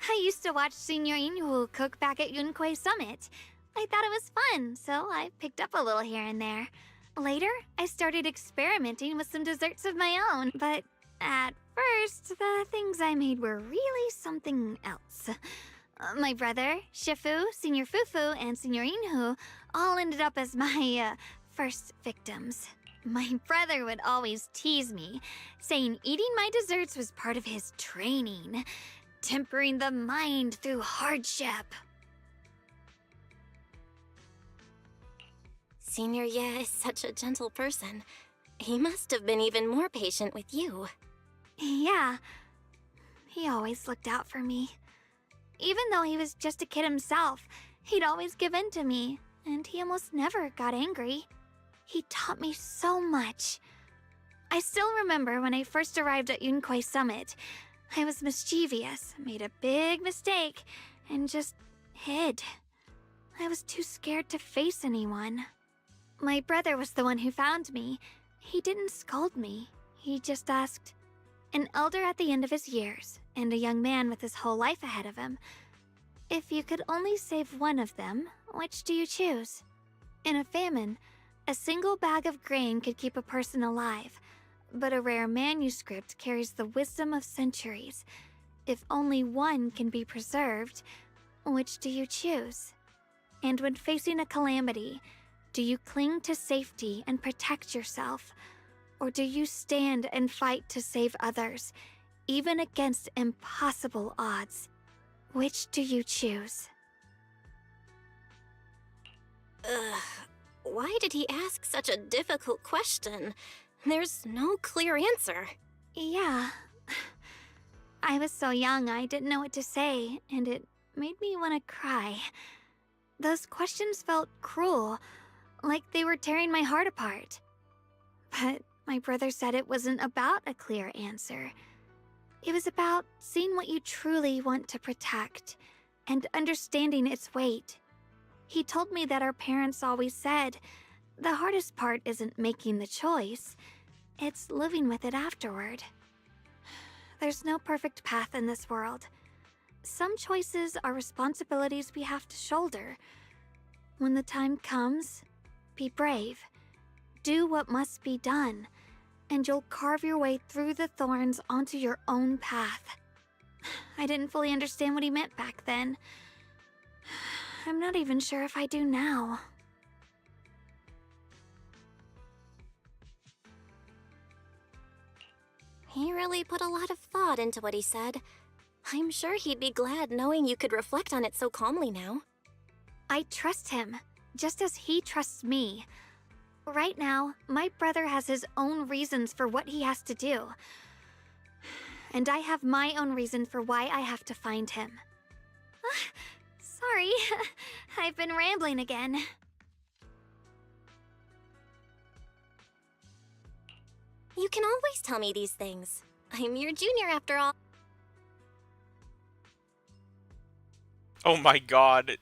I used to watch Senior Inhu cook back at Yunquei Summit. I thought it was fun, so I picked up a little here and there. Later, I started experimenting with some desserts of my own, but at first, the things I made were really something else. My brother, Shifu, Senior Fufu, and Senior Inhu all ended up as my, first victims. My brother would always tease me, saying eating my desserts was part of his training, tempering the mind through hardship. Senior Ye is such a gentle person. He must have been even more patient with you. Yeah, he always looked out for me. Even though he was just a kid himself, he'd always give in to me, and he almost never got angry. He taught me so much. I still remember when I first arrived at Yunquei Summit. I was mischievous, made a big mistake, and just hid. I was too scared to face anyone. My brother was the one who found me. He didn't scold me. He just asked, an elder at the end of his years, and a young man with his whole life ahead of him, if you could only save one of them, which do you choose? In a famine, a single bag of grain could keep a person alive, but a rare manuscript carries the wisdom of centuries. If only one can be preserved, which do you choose? And when facing a calamity, do you cling to safety and protect yourself? Or do you stand and fight to save others, even against impossible odds? Which do you choose? Why did he ask such a difficult question? There's no clear answer. Yeah. I was so young I didn't know what to say, and it made me want to cry. Those questions felt cruel, like they were tearing my heart apart. But my brother said it wasn't about a clear answer. It was about seeing what you truly want to protect and understanding its weight. He told me that our parents always said, the hardest part isn't making the choice, it's living with it afterward. There's no perfect path in this world. Some choices are responsibilities we have to shoulder. When the time comes, be brave. Do what must be done, and you'll carve your way through the thorns onto your own path. I didn't fully understand what he meant back then. I'm not even sure if I do now. He really put a lot of thought into what he said. I'm sure he'd be glad knowing you could reflect on it so calmly now. I trust him, just as he trusts me. Right now, my brother has his own reasons for what he has to do. And I have my own reason for why I have to find him. Sorry, I've been rambling again. You can always tell me these things. I'm your junior after all. Oh my god.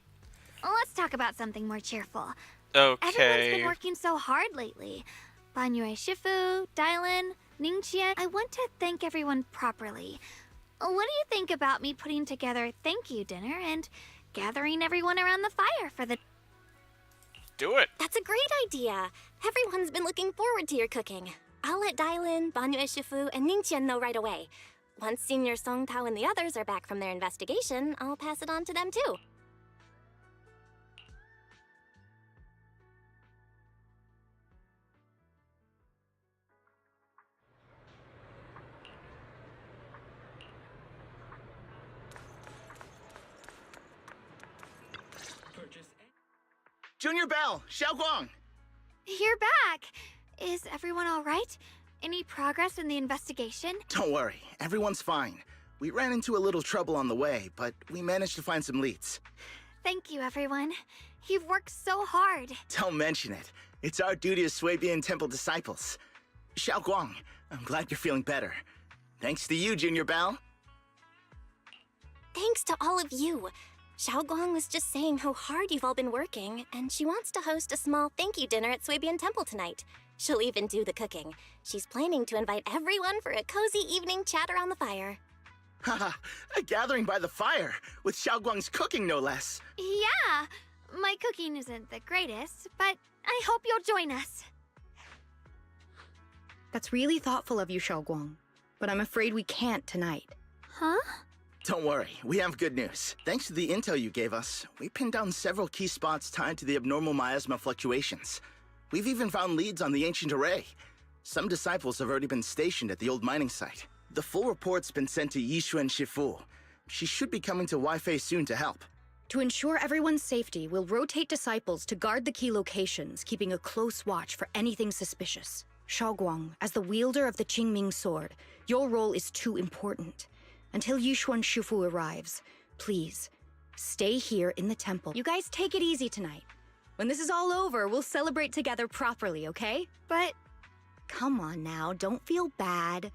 Let's talk about something more cheerful. Okay. Everyone's been working so hard lately. Banyue Shifu, Dylan, Ningqian. I want to thank everyone properly. What do you think about me putting together a thank you dinner and gathering everyone around the fire for the... Do it. That's a great idea. Everyone's been looking forward to your cooking. I'll let Dylan, Banyue Shifu, and Ningqian know right away. Once Senior Song Tao and the others are back from their investigation, I'll pass it on to them too. Junior Bell, Xiaoguang! You're back! Is everyone alright? Any progress in the investigation? Don't worry, everyone's fine. We ran into a little trouble on the way, but we managed to find some leads. Thank you, everyone. You've worked so hard. Don't mention it. It's our duty as Suibian Temple disciples. Xiaoguang, I'm glad you're feeling better. Thanks to you, Junior Bell. Thanks to all of you. Xiaoguang was just saying how hard you've all been working, and she wants to host a small thank you dinner at Swabian Temple tonight. She'll even do the cooking. She's planning to invite everyone for a cozy evening chat around the fire. Haha, a gathering by the fire, with Xiaoguang's cooking no less. Yeah, my cooking isn't the greatest, but I hope you'll join us. That's really thoughtful of you, Xiaoguang. But I'm afraid we can't tonight. Huh? Don't worry, we have good news. Thanks to the intel you gave us, we pinned down several key spots tied to the abnormal miasma fluctuations. We've even found leads on the ancient array. Some disciples have already been stationed at the old mining site. The full report's been sent to Yixuan Shifu. She should be coming to Waifei soon to help. To ensure everyone's safety, we'll rotate disciples to guard the key locations, keeping a close watch for anything suspicious. Xiaoguang, as the wielder of the Qingming sword, your role is too important. Until Yixuan Shifu arrives, please, stay here in the temple. You guys take it easy tonight. When this is all over, we'll celebrate together properly, okay? But... Come on now, don't feel bad.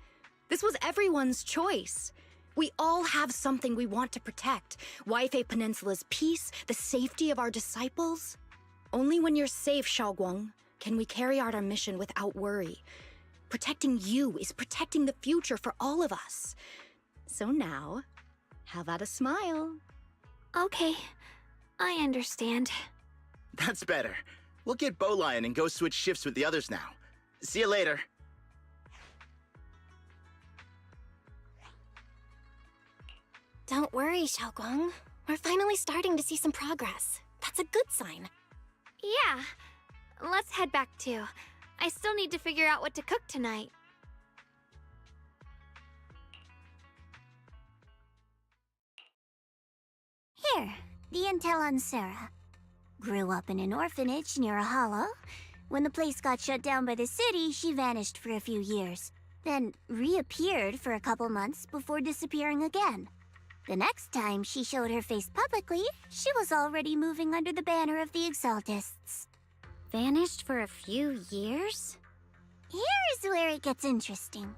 This was everyone's choice. We all have something we want to protect. Waifei Peninsula's peace, the safety of our disciples. Only when you're safe, Xiaoguang, can we carry out our mission without worry. Protecting you is protecting the future for all of us. So now, how about a smile? Okay, I understand. That's better. We'll get Bowlion and go switch shifts with the others now. See you later. Don't worry, Xiaoguang. We're finally starting to see some progress. That's a good sign. Yeah, let's head back too. I still need to figure out what to cook tonight. Here, the intel on Sarah. Grew up in an orphanage near a hollow. When the place got shut down by the city, she vanished for a few years. Then reappeared for a couple months before disappearing again. The next time she showed her face publicly, she was already moving under the banner of the Exaltists. Vanished for a few years? Here's where it gets interesting.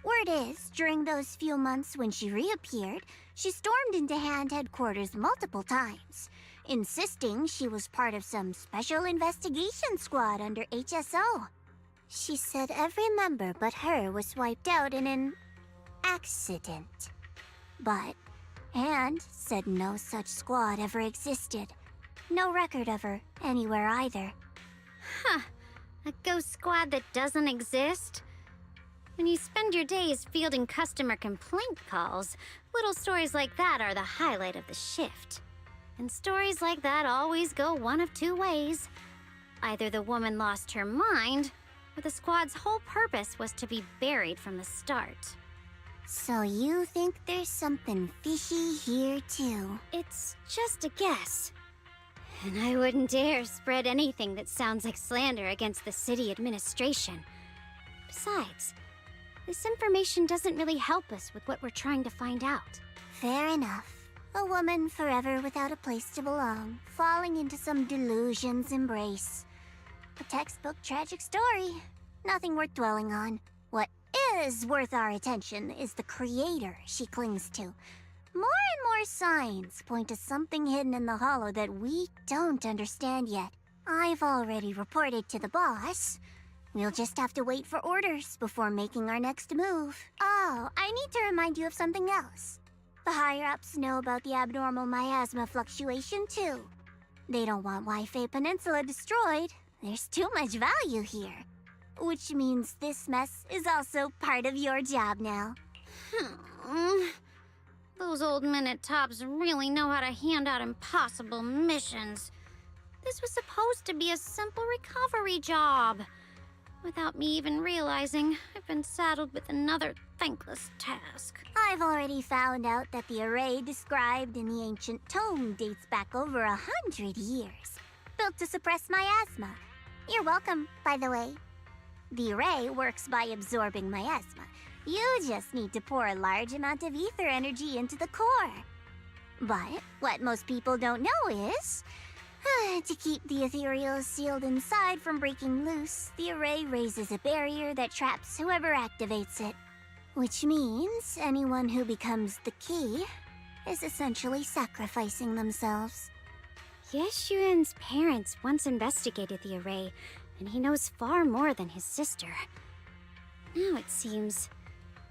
Word is, during those few months when she reappeared, she stormed into Hand headquarters multiple times, insisting she was part of some special investigation squad under HSO. She said every member but her was wiped out in an accident. But Hand said no such squad ever existed. No record of her anywhere either. Huh. A ghost squad that doesn't exist? When you spend your days fielding customer complaint calls, little stories like that are the highlight of the shift. And stories like that always go one of two ways. Either the woman lost her mind, or the squad's whole purpose was to be buried from the start. So you think there's something fishy here too? It's just a guess. And I wouldn't dare spread anything that sounds like slander against the city administration. Besides, this information doesn't really help us with what we're trying to find out. Fair enough. A woman forever without a place to belong, falling into some delusion's embrace. A textbook tragic story. Nothing worth dwelling on. What is worth our attention is the creator she clings to. More and more signs point to something hidden in the hollow that we don't understand yet. I've already reported to the boss. We'll just have to wait for orders before making our next move. Oh, I need to remind you of something else. The higher-ups know about the abnormal miasma fluctuation, too. They don't want Waifei Peninsula destroyed. There's too much value here. Which means this mess is also part of your job now. Those old men at Tops really know how to hand out impossible missions. This was supposed to be a simple recovery job. Without me even realizing, I've been saddled with another thankless task. I've already found out that the array described in the ancient tome dates back over 100 years. Built to suppress miasma. You're welcome, by the way. The array works by absorbing miasma. You just need to pour a large amount of ether energy into the core. But what most people don't know is, to keep the ethereal sealed inside from breaking loose, the array raises a barrier that traps whoever activates it. Which means anyone who becomes the key is essentially sacrificing themselves. Yeshuan's parents once investigated the array, and he knows far more than his sister. Now it seems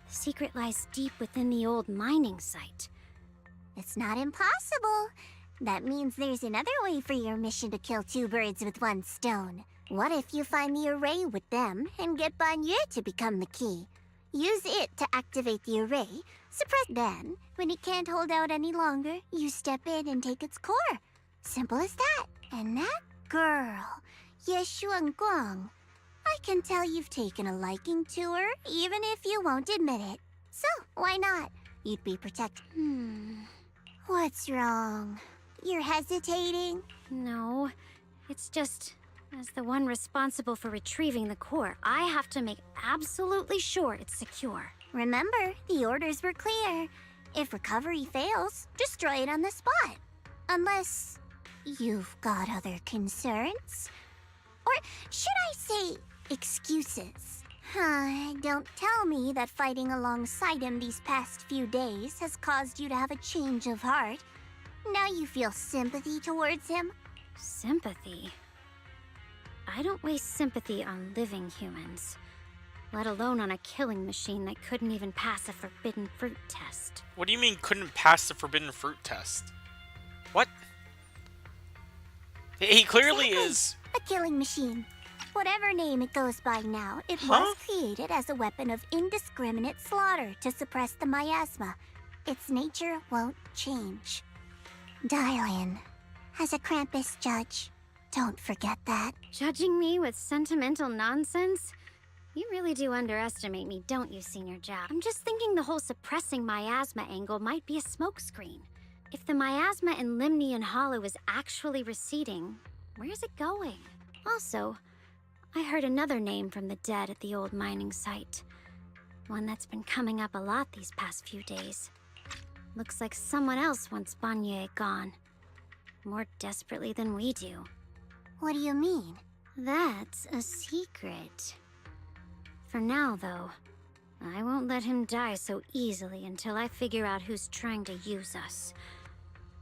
the secret lies deep within the old mining site. It's not impossible. That means there's another way for your mission to kill two birds with one stone. What if you find the array with them and get Banyu to become the key? Use it to activate the array, suppress then. When it can't hold out any longer, you step in and take its core. Simple as that. And that girl, Yeshuan Guang, I can tell you've taken a liking to her, even if you won't admit it. So, why not? You'd be protected. What's wrong? You're hesitating? No, it's just, as the one responsible for retrieving the core, I have to make absolutely sure it's secure. Remember, the orders were clear. If recovery fails, destroy it on the spot. Unless you've got other concerns? Or should I say, excuses? Don't tell me that fighting alongside him these past few days has caused you to have a change of heart. Now you feel sympathy towards him? Sympathy? I don't waste sympathy on living humans, let alone on a killing machine that couldn't even pass a forbidden fruit test. What do you mean couldn't pass the forbidden fruit test? What? He clearly is... A killing machine. Whatever name it goes by now, it was created as a weapon of indiscriminate slaughter to suppress the miasma. Its nature won't change. Dial in. As a Krampus judge, don't forget that. Judging me with sentimental nonsense? You really do underestimate me, don't you, Senior Jack? I'm just thinking the whole suppressing miasma angle might be a smokescreen. If the miasma in Limnian Hollow is actually receding, where's it going? Also, I heard another name from the dead at the old mining site. One that's been coming up a lot these past few days. Looks like someone else wants Banyu gone. More desperately than we do. What do you mean? That's a secret. For now, though, I won't let him die so easily until I figure out who's trying to use us.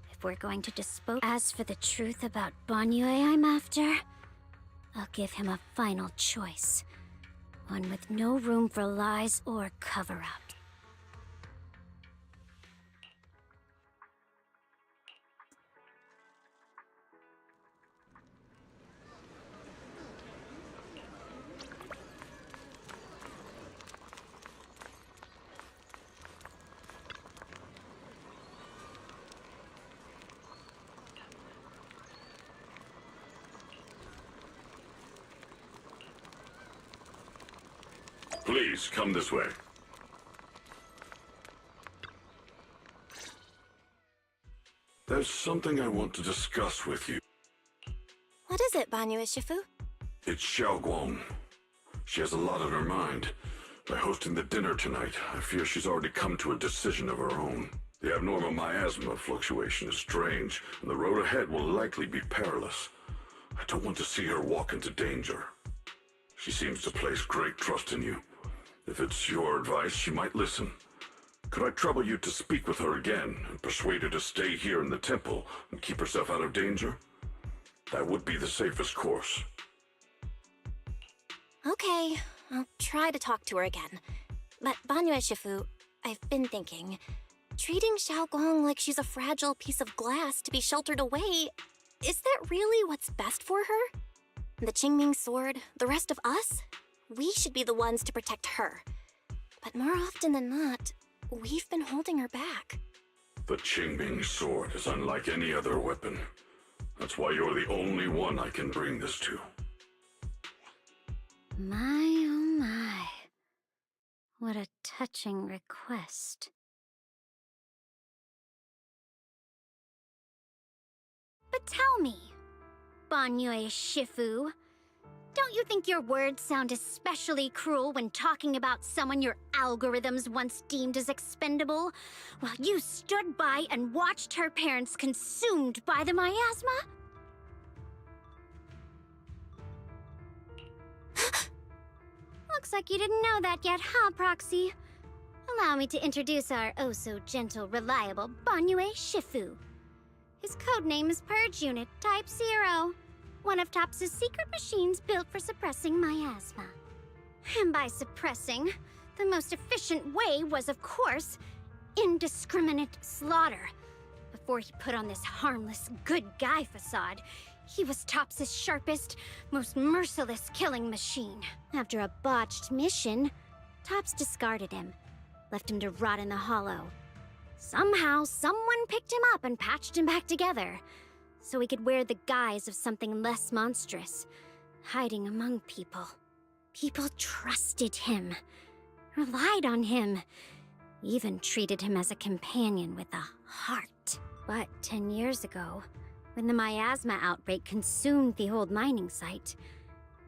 If we're going to dispose... As for the truth about Banyu I'm after, I'll give him a final choice. One with no room for lies or cover-up. Please, come this way. There's something I want to discuss with you. What is it, Banyu Shifu? It's Xiaoguang. She has a lot on her mind. By hosting the dinner tonight, I fear she's already come to a decision of her own. The abnormal miasma fluctuation is strange, and the road ahead will likely be perilous. I don't want to see her walk into danger. She seems to place great trust in you. If it's your advice, she might listen. Could I trouble you to speak with her again and persuade her to stay here in the temple and keep herself out of danger? That would be the safest course. Okay, I'll try to talk to her again. But Banyu Shifu, I've been thinking, treating Xiaoguang like she's a fragile piece of glass to be sheltered away, is that really what's best for her? The Qingming sword, the rest of us? We should be the ones to protect her. But more often than not, we've been holding her back. The Qingming sword is unlike any other weapon. That's why you're the only one I can bring this to. My, oh my. What a touching request. But tell me, Banyu Shifu, don't you think your words sound especially cruel when talking about someone your algorithms once deemed as expendable, while you stood by and watched her parents consumed by the miasma? Looks like you didn't know that yet, huh, Proxy? Allow me to introduce our oh-so-gentle, reliable Banyue Shifu. His codename is Purge Unit Type 0, one of Tops's secret machines built for suppressing miasma. And by suppressing, the most efficient way was, of course, indiscriminate slaughter. Before he put on this harmless, good guy facade, he was Tops's sharpest, most merciless killing machine. After a botched mission, Tops discarded him, left him to rot in the hollow. Somehow, someone picked him up and patched him back together, so he could wear the guise of something less monstrous, hiding among people. People trusted him, relied on him, even treated him as a companion with a heart. But 10 years ago, when the miasma outbreak consumed the old mining site,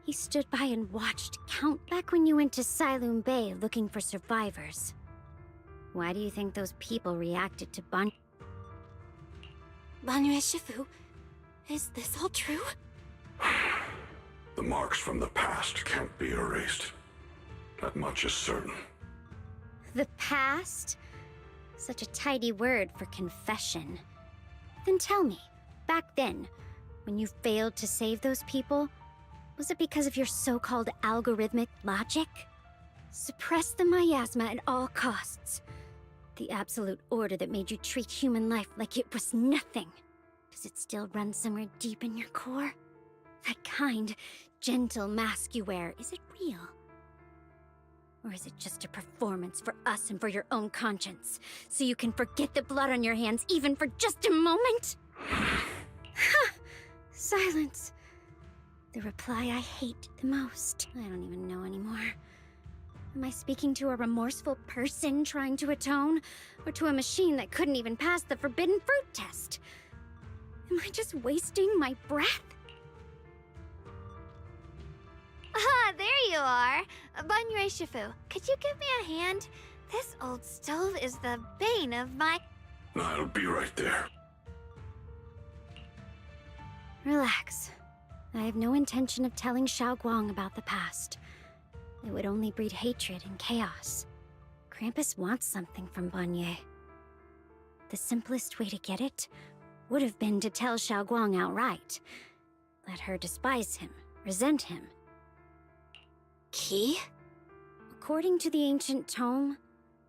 he stood by and watched count back when you went to Silum Bay looking for survivors. Why do you think those people reacted to Banyue Shifu? Is this all true? The marks from the past can't be erased. That much is certain. The past? Such a tidy word for confession. Then tell me, back then, when you failed to save those people, was it because of your so-called algorithmic logic? Suppress the miasma at all costs. The absolute order that made you treat human life like it was nothing. Does it still run somewhere deep in your core? That kind, gentle mask you wear, is it real? Or is it just a performance for us and for your own conscience? So you can forget the blood on your hands even for just a moment? Silence. The reply I hate the most. I don't even know anymore. Am I speaking to a remorseful person trying to atone? Or to a machine that couldn't even pass the forbidden fruit test? Am I just wasting my breath? Ah, there you are. Banyue Shifu, could you give me a hand? This old stove is the bane of my... I'll be right there. Relax. I have no intention of telling Xiaoguang about the past. It would only breed hatred and chaos. Krampus wants something from Banyue. The simplest way to get it would have been to tell Xiaoguang outright. Let her despise him, resent him. Key? According to the ancient tome,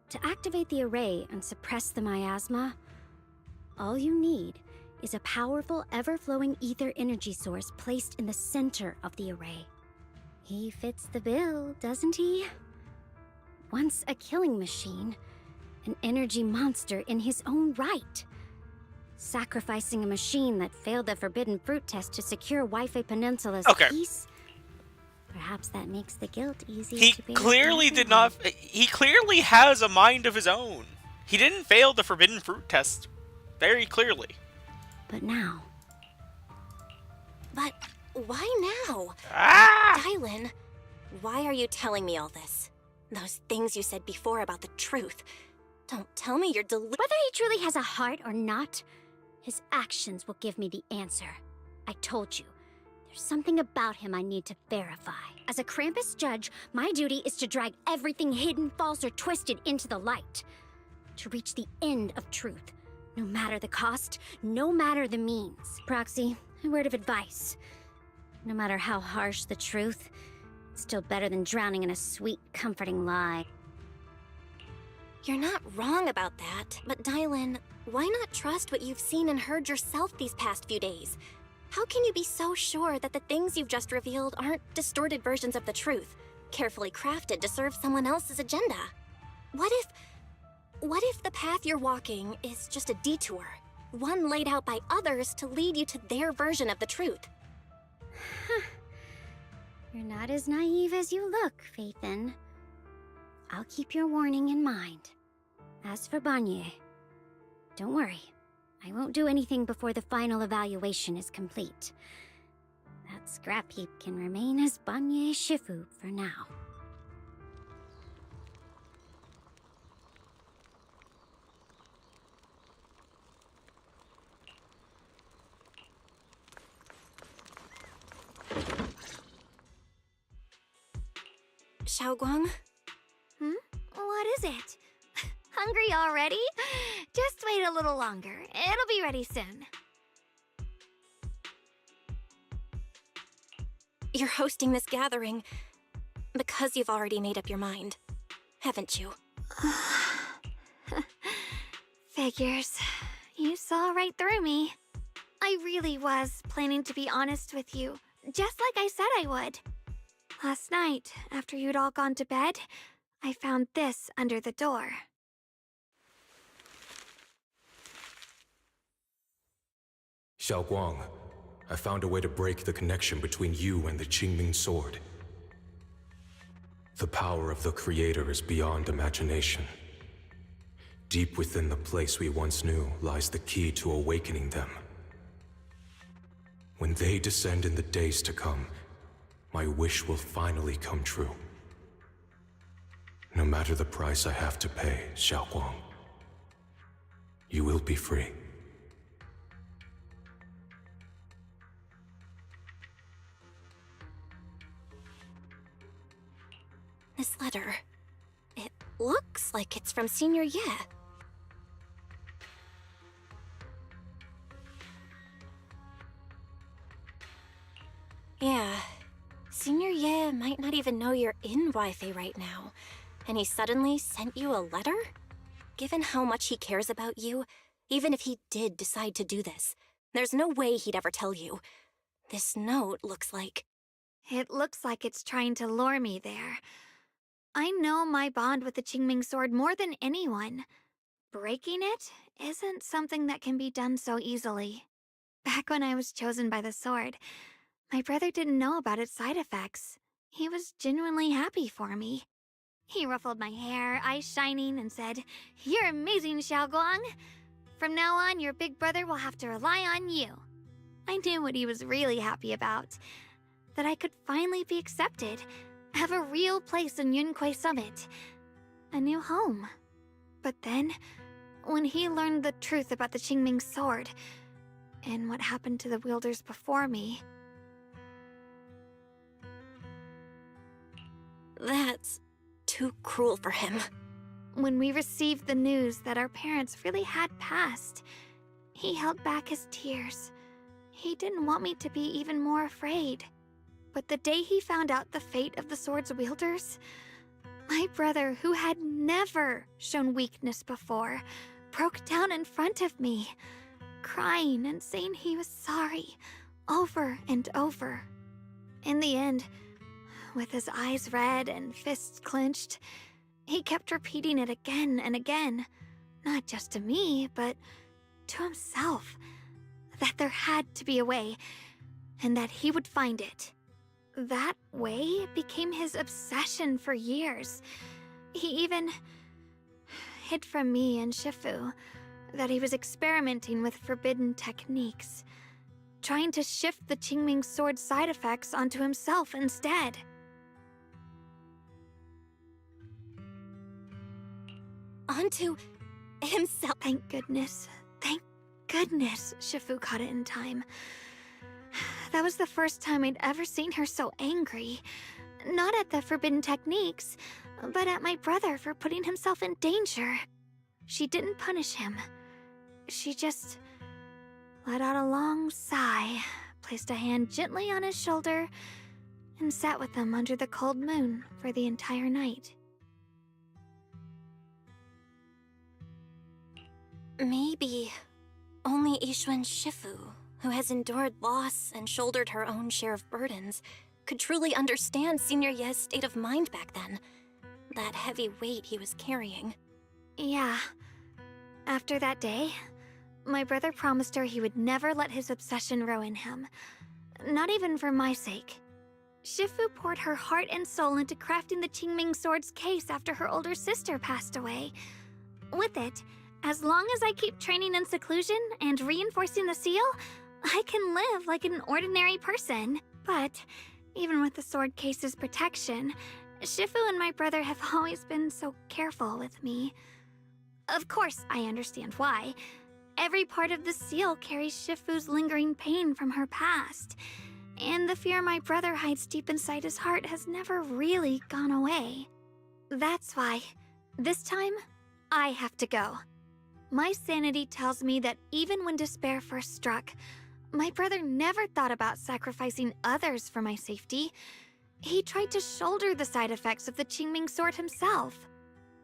to activate the array and suppress the miasma, all you need is a powerful, ever-flowing ether energy source placed in the center of the array. He fits the bill, doesn't he? Once a killing machine, an energy monster in his own right. Sacrificing a machine that failed the forbidden fruit test to secure Waifei Peninsula's peace? Perhaps that makes the guilt easy He to bear. clearly did not. He clearly has a mind of his own. He didn't fail the forbidden fruit test very clearly. But now... But why now? Dylan, why are you telling me all this? Those things you said before about the truth. Don't tell me you're Whether he truly has a heart or not, his actions will give me the answer. I told you. There's something about him I need to verify. As a Krampus judge, my duty is to drag everything hidden, false, or twisted into the light. To reach the end of truth. No matter the cost, no matter the means. Proxy, a word of advice. No matter how harsh the truth, it's still better than drowning in a sweet, comforting lie. You're not wrong about that, but Dylan, why not trust what you've seen and heard yourself these past few days? How can you be so sure that the things you've just revealed aren't distorted versions of the truth, carefully crafted to serve someone else's agenda? What if the path you're walking is just a detour, one laid out by others to lead you to their version of the truth? You're not as naive as you look, Faithin. I'll keep your warning in mind. As for Banyue, don't worry. I won't do anything before the final evaluation is complete. That scrap heap can remain as Banyue Shifu for now. Xiaoguang? What is it? hungry already? Just wait a little longer. It'll be ready soon. You're hosting this gathering because you've already made up your mind, haven't you? Figures. You saw right through me. I really was planning to be honest with you, just like I said I would. Last night, after you'd all gone to bed, I found this under the door. Xiaoguang, I found a way to break the connection between you and the Qingming sword. The power of the Creator is beyond imagination. Deep within the place we once knew lies the key to awakening them. When they descend in the days to come, my wish will finally come true. No matter the price I have to pay, Xiaoguang, you will be free. This letter, it looks like it's from Senior Ye. Yeah, Senior Ye might not even know you're in Wi-Fi right now, and he suddenly sent you a letter? Given how much he cares about you, even if he did decide to do this, there's no way he'd ever tell you. This note looks like... It looks like it's trying to lure me there. I know my bond with the Qingming sword more than anyone. Breaking it isn't something that can be done so easily. Back when I was chosen by the sword, my brother didn't know about its side effects. He was genuinely happy for me. He ruffled my hair, eyes shining, and said, "You're amazing, Xiaoguang. From now on, your big brother will have to rely on you." I knew what he was really happy about. That I could finally be accepted, have a real place in Yunquei Summit. A new home. But then, when he learned the truth about the Qingming sword, and what happened to the wielders before me... That's too cruel for him. When we received the news that our parents really had passed, he held back his tears. He didn't want me to be even more afraid. But the day he found out the fate of the sword's wielders, my brother, who had never shown weakness before, broke down in front of me, crying and saying he was sorry, over and over. In the end, with his eyes red and fists clenched, he kept repeating it again and again, not just to me, but to himself, that there had to be a way, and that he would find it. That way became his obsession for years. He even hid from me and Shifu that he was experimenting with forbidden techniques, trying to shift the Qingming sword's side effects onto himself instead. Onto himself. Thank goodness Shifu caught it in time. That was the first time I'd ever seen her so angry. Not at the forbidden techniques, but at my brother for putting himself in danger. She didn't punish him. She just let out a long sigh, placed a hand gently on his shoulder, and sat with him under the cold moon for the entire night. Maybe only Yixuan Shifu, who has endured loss and shouldered her own share of burdens, could truly understand Senior Ye's state of mind back then. That heavy weight he was carrying. Yeah. After that day, my brother promised her he would never let his obsession ruin him. Not even for my sake. Shifu poured her heart and soul into crafting the Qingming sword's case after her older sister passed away. With it, as long as I keep training in seclusion and reinforcing the seal, I can live like an ordinary person. But even with the sword case's protection, Shifu and my brother have always been so careful with me. Of course, I understand why. Every part of the seal carries Shifu's lingering pain from her past, and the fear my brother hides deep inside his heart has never really gone away. That's why, this time, I have to go. My sanity tells me that even when despair first struck, my brother never thought about sacrificing others for my safety. He tried to shoulder the side effects of the Qingming sword himself.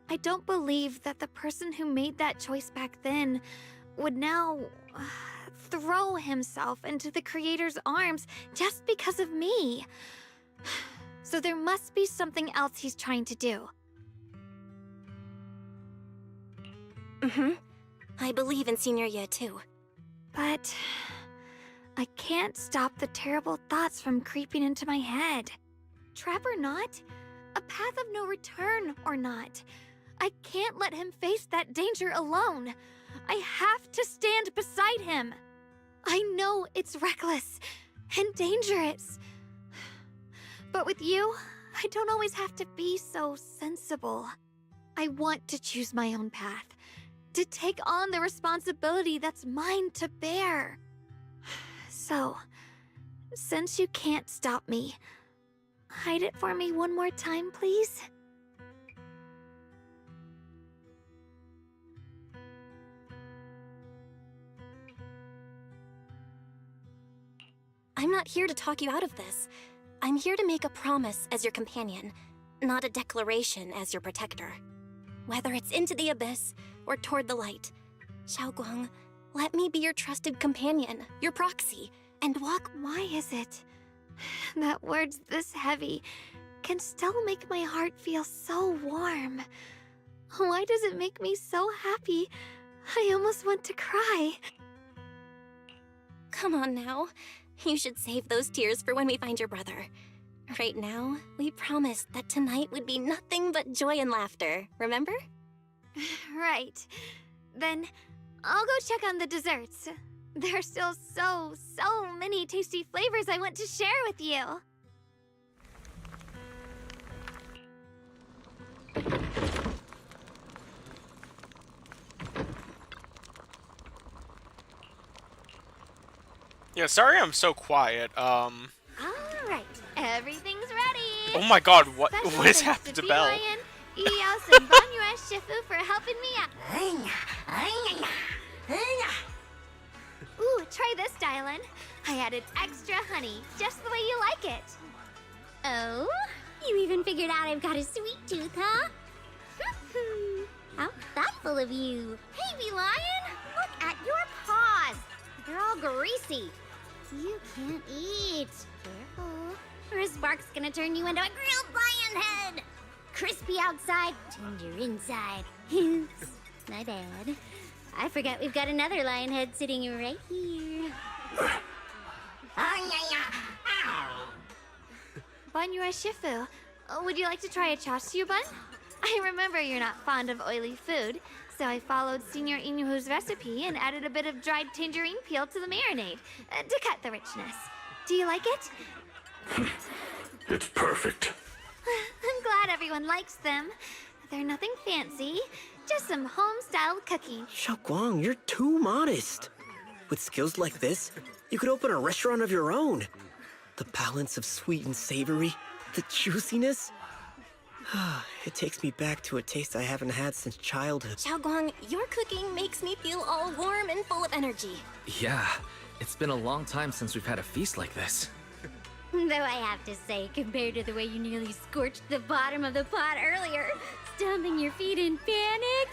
I don't believe that the person who made that choice back then would now throw himself into the Creator's arms just because of me. So there must be something else he's trying to do. I believe in Senior Ye too. But I can't stop the terrible thoughts from creeping into my head. Trap or not, a path of no return or not, I can't let him face that danger alone. I have to stand beside him. I know it's reckless and dangerous. But with you, I don't always have to be so sensible. I want to choose my own path, to take on the responsibility that's mine to bear. So, since you can't stop me, hide it for me one more time, please? I'm not here to talk you out of this. I'm here to make a promise as your companion, not a declaration as your protector. Whether it's into the abyss or toward the light, Xiaoguang, let me be your trusted companion, your proxy, and walk. Why is it that words this heavy can still make my heart feel so warm? Why does it make me so happy? I almost want to cry. Come on now. You should save those tears for when we find your brother. Right now, we promised that tonight would be nothing but joy and laughter, remember? Right. Then I'll go check on the desserts. There are still so many tasty flavors I want to share with you. Yeah, sorry I'm so quiet. All right, everything's ready. Oh my god, what Special is thanks happening to to Belle? BYN, Eos, and Banyue Shifu for helping me out. Ooh, try this, Dylan. I added extra honey, just the way you like it. Oh? You even figured out I've got a sweet tooth, huh? How thoughtful of you. Hey, Bee Lion! Look at your paws! They're all greasy. You can't eat. Careful. Or a spark's gonna turn you into a grilled lion head! Crispy outside, tender inside. Oops, my bad. I forgot we've got another lion head sitting right here. Banyue Shifu, would you like to try a chaosu bun? I remember you're not fond of oily food, so I followed Senior Inuhu's recipe and added a bit of dried tangerine peel to the marinade to cut the richness. Do you like it? It's perfect. I'm glad everyone likes them. They're nothing fancy, just some home-style cooking. Xiaoguang, you're too modest. With skills like this, you could open a restaurant of your own. The balance of sweet and savory, the juiciness. It takes me back to a taste I haven't had since childhood. Xiaoguang, your cooking makes me feel all warm and full of energy. Yeah, it's been a long time since we've had a feast like this. Though I have to say, compared to the way you nearly scorched the bottom of the pot earlier, stomping your feet in panic,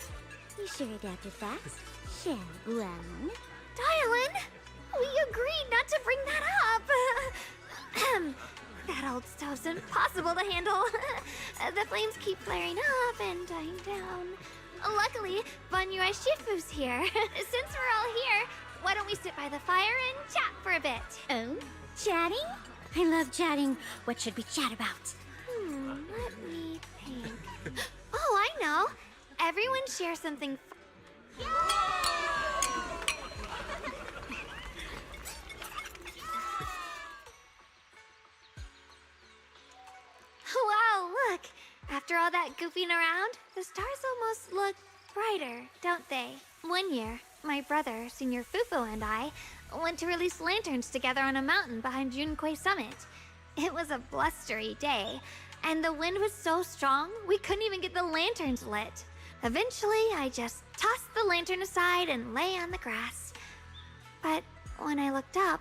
you sure adapted fast, Xiaoguang. Dylan, we agreed not to bring that up. That old stove's impossible to handle. The flames keep flaring up and dying down. Luckily, Banyue Shifu's here. Since we're all here, why don't we sit by the fire and chat for a bit? Oh, chatting? I love chatting. What should we chat about? Let me think. Oh, I know. Everyone share something. Wow, look! After all that goofing around, the stars almost look brighter, don't they? One year, my brother, Senior Fufu, and I went to release lanterns together on a mountain behind Yunquei Summit. It was a blustery day, and the wind was so strong we couldn't even get the lanterns lit. Eventually, I just tossed the lantern aside and lay on the grass. But when I looked up,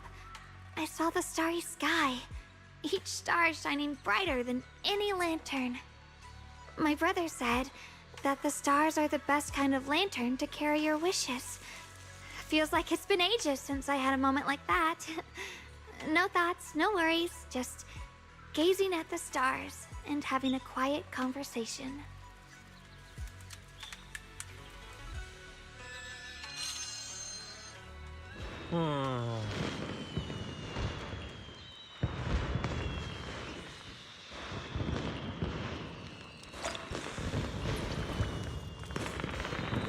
I saw the starry sky, each star shining brighter than any lantern. My brother said that the stars are the best kind of lantern to carry your wishes. Feels like it's been ages since I had a moment like that. No thoughts, no worries, just gazing at the stars and having a quiet conversation.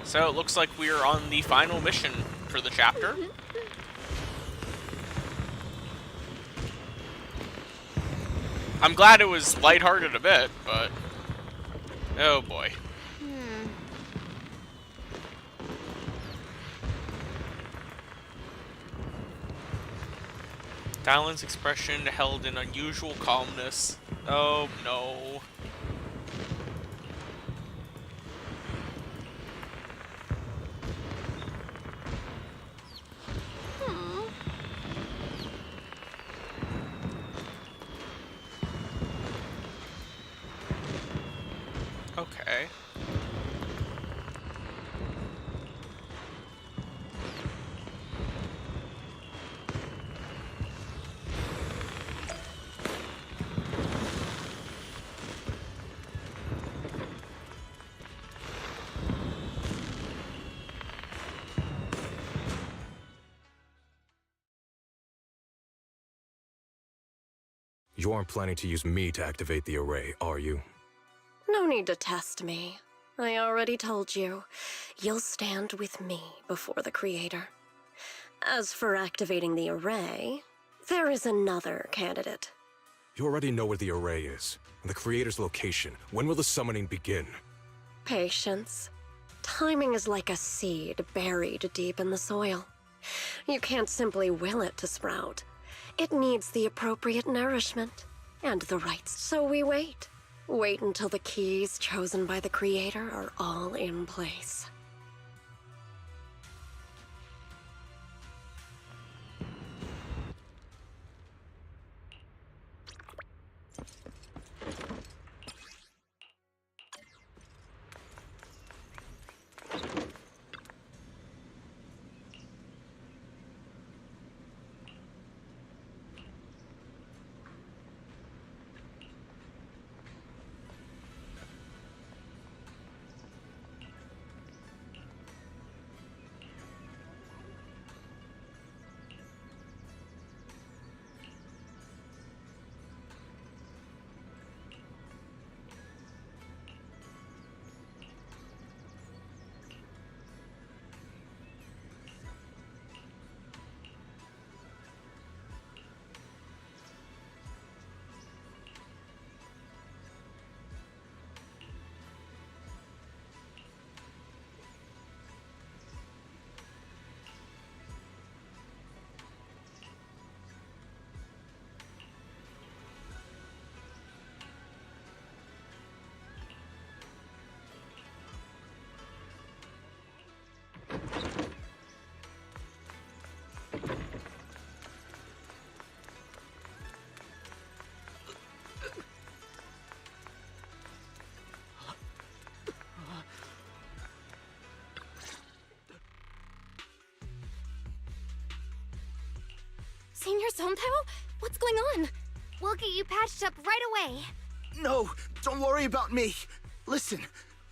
So it looks like we're on the final mission for the chapter. I'm glad it was lighthearted a bit, but oh boy. Dylan's expression held in unusual calmness. Oh no. Okay. You aren't planning to use me to activate the array, are you? No need to test me. I already told you. You'll stand with me before the Creator. As for activating the array, there is another candidate. You already know where the array is, and the Creator's location. When will the summoning begin? Patience. Timing is like a seed buried deep in the soil. You can't simply will it to sprout. It needs the appropriate nourishment and the rights. So we wait. Wait until the keys chosen by the Creator are all in place. Senior Sontao? What's going on? We'll get you patched up right away. No, don't worry about me. Listen,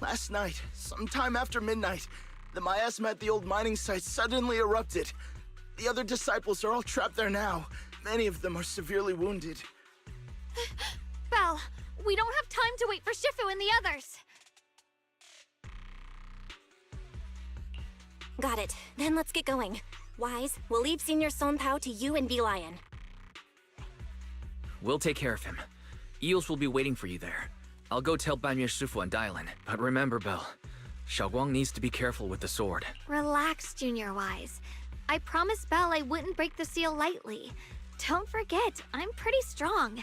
last night, sometime after midnight, the miasma at the old mining site suddenly erupted. The other disciples are all trapped there now. Many of them are severely wounded. Belle, we don't have time to wait for Shifu and the others. Got it. Then let's get going. Wise, we'll leave Senior Sontao to you and V-Lion. We'll take care of him. Eels will be waiting for you there. I'll go tell Banyu Shifu and Dylan. But remember, Belle, Xiaoguang needs to be careful with the sword. Relax, Junior Wise. I promised Belle I wouldn't break the seal lightly. Don't forget, I'm pretty strong.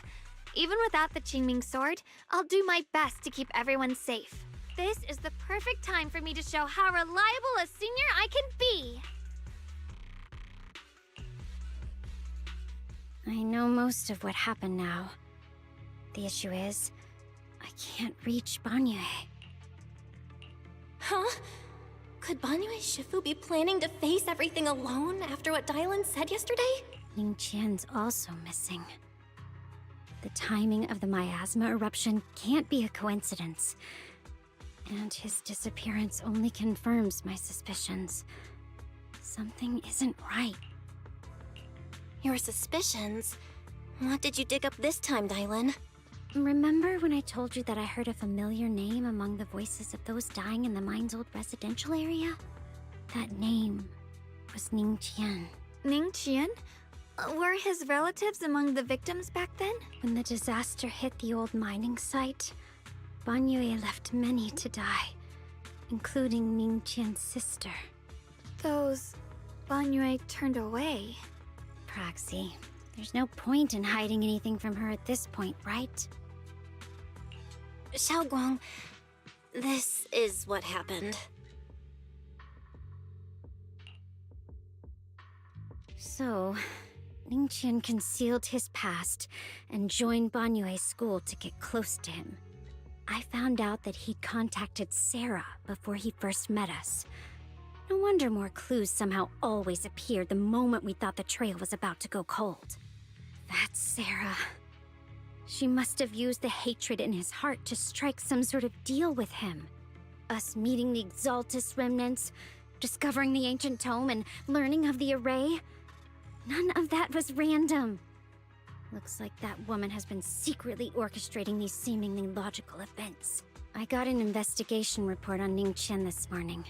Even without the Qingming sword, I'll do my best to keep everyone safe. This is the perfect time for me to show how reliable a senior I can be. I know most of what happened now. The issue is, I can't reach Banyue. Huh? Could Banyue Shifu be planning to face everything alone after what Dylan said yesterday? Ningqian's also missing. The timing of the miasma eruption can't be a coincidence. And his disappearance only confirms my suspicions. Something isn't right. Your suspicions? What did you dig up this time, Dylan? Remember when I told you that I heard a familiar name among the voices of those dying in the mine's old residential area? That name was Ningqian. Ningqian? Were his relatives among the victims back then? When the disaster hit the old mining site, Banyue left many to die, including Ningqian's sister. Those Banyue turned away. Praxi, there's no point in hiding anything from her at this point, right? Xiaoguang, this is what happened. So, Ningqian concealed his past and joined Banyue's school to get close to him. I found out that he'd contacted Sarah before he first met us. No wonder more clues somehow always appeared the moment we thought the trail was about to go cold. That's Sarah. She must have used the hatred in his heart to strike some sort of deal with him. Us meeting the Exaltus remnants, discovering the ancient tome, and learning of the array. None of that was random. Looks like that woman has been secretly orchestrating these seemingly logical events. I got an investigation report on Ningqian this morning.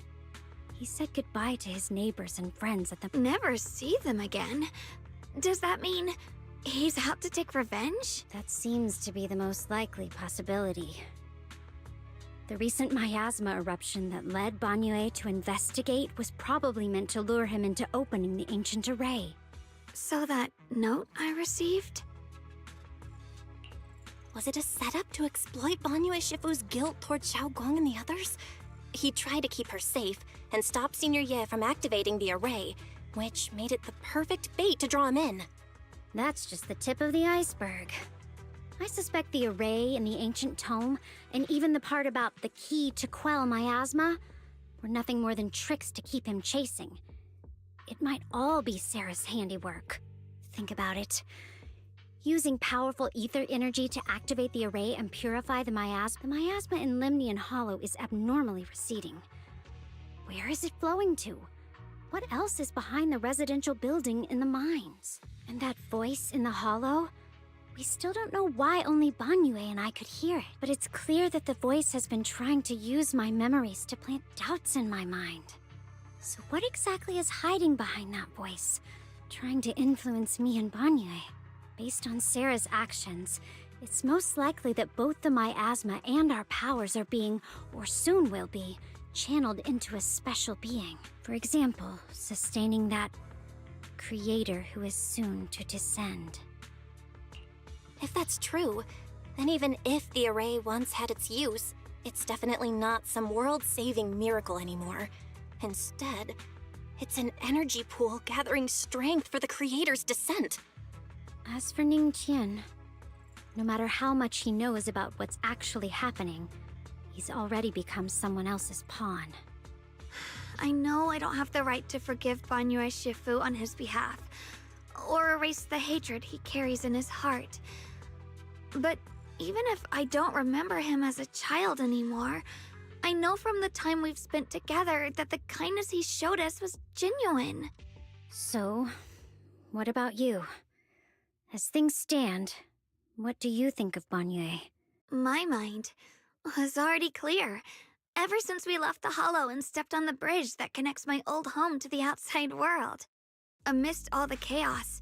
He said goodbye to his neighbors and friends at the— Never see them again? Does that mean he's out to take revenge? That seems to be the most likely possibility. The recent miasma eruption that led Banyue to investigate was probably meant to lure him into opening the ancient array. So that note I received? Was it a setup to exploit Banyue Shifu's guilt toward Xiaoguang and the others? He tried to keep her safe and stop Senior Ye from activating the array, which made it the perfect bait to draw him in. That's just the tip of the iceberg. I suspect the array and the ancient tome, and even the part about the key to quell miasma, were nothing more than tricks to keep him chasing. It might all be Sarah's handiwork. Think about it. Using powerful ether energy to activate the array and purify the miasma in Limnian Hollow is abnormally receding. Where is it flowing to? What else is behind the residential building in the mines? And that voice in the hollow? We still don't know why only Banyue and I could hear it, but it's clear that the voice has been trying to use my memories to plant doubts in my mind. So what exactly is hiding behind that voice, trying to influence me and Banyue? Based on Sarah's actions, it's most likely that both the miasma and our powers are being, or soon will be, channeled into a special being. For example, sustaining that creator who is soon to descend. If that's true, then even if the array once had its use, it's definitely not some world-saving miracle anymore. Instead, it's an energy pool gathering strength for the creator's descent. As for Ningqian, no matter how much he knows about what's actually happening, he's already become someone else's pawn. I know I don't have the right to forgive Banyue Shifu on his behalf, or erase the hatred he carries in his heart. But even if I don't remember him as a child anymore, I know from the time we've spent together that the kindness he showed us was genuine. So, what about you? As things stand, what do you think of Banyue? My mind was already clear. Ever since we left the Hollow and stepped on the bridge that connects my old home to the outside world. Amidst all the chaos,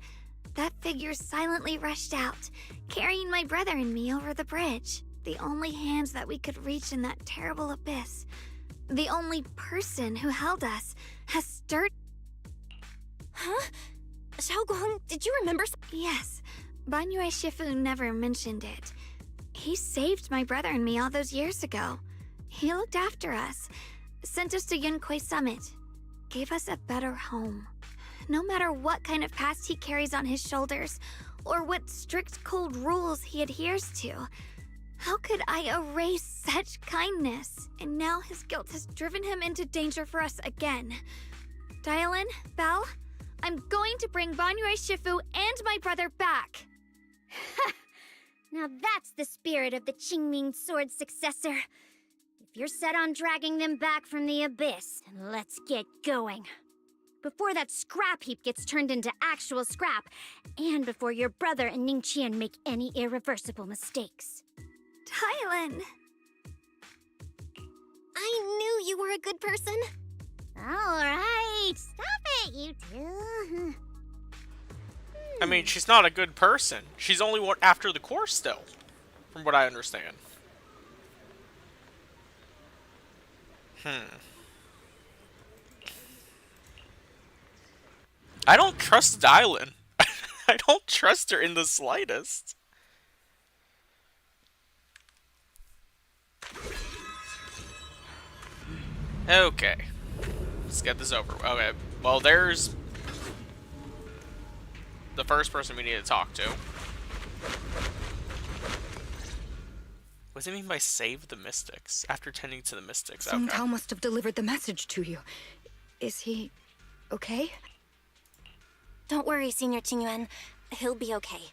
that figure silently rushed out, carrying my brother and me over the bridge. The only hands that we could reach in that terrible abyss. The only person who held us has stirred. Huh? Xiaoguang, did you remember? Yes, Banyue Shifu never mentioned it. He saved my brother and me all those years ago. He looked after us, sent us to Yunquay Summit, gave us a better home. No matter what kind of past he carries on his shoulders, or what strict cold rules he adheres to, how could I erase such kindness? And now his guilt has driven him into danger for us again. Dialin, Belle, I'm going to bring Banyue Shifu and my brother back. Now that's the spirit of the Qingming Sword successor. If you're set on dragging them back from the abyss, then let's get going. Before that scrap heap gets turned into actual scrap, and before your brother and Ningqian make any irreversible mistakes. Dialin! I knew you were a good person. Alright, stop it, you two. I mean, she's not a good person. She's only one after the course still, from what I understand. I don't trust Dylan. I don't trust her in the slightest. Okay. Let's get this over. Okay. Well, there's the first person we need to talk to. What does it mean by save the mystics? After tending to the mystics. Sun Okay. Tao must have delivered the message to you. Is he okay? Don't worry, Senior Qingyuan. He'll be okay.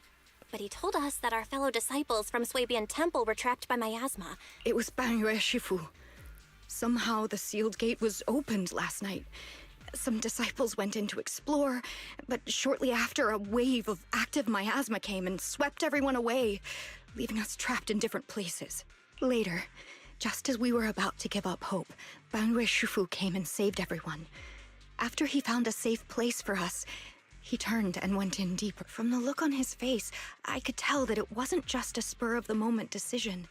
But he told us that our fellow disciples from Swabian Temple were trapped by miasma. It was Banyue Shifu. Somehow the sealed gate was opened last night. Some disciples went in to explore, but shortly after, a wave of active miasma came and swept everyone away, leaving us trapped in different places. Later, just as we were about to give up hope, Banyue Shifu came and saved everyone. After he found a safe place for us, he turned and went in deeper. From the look on his face, I could tell that it wasn't just a spur-of-the-moment decision.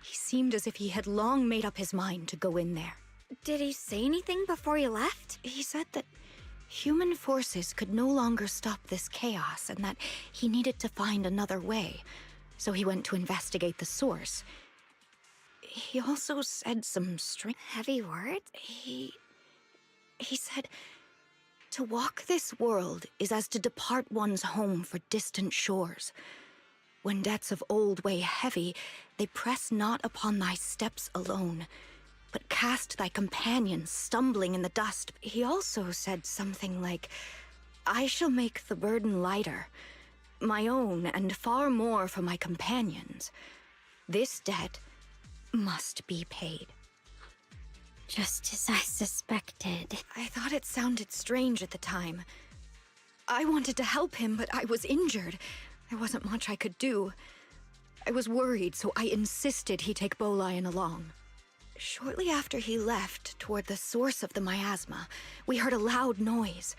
He seemed as if he had long made up his mind to go in there. Did he say anything before he left? He said that human forces could no longer stop this chaos and that he needed to find another way. So he went to investigate the source. He also said some heavy words? He said, to walk this world is as to depart one's home for distant shores. When debts of old weigh heavy, they press not upon thy steps alone, but cast thy companions stumbling in the dust. He also said something like, I shall make the burden lighter, my own and far more for my companions. This debt must be paid. Just as I suspected. I thought it sounded strange at the time. I wanted to help him, but I was injured. There wasn't much I could do. I was worried, so I insisted he take Bolian along. Shortly after he left, toward the source of the miasma, we heard a loud noise.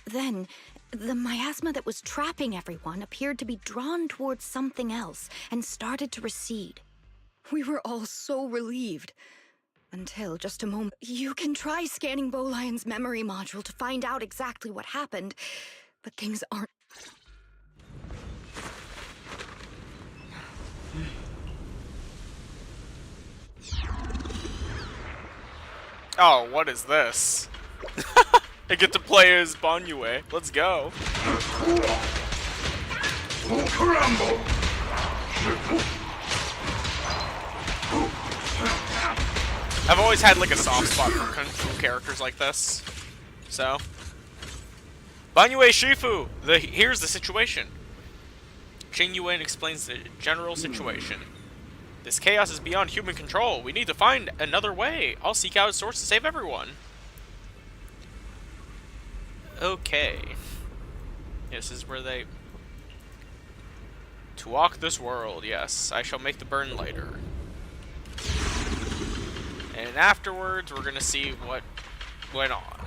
Then, the miasma that was trapping everyone appeared to be drawn towards something else and started to recede. We were all so relieved. Until just a moment. You can try scanning Bolian's memory module to find out exactly what happened, but things aren't. Oh, what is this? I get to play as Banyue. Let's go. I've always had like a soft spot for Kung Fu characters like this. So, Banyue Shifu, here's the situation. Qingyuan explains the general situation. This chaos is beyond human control. We need to find another way. I'll seek out a source to save everyone. Okay. This is where they... To walk this world, yes. I shall make the burn lighter. And afterwards, we're gonna see what went on.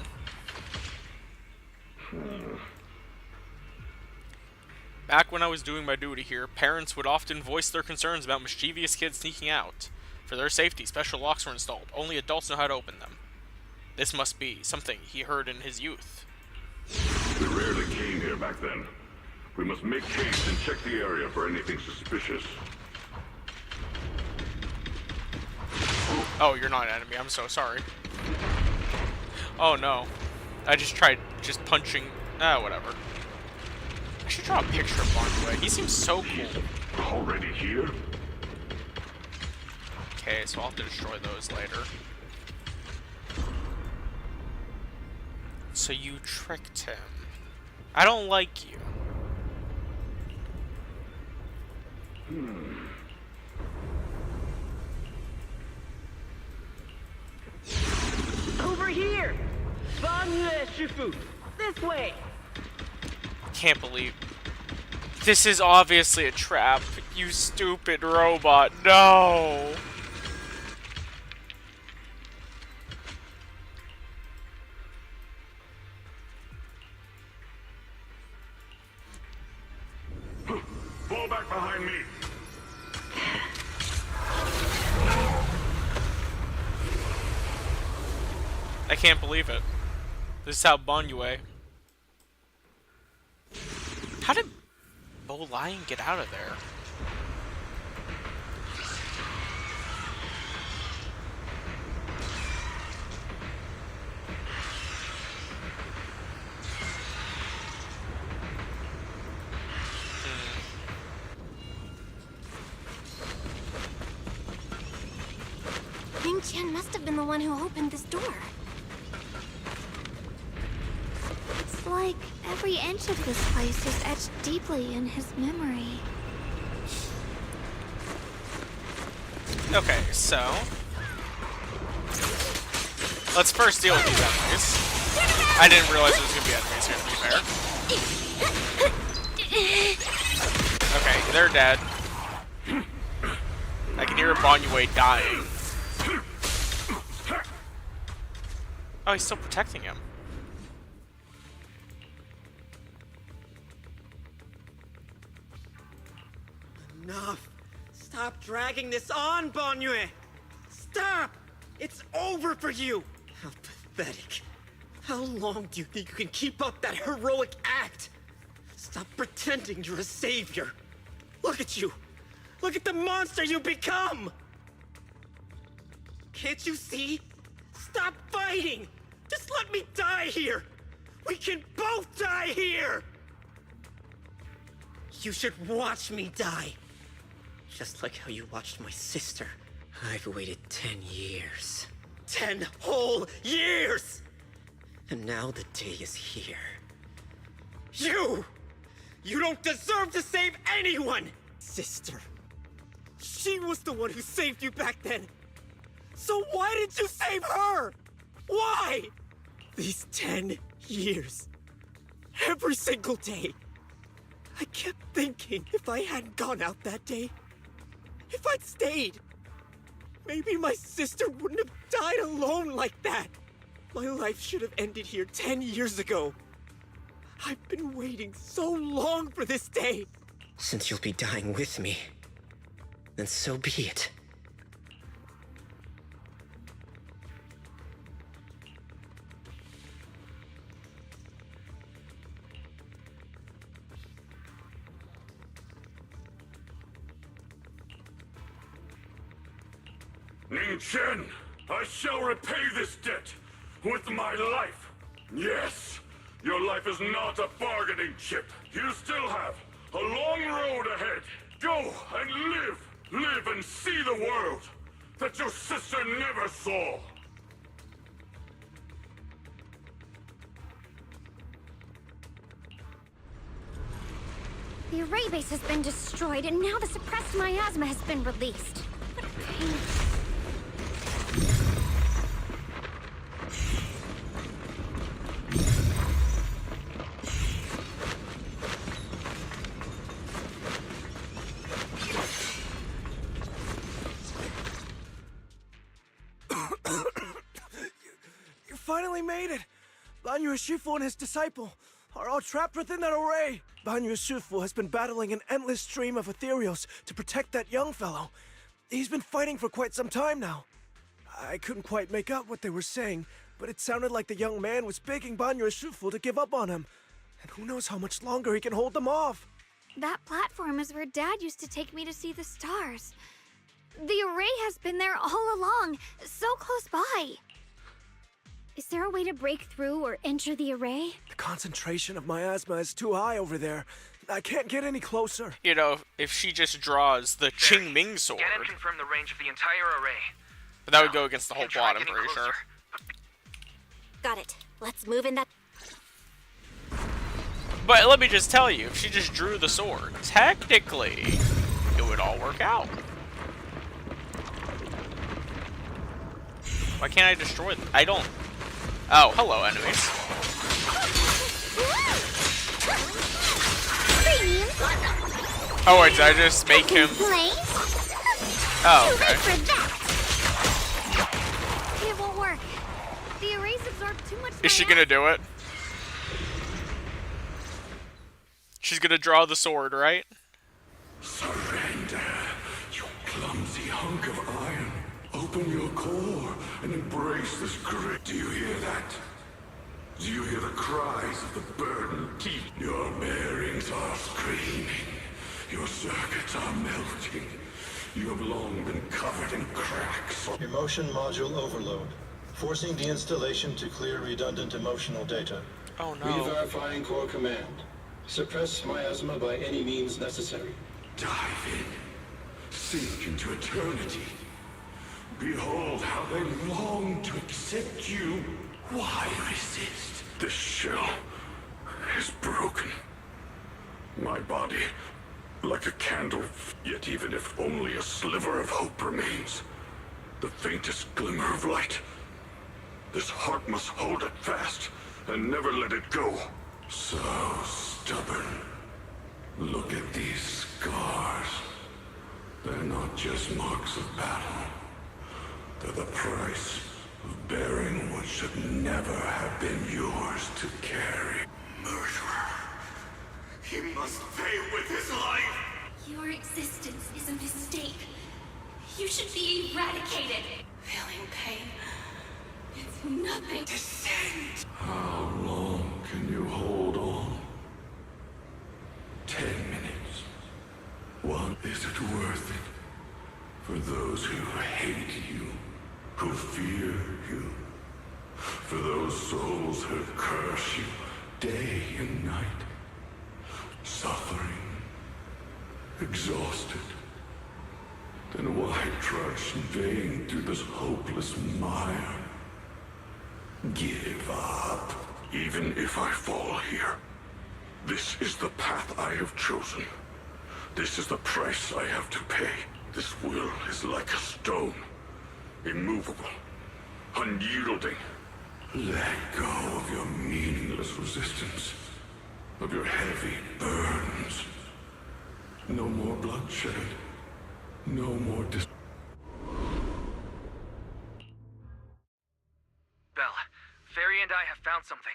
Back when I was doing my duty here, parents would often voice their concerns about mischievous kids sneaking out. For their safety, special locks were installed. Only adults know how to open them. This must be something he heard in his youth. We rarely came here back then. We must make haste and check the area for anything suspicious. Oh, you're not an enemy. I'm so sorry. Oh no. I just tried punching. Whatever. I should draw a picture of Bonway. He seems so cool. Already here? Okay, so I'll have to destroy those later. So you tricked him. I don't like you. Over here! Sunna Shifu! This way! Can't believe... This is obviously a trap. You stupid robot. No! Fall back behind me! I can't believe it. This is how Bonway... How did Bo Lion get out of there? Ning Qian must have been the one who opened this door. It's like every inch of this place is etched deeply in his memory. Okay, so... Let's first deal with these enemies. I didn't realize there was going to be enemies here, to be fair. Okay, they're dead. I can hear Bonway dying. Oh, he's still protecting him. Enough! Stop dragging this on, Bonway! Stop! It's over for you! How pathetic. How long do you think you can keep up that heroic act? Stop pretending you're a savior. Look at you! Look at the monster you become! Can't you see? Stop fighting! Just let me die here! We can both die here! You should watch me die. Just like how you watched my sister. I've waited 10 years. 10 whole years! And now the day is here. You! You don't deserve to save anyone! Sister. She was the one who saved you back then. So why did you save her? Why? These 10 years. Every single day. I kept thinking if I hadn't gone out that day, if I'd stayed, maybe my sister wouldn't have died alone like that. My life should have ended here 10 years ago. I've been waiting so long for this day. Since you'll be dying with me, then so be it. Ning Chen, I shall repay this debt with my life. Yes, your life is not a bargaining chip. You still have a long road ahead. Go and live. Live and see the world that your sister never saw. The array base has been destroyed, and now the suppressed miasma has been released. What a pain. You finally made it! Banyu Shifu and his disciple are all trapped within that array. Banyu Shifu has been battling an endless stream of ethereals to protect that young fellow. He's been fighting for quite some time now. I couldn't quite make out what they were saying, but it sounded like the young man was begging Banyu Shifu to give up on him. And who knows how much longer he can hold them off. That platform is where Dad used to take me to see the stars. The array has been there all along, so close by. Is there a way to break through or enter the array? The concentration of miasma is too high over there. I can't get any closer. You know, if she just draws the Qingming sword. Scan and confirm the range of the entire array. But that would go against the whole plot, I'm pretty sure. Got it. Let's move in that. But let me just tell you, if she just drew the sword, technically, it would all work out. Why can't I destroy them? I don't. Oh, hello, enemies. Oh, wait, did I just make him? Oh, okay. It won't work. The arrays absorb too much. Is she gonna do it? She's gonna draw the sword, right? Surrender, you clumsy hunk of iron. Open your core and embrace this grit. Do you hear that? Do you hear the cries of the burdened teeth? Your bearings are screaming. Your circuits are melting. You have long been covered in cracks. Emotion module overload. Forcing the installation to clear redundant emotional data. Oh no. Re-verifying core command. Suppress miasma by any means necessary. Dive in. Sink into eternity. Behold how they long to accept you. Why resist? This shell is broken. My body, like a candle, yet even if only a sliver of hope remains, the faintest glimmer of light, this heart must hold it fast and never let it go. So stubborn. Look at these scars. They're not just marks of battle. They're the price of bearing what should never have been yours to carry. Murderer. He must pay with his life. Your existence is a mistake. You should be eradicated. Feeling pain. It's nothing. Descend. How long can you hold on? 10 minutes. What is it worth it? For those who hate you, who fear you, for those souls who curse you day and night, suffering, exhausted, then why trudge in vain through this hopeless mire? Give up. Even if I fall here, this is the path I have chosen. This is the price I have to pay. This will is like a stone, immovable, unyielding. Let go of your meaningless resistance, of your heavy burdens. No more bloodshed, no more Belle, Fairy and I have found something.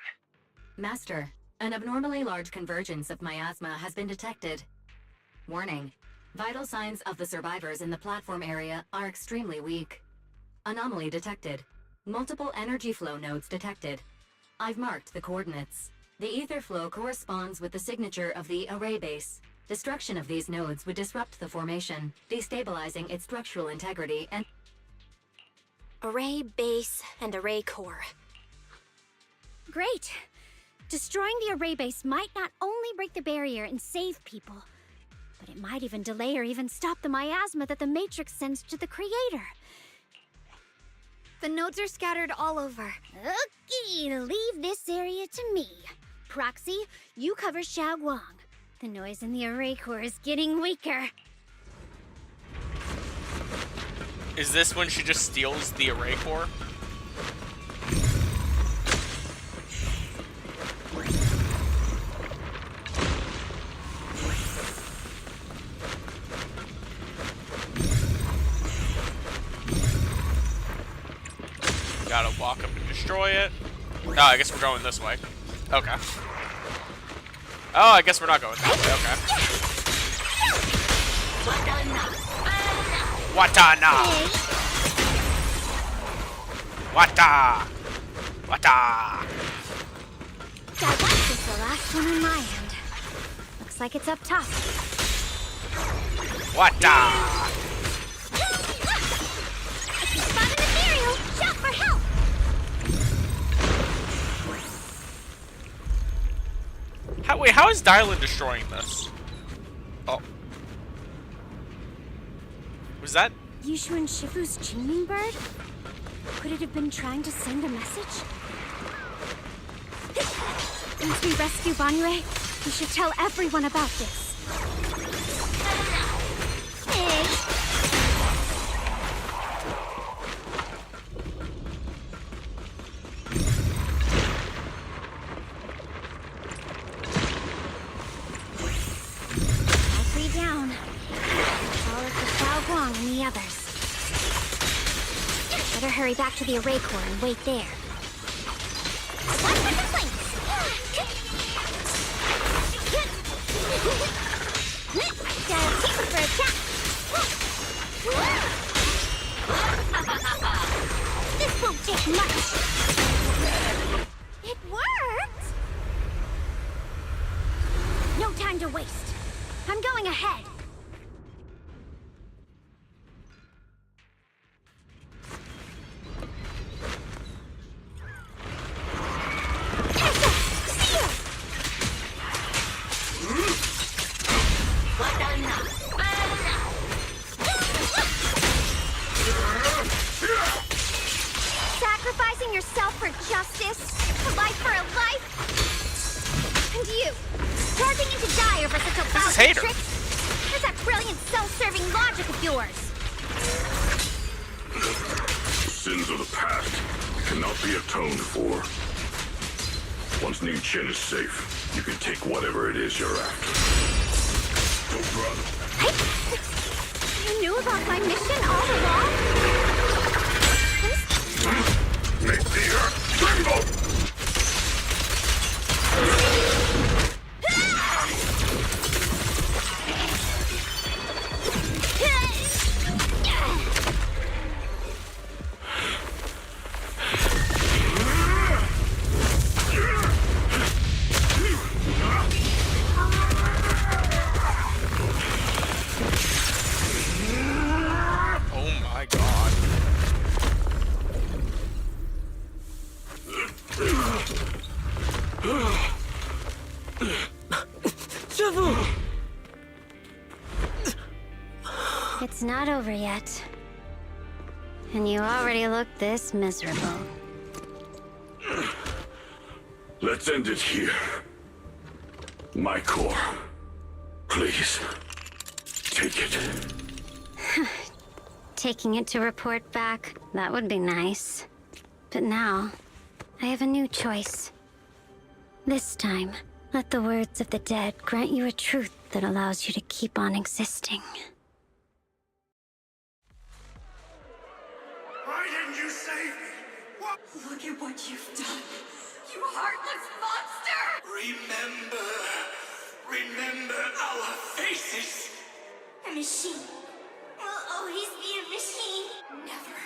Master, an abnormally large convergence of miasma has been detected. Warning. Vital signs of the survivors in the platform area are extremely weak. Anomaly detected. Multiple energy flow nodes detected. I've marked the coordinates. The ether flow corresponds with the signature of the array base. Destruction of these nodes would disrupt the formation, destabilizing its structural integrity and... Array base and array core. Great. Destroying the array base might not only break the barrier and save people, but it might even delay or even stop the miasma that the Matrix sends to the Creator. The nodes are scattered all over. Okay, leave this area to me. Proxy, you cover Xiaoguang. The noise in the array core is getting weaker. Is this when she just steals the array core? Gotta walk up and destroy it. Oh, I guess we're going this way. Okay. Oh, I guess we're not going that way. Okay. Watana! Wata! Wata! That's just the last one on my end. Looks like it's up top. Wata! for help! How is Dylan destroying this? Oh. Was that? Yushuan Shifu's Qingming bird? Could it have been trying to send a message? Once we rescue Banyue, we should tell everyone about this. And the others. Better hurry back to the array core and wait there. One for complaints! Team for attack! This won't take much! It worked! No time to waste. I'm going ahead. Sacrificing yourself for justice? A life for a life? And you, charging into die over such a lousy trick? Where's that brilliant self-serving logic of yours? Sins of the past cannot be atoned for. Once Ning Chen is safe, you can take whatever it is you're after. Don't run. You knew about my mission all along? Make the earth tremble! Oh my god. It's not over yet. And you already look this miserable. Let's end it here. My core. Please. Take it. Taking it to report back, that would be nice. But now, I have a new choice. This time, let the words of the dead grant you a truth that allows you to keep on existing. Why didn't you save me? What? Look at what you've done, you heartless monster! Remember our faces! A machine will always be a machine. Never.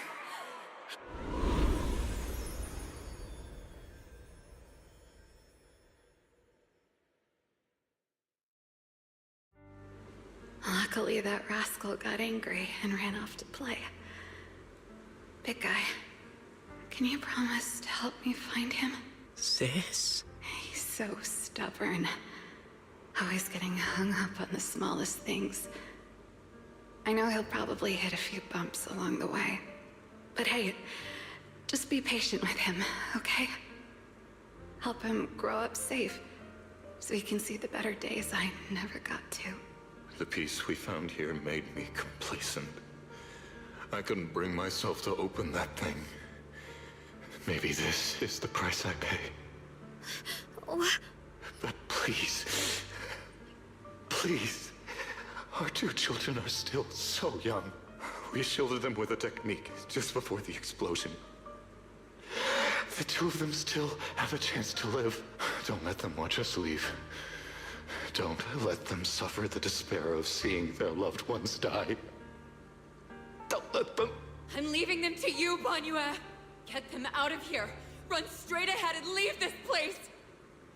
Luckily, that rascal got angry and ran off to play. Big guy, can you promise to help me find him? Sis? He's so stubborn. Always getting hung up on the smallest things. I know he'll probably hit a few bumps along the way. But hey, just be patient with him, okay? Help him grow up safe, so he can see the better days I never got to. The peace we found here made me complacent. I couldn't bring myself to open that thing. Maybe this is the price I pay. What? But please, please, our two children are still so young. We shielded them with a technique just before the explosion. The two of them still have a chance to live. Don't let them watch us leave. Don't let them suffer the despair of seeing their loved ones die. Don't let them. I'm leaving them to you, Banyue. Get them out of here. Run straight ahead and leave this place.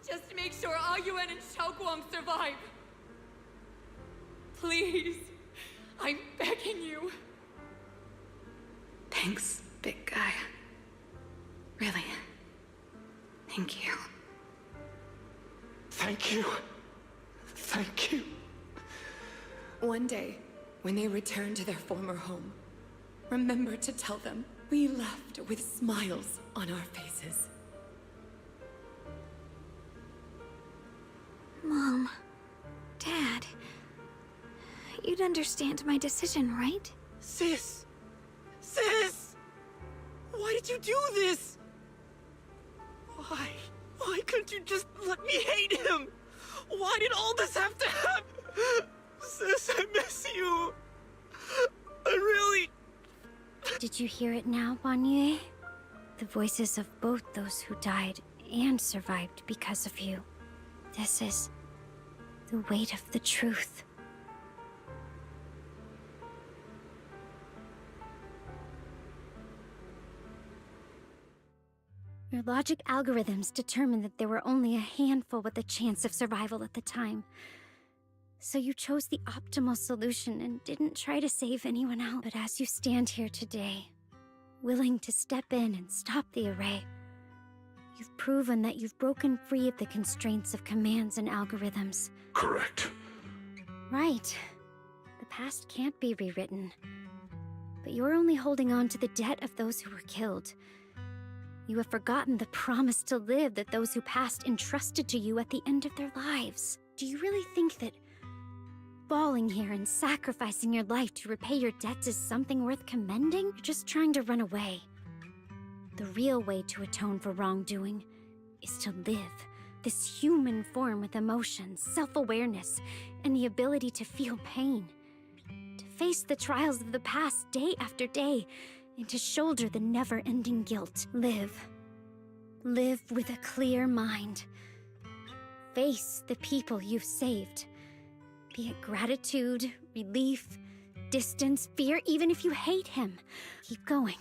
Just to make sure Ayuan and Xiaoguang survive. Please. I'm begging you. Thanks, big guy. Really. Thank you. Thank you. Thank you. One day, when they return to their former home, remember to tell them we left with smiles on our faces. Mom, Dad, you'd understand my decision, right? Sis! Sis! Why did you do this? Why? Why couldn't you just let me hate him? Why did all this have to happen? Sis, I miss you. I really... Did you hear it now, Banyue? The voices of both those who died and survived because of you. This is the weight of the truth. Your logic algorithms determined that there were only a handful with a chance of survival at the time. So you chose the optimal solution and didn't try to save anyone else. But as you stand here today, willing to step in and stop the array, you've proven that you've broken free of the constraints of commands and algorithms. Correct. Right. The past can't be rewritten. But you're only holding on to the debt of those who were killed. You have forgotten the promise to live that those who passed entrusted to you at the end of their lives. Do you really think that falling here and sacrificing your life to repay your debts is something worth commending? You're just trying to run away. The real way to atone for wrongdoing is to live this human form with emotions, self-awareness, and the ability to feel pain. To face the trials of the past day after day, and to shoulder the never-ending guilt. Live. Live with a clear mind. Face the people you've saved. Be it gratitude, relief, distance, fear, even if you hate him. Keep going.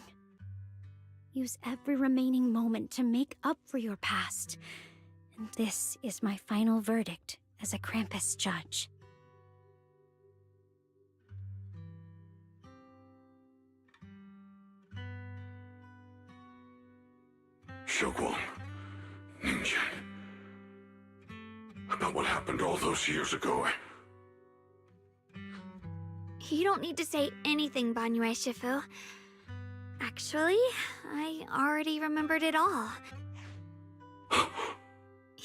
Use every remaining moment to make up for your past. And this is my final verdict as a Krampus judge. Xiaoguang, Ningqian. About what happened all those years ago, You don't need to say anything, Banyue Shifu. Actually, I already remembered it all.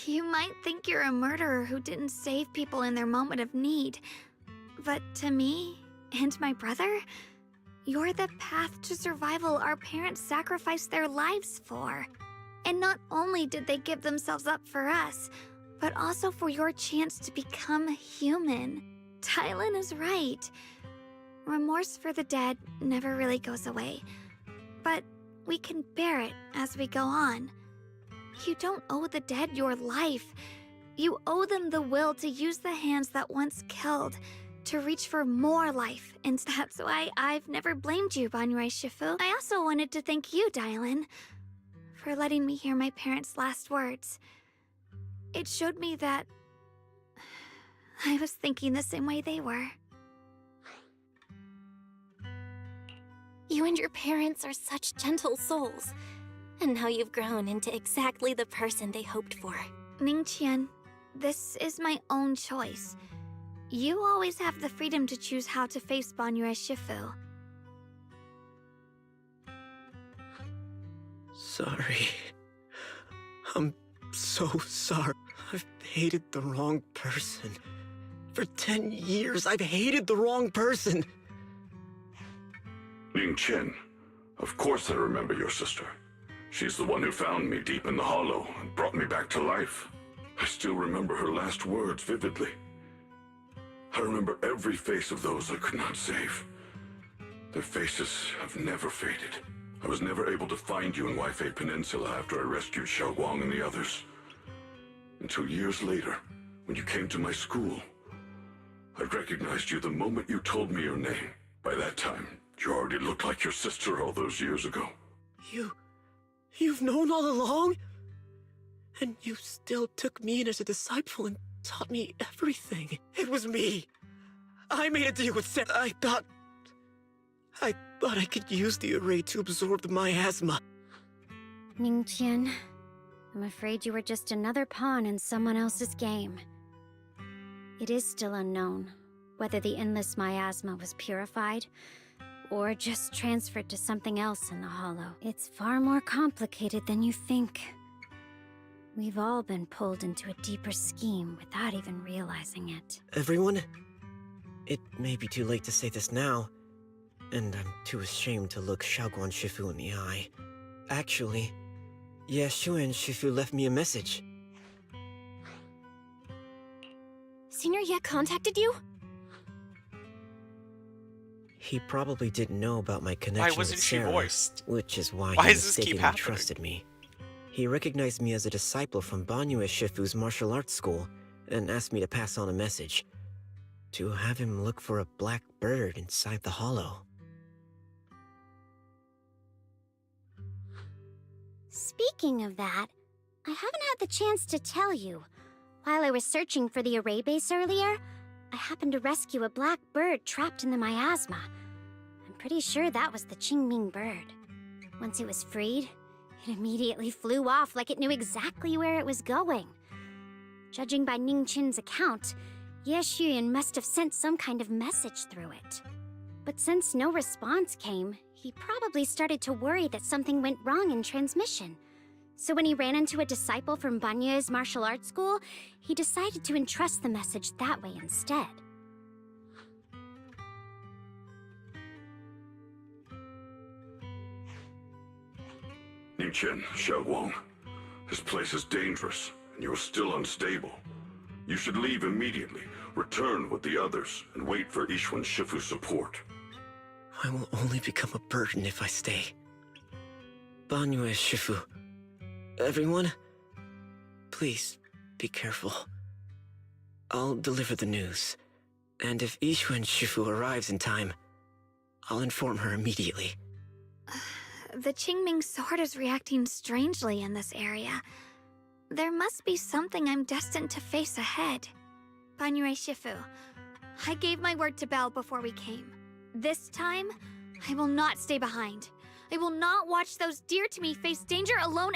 You might think you're a murderer who didn't save people in their moment of need. But to me, and my brother, you're the path to survival our parents sacrificed their lives for. And not only did they give themselves up for us, but also for your chance to become human. Tylan is right. Remorse for the dead never really goes away. But we can bear it as we go on. You don't owe the dead your life. You owe them the will to use the hands that once killed, to reach for more life. And that's why I've never blamed you, Banyue Shifu. I also wanted to thank you, Dylan, for letting me hear my parents' last words. It showed me that I was thinking the same way they were. You and your parents are such gentle souls. And now you've grown into exactly the person they hoped for. Ningqian, this is my own choice. You always have the freedom to choose how to face Banyue Shifu. Sorry. I'm so sorry. I've hated the wrong person. For 10 years, I've hated the wrong person. Ningqian, of course I remember your sister. She's the one who found me deep in the hollow and brought me back to life. I still remember her last words vividly. I remember every face of those I could not save. Their faces have never faded. I was never able to find you in Waifei Peninsula after I rescued Xiaoguang and the others. Until years later, when you came to my school, I recognized you the moment you told me your name. By that time, you already looked like your sister all those years ago. You've known all along? And you still took me in as a disciple and taught me everything. It was me. I made a deal with Sam. I thought I could use the array to absorb the miasma. Ningqian, I'm afraid you were just another pawn in someone else's game. It is still unknown whether the endless miasma was purified or just transferred to something else in the Hollow. It's far more complicated than you think. We've all been pulled into a deeper scheme without even realizing it. Everyone? It may be too late to say this now, and I'm too ashamed to look Xiaoguang Shifu in the eye. Actually, Yeshuan Shifu left me a message. Senior Ye contacted you? He probably didn't know about my connection Why wasn't with she Sarah, voiced? which is why Why he does this keep mistakenly happening? trusted me. He recognized me as a disciple from Banyue Shifu's martial arts school and asked me to pass on a message. To have him look for a black bird inside the hollow. Speaking of that, I haven't had the chance to tell you. While I was searching for the array base earlier, I happened to rescue a black bird trapped in the miasma. I'm pretty sure that was the Qingming bird. Once it was freed, it immediately flew off like it knew exactly where it was going. Judging by Ningqian's account, Ye Xuyan must have sent some kind of message through it. But since no response came, he probably started to worry that something went wrong in transmission. So when he ran into a disciple from Banyue's martial arts school, he decided to entrust the message that way instead. Ningqian, Xiaoguang, this place is dangerous, and you are still unstable. You should leave immediately, return with the others, and wait for Yishuan Shifu's support. I will only become a burden if I stay. Banyue Shifu. Everyone, please be careful. I'll deliver the news. And if Yishuan Shifu arrives in time, I'll inform her immediately. The Qingming sword is reacting strangely in this area. There must be something I'm destined to face ahead. Banyue Shifu, I gave my word to Belle before we came. This time, I will not stay behind. I will not watch those dear to me face danger alone.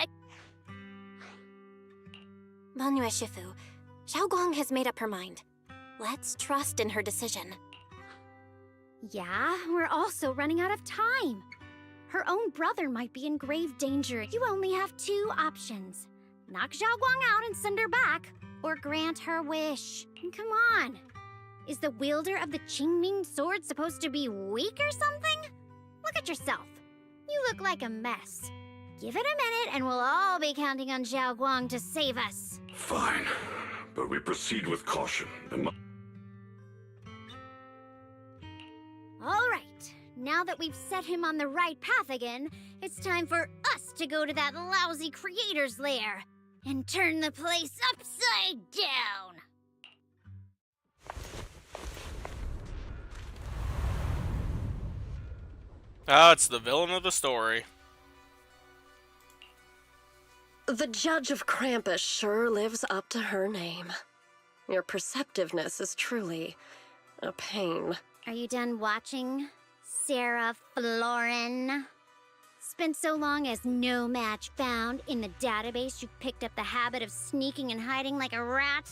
Banyue Shifu, Xiaoguang has made up her mind. Let's trust in her decision. Yeah, we're also running out of time. Her own brother might be in grave danger. You only have two options. Knock Xiaoguang out and send her back, or grant her wish. Come on. Is the wielder of the Qingming sword supposed to be weak or something? Look at yourself. You look like a mess. Give it a minute and we'll all be counting on Xiaoguang to save us. Fine, but we proceed with caution. All right. Now that we've set him on the right path again, it's time for us to go to that lousy creator's lair and turn the place upside down. Ah, it's the villain of the story. The Judge of Krampus sure lives up to her name. Your perceptiveness is truly a pain. Are you done watching, Sarah Florin? Spent so long as no match found in the database, you picked up the habit of sneaking and hiding like a rat?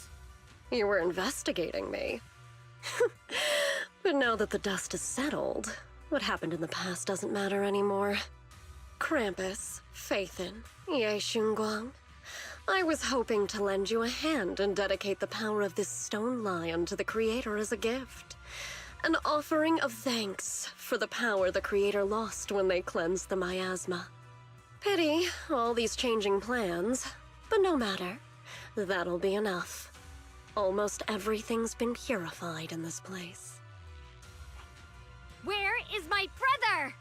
You were investigating me. But now that the dust has settled, what happened in the past doesn't matter anymore. Krampus, Phaethon, Ye Xunguang. I was hoping to lend you a hand and dedicate the power of this stone lion to the Creator as a gift. An offering of thanks for the power the Creator lost when they cleansed the miasma. Pity, all these changing plans, but no matter. That'll be enough. Almost everything's been purified in this place. Where is my brother?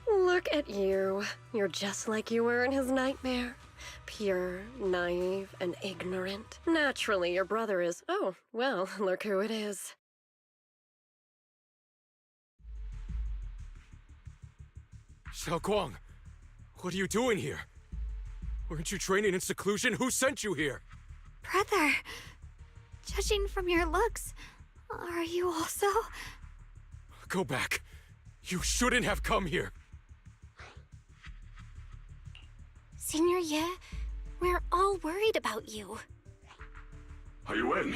Look at you. You're just like you were in his nightmare. Pure, naive, and ignorant. Naturally, your brother is... Oh, well, look who it is. Xiaoguang, what are you doing here? Weren't you training in seclusion? Who sent you here? Brother, judging from your looks, are you also? Go back. You shouldn't have come here. Senior Ye, we're all worried about you. Are you in?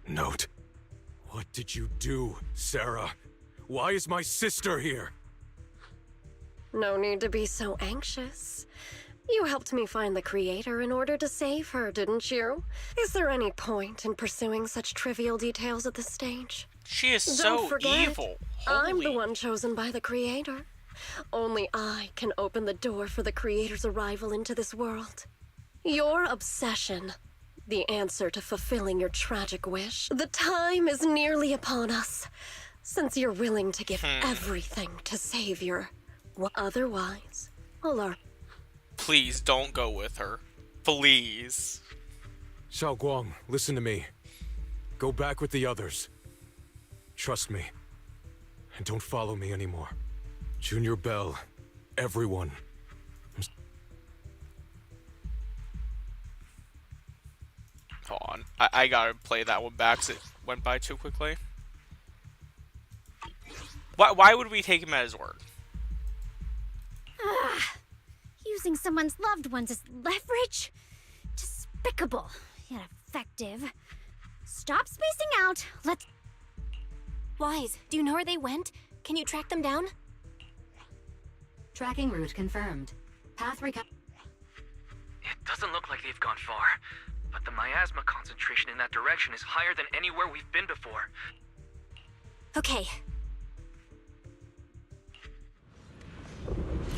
Note. What did you do, Sarah? Why is my sister here? No need to be so anxious. You helped me find the creator in order to save her, didn't you? Is there any point in pursuing such trivial details at this stage? She is Don't so forget, evil. I'm the one chosen by the creator. Only I can open the door for the creator's arrival into this world. Your obsession, the answer to fulfilling your tragic wish. The time is nearly upon us, since you're willing to give everything to save your... Otherwise, all our... Please don't go with her. Please. Xiaoguang, listen to me. Go back with the others. Trust me. And don't follow me anymore. Junior Bell, everyone. Hold on. I gotta play that one back because it went by too quickly. Why would we take him at his word? Using someone's loved ones as leverage? Despicable, yet effective. Stop spacing out. Let's... Wise, do you know where they went? Can you track them down? Tracking route confirmed. Path It doesn't look like they've gone far, but the miasma concentration in that direction is higher than anywhere we've been before. Okay.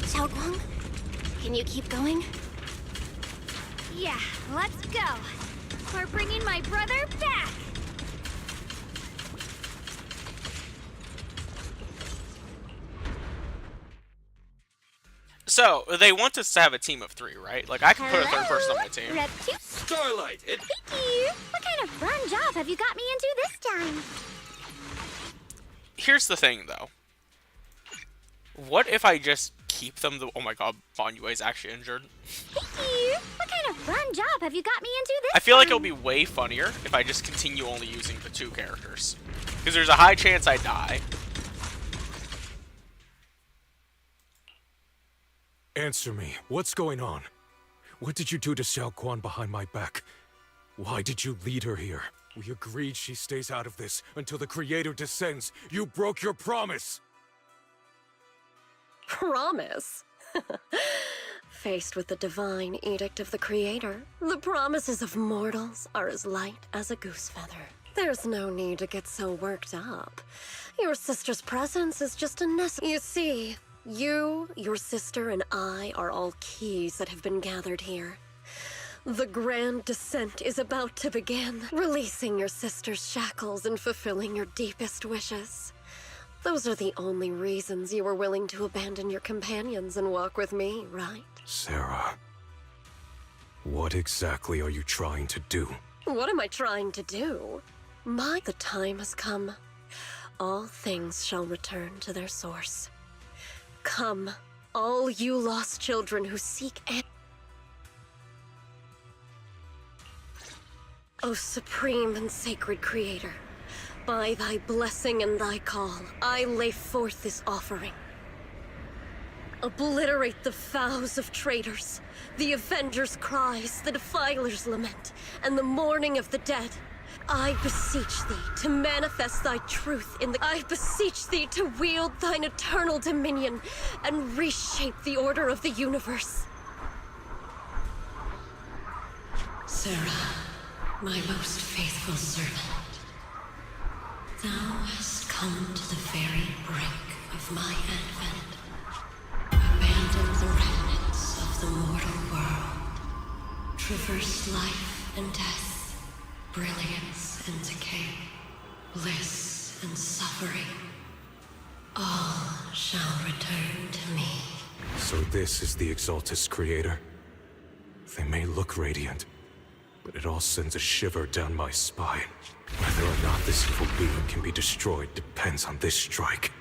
Xiaoguang, can you keep going? Yeah, let's go. We're bringing my brother back. So, they want us to have a team of 3, right? Like, I can put a third person on my team. Rep 2. Starlight, Thank you. What kind of fun job have you got me into this time? Here's the thing, though. What if I just keep them the... Oh my god, Bon Yue's actually injured. Thank you. What kind of fun job have you got me into this I feel like time? it'll be way funnier if I just continue only using the 2 characters. Because there's a high chance I die. Answer me. What's going on? What did you do to Xiao Quan behind my back? Why did you lead her here? We agreed she stays out of this until the Creator descends. You broke your promise! Promise? Faced with the divine edict of the Creator, the promises of mortals are as light as a goose feather. There's no need to get so worked up. Your sister's presence is just a necessity. You see, you, your sister, and I are all keys that have been gathered here. The grand descent is about to begin, releasing your sister's shackles and fulfilling your deepest wishes. Those are the only reasons you were willing to abandon your companions and walk with me, right? Sarah, what exactly are you trying to do? What am I trying to do? The time has come. All things shall return to their source. Come, all you lost children who seek O supreme and sacred Creator, by thy blessing and thy call, I lay forth this offering. Obliterate the vows of traitors, the avengers' cries, the defilers' lament, and the mourning of the dead. I beseech thee to manifest thy truth in the... I beseech thee to wield thine eternal dominion and reshape the order of the universe. Sarah, my most faithful servant, thou hast come to the very brink of my advent. Abandon the remnants of the mortal world. Traverse life and death, brilliance and decay, bliss and suffering. All shall return to me. So this is the Exaltus Creator? They may look radiant, but it all sends a shiver down my spine. Whether or not this evil being can be destroyed depends on this strike.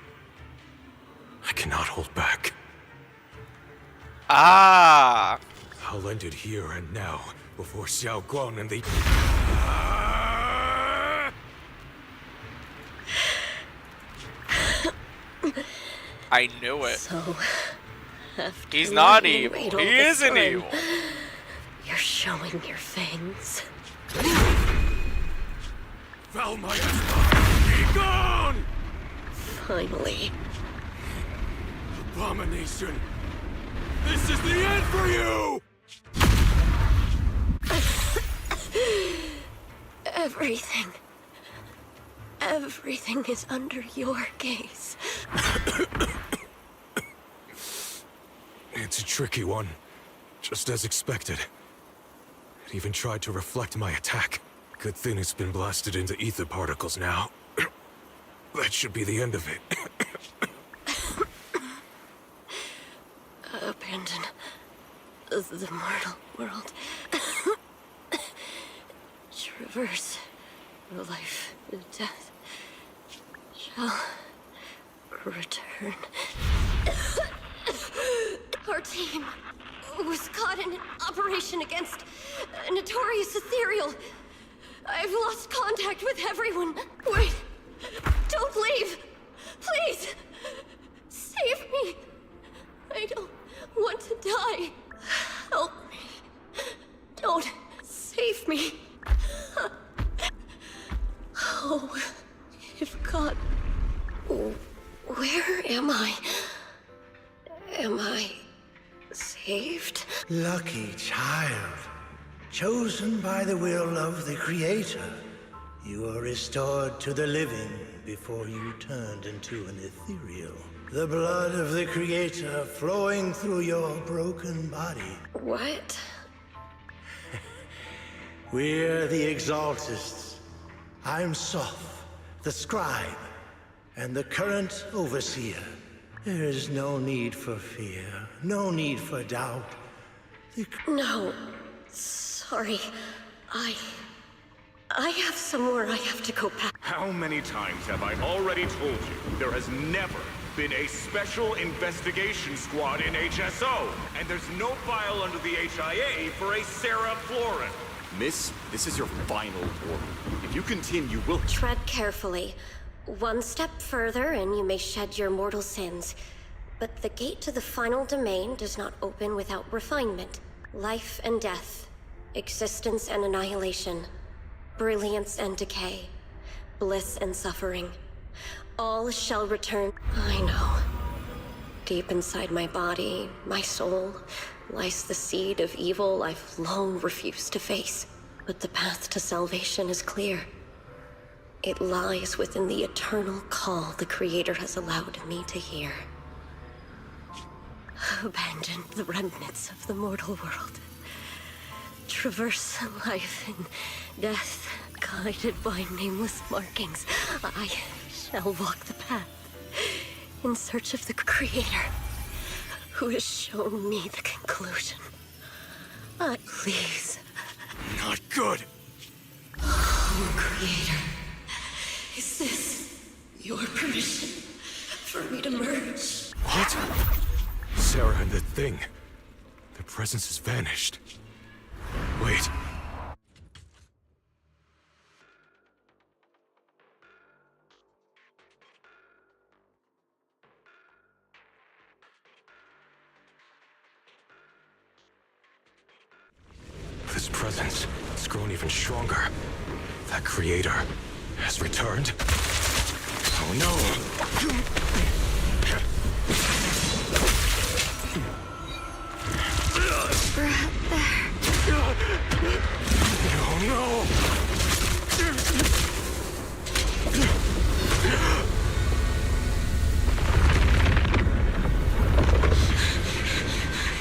I cannot hold back. Ah! I'll end it here and now, before Xiao Guan and the... I knew it. So, after He's not lying evil. right all He this isn't time, evil. You're showing your fangs. Valmiasma, be gone! Finally. Abomination! This is the end for you! Everything is under your gaze. It's a tricky one. Just as expected. It even tried to reflect my attack. Good thing it's been blasted into ether particles now. That should be the end of it. Abandon the mortal world. Traverse life and death. Shall return. Our team was caught in an operation against a notorious ethereal. I've lost contact with everyone. Wait! Don't leave! Please! Save me! I don't want to die. Help me. Don't save me. Oh, if God... Where am I? Am I saved? Lucky child. Chosen by the will of the Creator. You are restored to the living before you turned into an ethereal. The blood of the Creator flowing through your broken body. What? We're the Exaltists. I'm Soph, the scribe, and the current overseer. There is no need for fear, no need for doubt. No. Sorry. I have somewhere I have to go back. How many times have I already told you there has never been a special investigation squad in HSO, and there's no file under the HIA for a Sarah Florin? Miss, this is your final order. If you continue, we'll... Tread carefully. One step further and you may shed your mortal sins. But the gate to the final domain does not open without refinement. Life and death. Existence and annihilation. Brilliance and decay. Bliss and suffering. All shall return. I know. Deep inside my body, my soul, lies the seed of evil I've long refused to face. But the path to salvation is clear. It lies within the eternal call the Creator has allowed me to hear. Abandon the remnants of the mortal world. Traverse life and death, guided by nameless markings. I shall walk the path in search of the Creator, who has shown me the conclusion. Please. Not good. Oh, Creator. Is this your permission for me to merge? What? Sarah and the thing. Their presence has vanished. Wait. This presence has grown even stronger. That Creator has returned. Oh no! Oh no!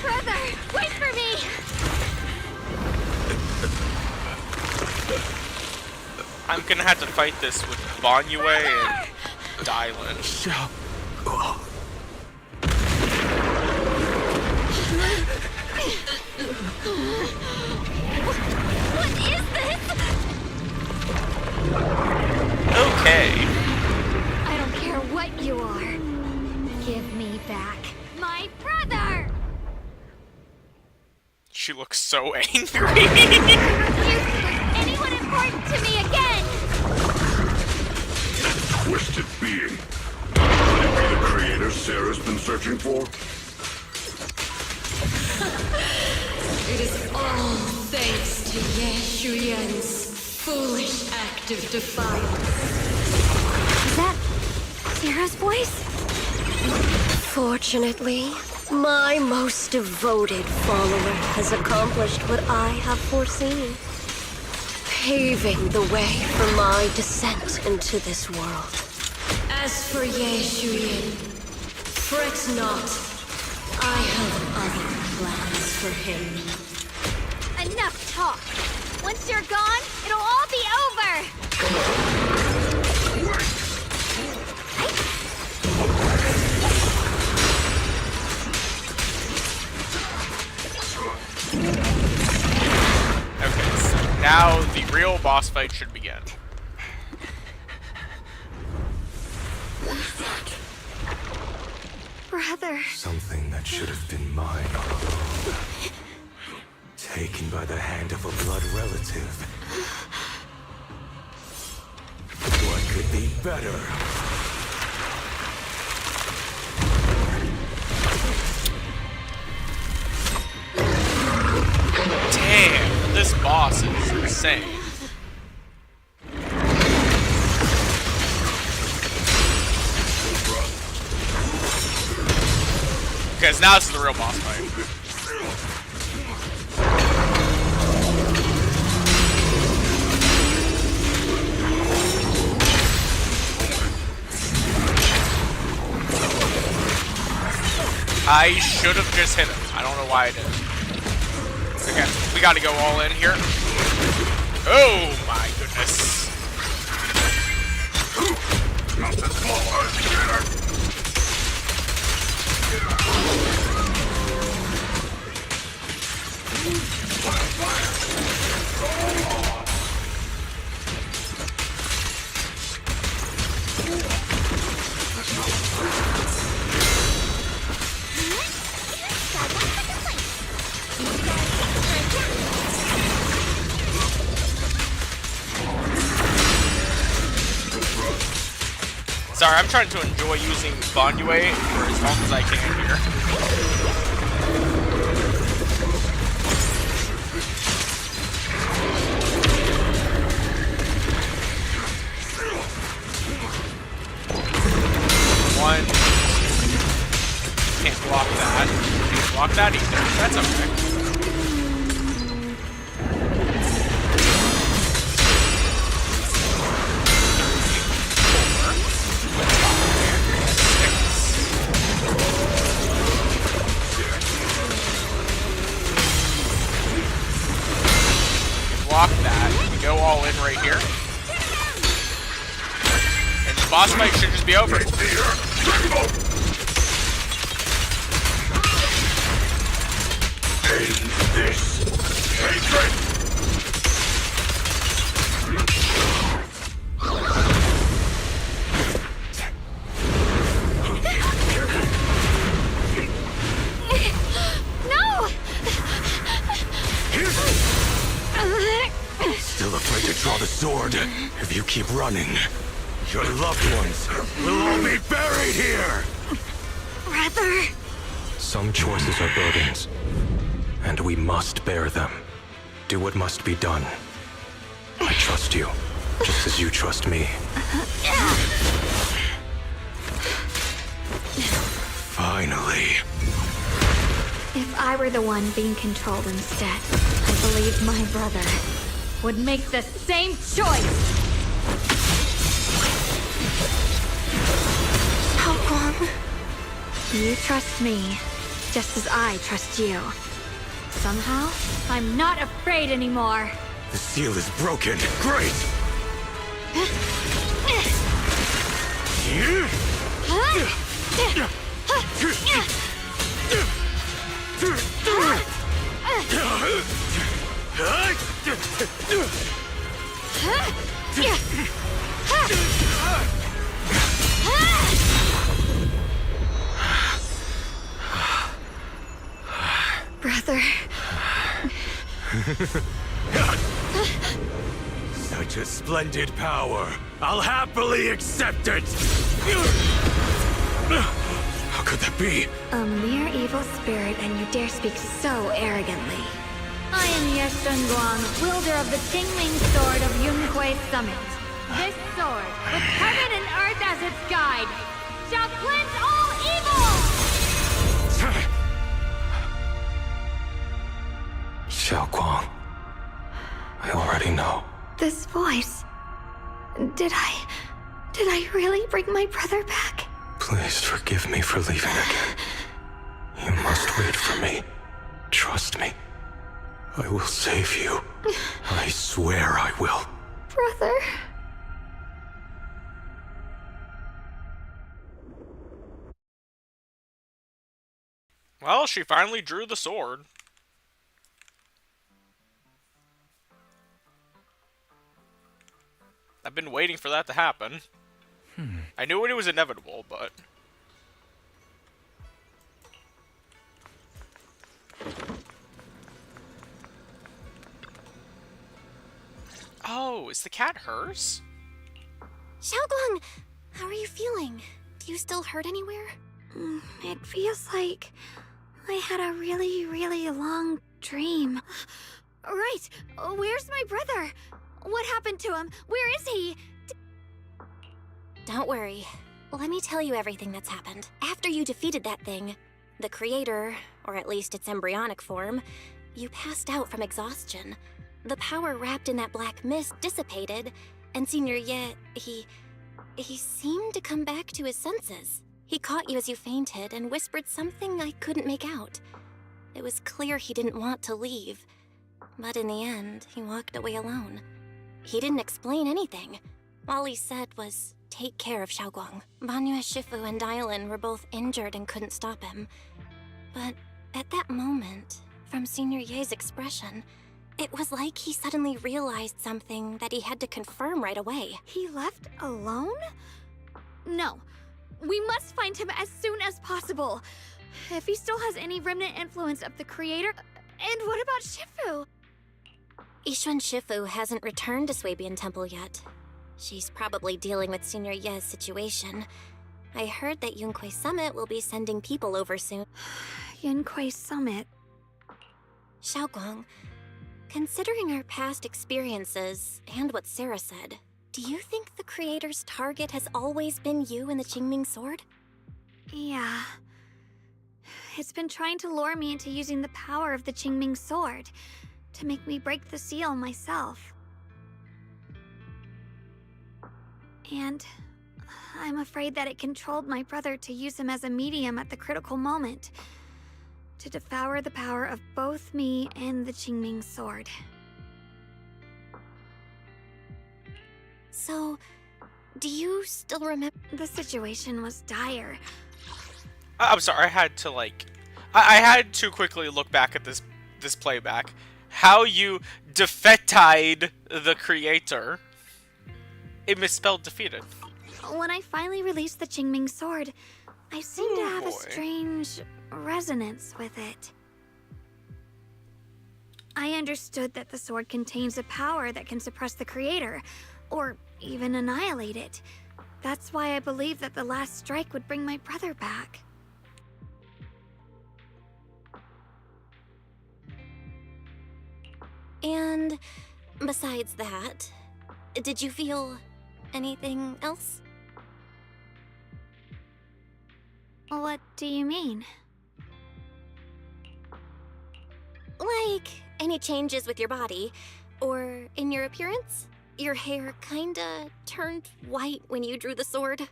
Brother, wait for me! I'm gonna have to fight this with Banyue and Dylan. What is this? Okay. I don't care what you are. Give me back my brother! She looks so angry. Anyone important to me again? Twisted being. Could it be the the creator Sarah's been searching for? It is all thanks to Ye Shuyan's foolish act of defiance. Is that Sarah's voice? Fortunately, my most devoted follower has accomplished what I have foreseen, paving the way for my descent into this world. As for Ye Shuyan, fret not. I have other plans for him. Enough talk. Once you're gone, it'll all be over. Okay, so now the real boss fight should begin. Brother. Something that should have been mine all along. Taken by the hand of a blood relative. What could be better? Damn, this boss is insane. Because now this is the real boss fight. I should have just hit him. I don't know why I didn't. Okay, we gotta go all in here. Oh my goodness. Sorry, I'm trying to enjoy using Bondue for as long as I can here. One. Can't block that. Can't block that either. That's okay. Block that. We go all in right here. And the boss fight should just be over. End this hatred! No! Still afraid to draw the sword? If you keep running, your loved ones will all be buried here! Brother! Some choices are burdens, and we must bear them. Do what must be done. I trust you, just as you trust me. Finally. If I were the one being controlled instead, I believe my brother would make the same choice! How long? You trust me, just as I trust you. Somehow, I'm not afraid anymore. The seal is broken. Great! Brother. Such a splendid power. I'll happily accept it. How could that be? A mere evil spirit, and you dare speak so arrogantly. I am Yeshun Guang, wielder of the Qingming Sword of Yunhui Summit. This sword, with heaven and earth as its guide, shall cleanse all evil! Xiao Guang. I already know. This voice... Did I really bring my brother back? Please forgive me for leaving again. You must wait for me. Trust me. I will save you. I swear I will. Brother... Well, she finally drew the sword. I've been waiting for that to happen. I knew it was inevitable, but... Oh, is the cat hers? Xiaoguang, how are you feeling? Do you still hurt anywhere? It feels like I had a really long dream. Right, where's my brother? What happened to him? Where is he? Don't worry. Let me tell you everything that's happened. After you defeated that thing, the creator, or at least its embryonic form, you passed out from exhaustion. The power wrapped in that black mist dissipated, and Senior Ye, he seemed to come back to his senses. He caught you as you fainted and whispered something I couldn't make out. It was clear he didn't want to leave, but in the end, he walked away alone. He didn't explain anything. All he said was, take care of Xiaoguang. Banyue Shifu and Dylan were both injured and couldn't stop him. But at that moment, from Senior Ye's expression, it was like he suddenly realized something that he had to confirm right away. He left alone? No. We must find him as soon as possible. If he still has any remnant influence of the creator... And what about Shifu? Yixuan Shifu hasn't returned to Swabian Temple yet. She's probably dealing with Senior Ye's situation. I heard that Yunhui Summit will be sending people over soon. Yunhui Summit? Xiaoguang, considering our past experiences and what Sarah said, do you think the creator's target has always been you and the Qingming Sword? Yeah. It's been trying to lure me into using the power of the Qingming Sword to make me break the seal myself. And I'm afraid that it controlled my brother to use him as a medium at the critical moment, to devour the power of both me and the Qingming Sword. So, do you still remember? The situation was dire. I'm sorry, I had to I had to quickly look back at this playback. How you defetied the creator. It misspelled defeated. When I finally released the Qingming Sword, I seemed to have a strange resonance with it. I understood that the sword contains a power that can suppress the creator, or even annihilate it. That's why I believed that the last strike would bring my brother back. And besides that, did you feel anything else? What do you mean? Like, any changes with your body, or in your appearance? Your hair kinda turned white when you drew the sword.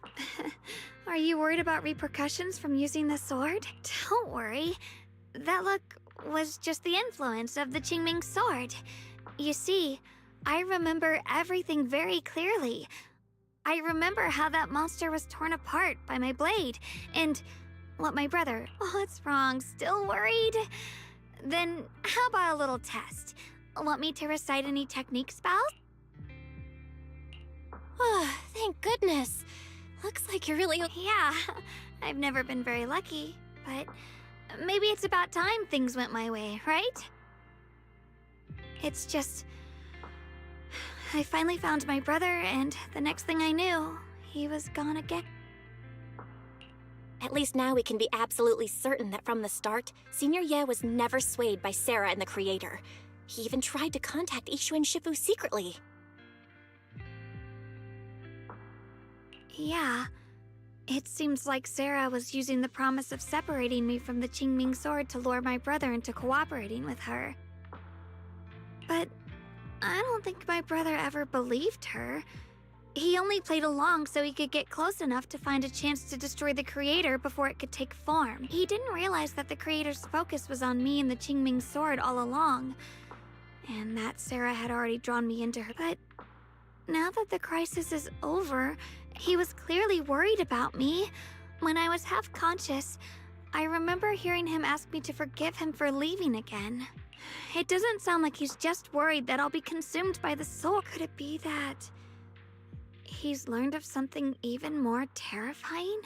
Are you worried about repercussions from using the sword? Don't worry. That look was just the influence of the Qingming Sword. You see, I remember everything very clearly. I remember how that monster was torn apart by my blade, and what my brother... What's wrong? Still worried? Then how about a little test? Want me to recite any technique spells? Oh, thank goodness. Looks like you're really... Yeah, I've never been very lucky, but maybe it's about time things went my way, right? It's just... I finally found my brother, and the next thing I knew, he was gone again. At least now we can be absolutely certain that from the start, Senior Ye was never swayed by Sarah and the Creator. He even tried to contact Ishu and Shifu secretly. Yeah. It seems like Sarah was using the promise of separating me from the Qingming sword to lure my brother into cooperating with her. But I don't think my brother ever believed her. He only played along so he could get close enough to find a chance to destroy the Creator before it could take form. He didn't realize that the Creator's focus was on me and the Qingming sword all along, and that Sarah had already drawn me into her. But now that the crisis is over, he was clearly worried about me. When I was half conscious, I remember hearing him ask me to forgive him for leaving again. It doesn't sound like he's just worried that I'll be consumed by the soul. Could it be that he's learned of something even more terrifying?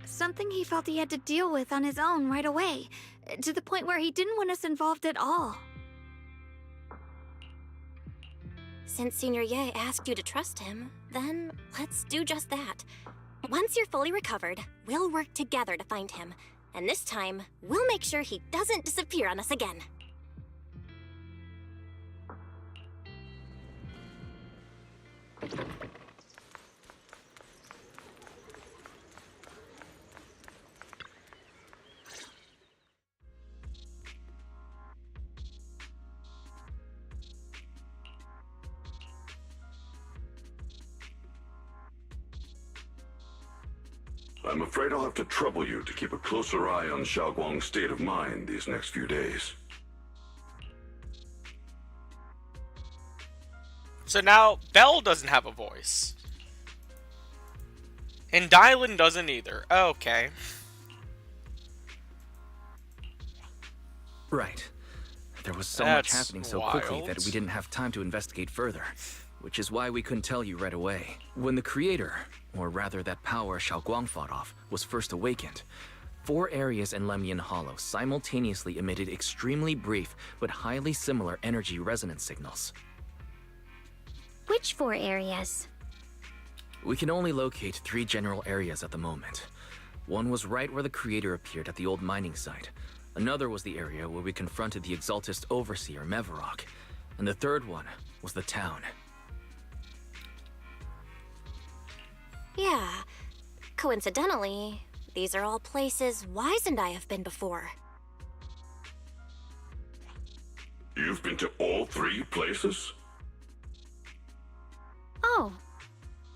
Something he felt he had to deal with on his own right away, to the point where he didn't want us involved at all. Since Senior Ye asked you to trust him, then let's do just that. Once you're fully recovered, we'll work together to find him. And this time, we'll make sure he doesn't disappear on us again. I'm afraid I'll have to trouble you to keep a closer eye on Xiaoguang's state of mind these next few days. So now, Belle doesn't have a voice. And Dylan doesn't either. Okay. Right. There was so That's much happening so wild. quickly that we didn't have time to investigate further. Which is why we couldn't tell you right away. When the Creator, or rather that power Xiaoguang fought off, was first awakened, 4 areas in Lemnian Hollow simultaneously emitted extremely brief but highly similar energy resonance signals. Which 4 areas? We can only locate 3 general areas at the moment. One was right where the Creator appeared at the old mining site. Another was the area where we confronted the Exaltist Overseer, Mevarok. And the third one was the town. Yeah. Coincidentally, these are all places Wise and I have been before. You've been to all 3 places? Oh,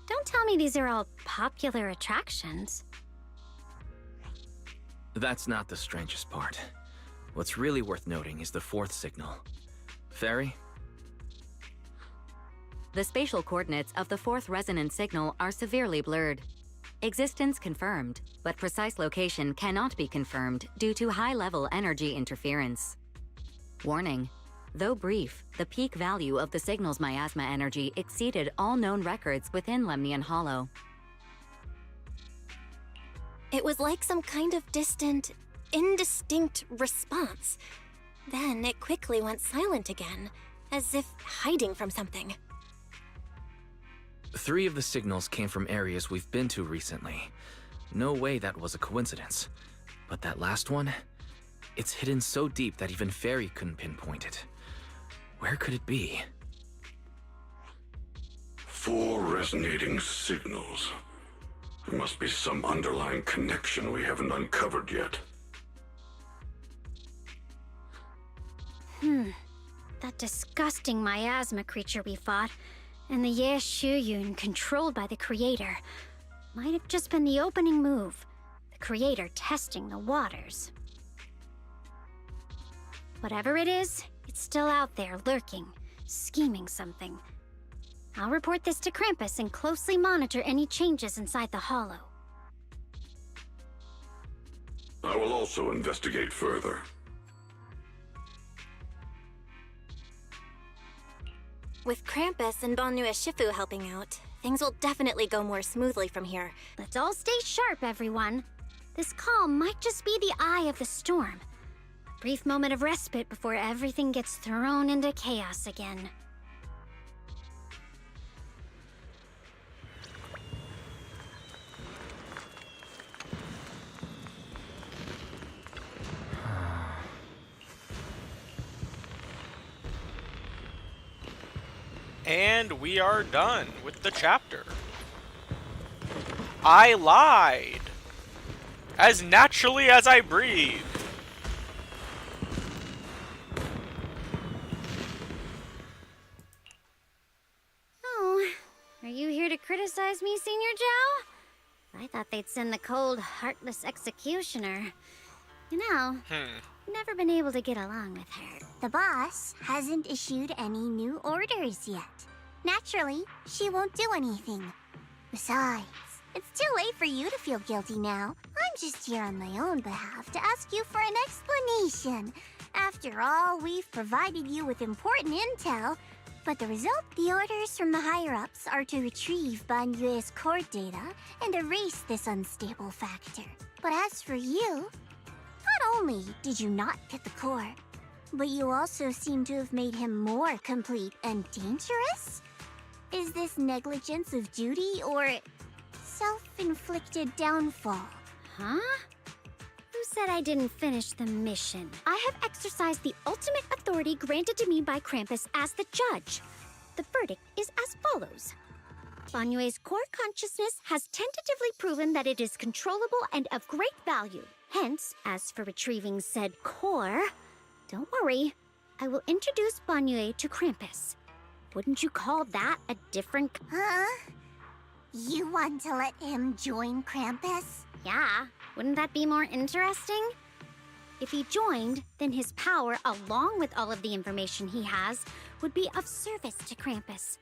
don't tell me these are all popular attractions. That's not the strangest part. What's really worth noting is the 4th signal. Fairy? The spatial coordinates of the 4th resonance signal are severely blurred. Existence confirmed, but precise location cannot be confirmed due to high-level energy interference. Warning. Though brief, the peak value of the signal's miasma energy exceeded all known records within Lemnian Hollow. It was like some kind of distant, indistinct response. Then it quickly went silent again, as if hiding from something. 3 of the signals came from areas we've been to recently. No way that was a coincidence. But that last one? It's hidden so deep that even Fairy couldn't pinpoint it. Where could it be? 4 resonating signals. There must be some underlying connection we haven't uncovered yet. That disgusting miasma creature we fought, and the Ye Shuyun controlled by the Creator, might have just been the opening move. The Creator testing the waters. Whatever it is, it's still out there lurking, scheming something. I'll report this to Krampus and closely monitor any changes inside the Hollow. I will also investigate further. With Krampus and Banue Shifu helping out, things will definitely go more smoothly from here. Let's all stay sharp, everyone. This calm might just be the eye of the storm. A brief moment of respite before everything gets thrown into chaos again. And we are done with the chapter. I lied. As naturally as I breathe. Oh, are you here to criticize me, Senior Joe? I thought they'd send the cold, heartless executioner. You know, never been able to get along with her. The boss hasn't issued any new orders yet. Naturally, she won't do anything. Besides, it's too late for you to feel guilty now. I'm just here on my own behalf to ask you for an explanation. After all, we've provided you with important intel, but the result, the orders from the higher-ups are to retrieve Banyue's core data and erase this unstable factor. But as for you, not only did you not get the core, but you also seem to have made him more complete and dangerous? Is this negligence of duty or self-inflicted downfall? Huh? Who said I didn't finish the mission? I have exercised the ultimate authority granted to me by Krampus as the judge. The verdict is as follows. Banyue's core consciousness has tentatively proven that it is controllable and of great value. Hence, as for retrieving said core, don't worry, I will introduce Banyue to Krampus. Wouldn't you call that a different... Huh? You want to let him join Krampus? Yeah, wouldn't that be more interesting? If he joined, then his power, along with all of the information he has, would be of service to Krampus.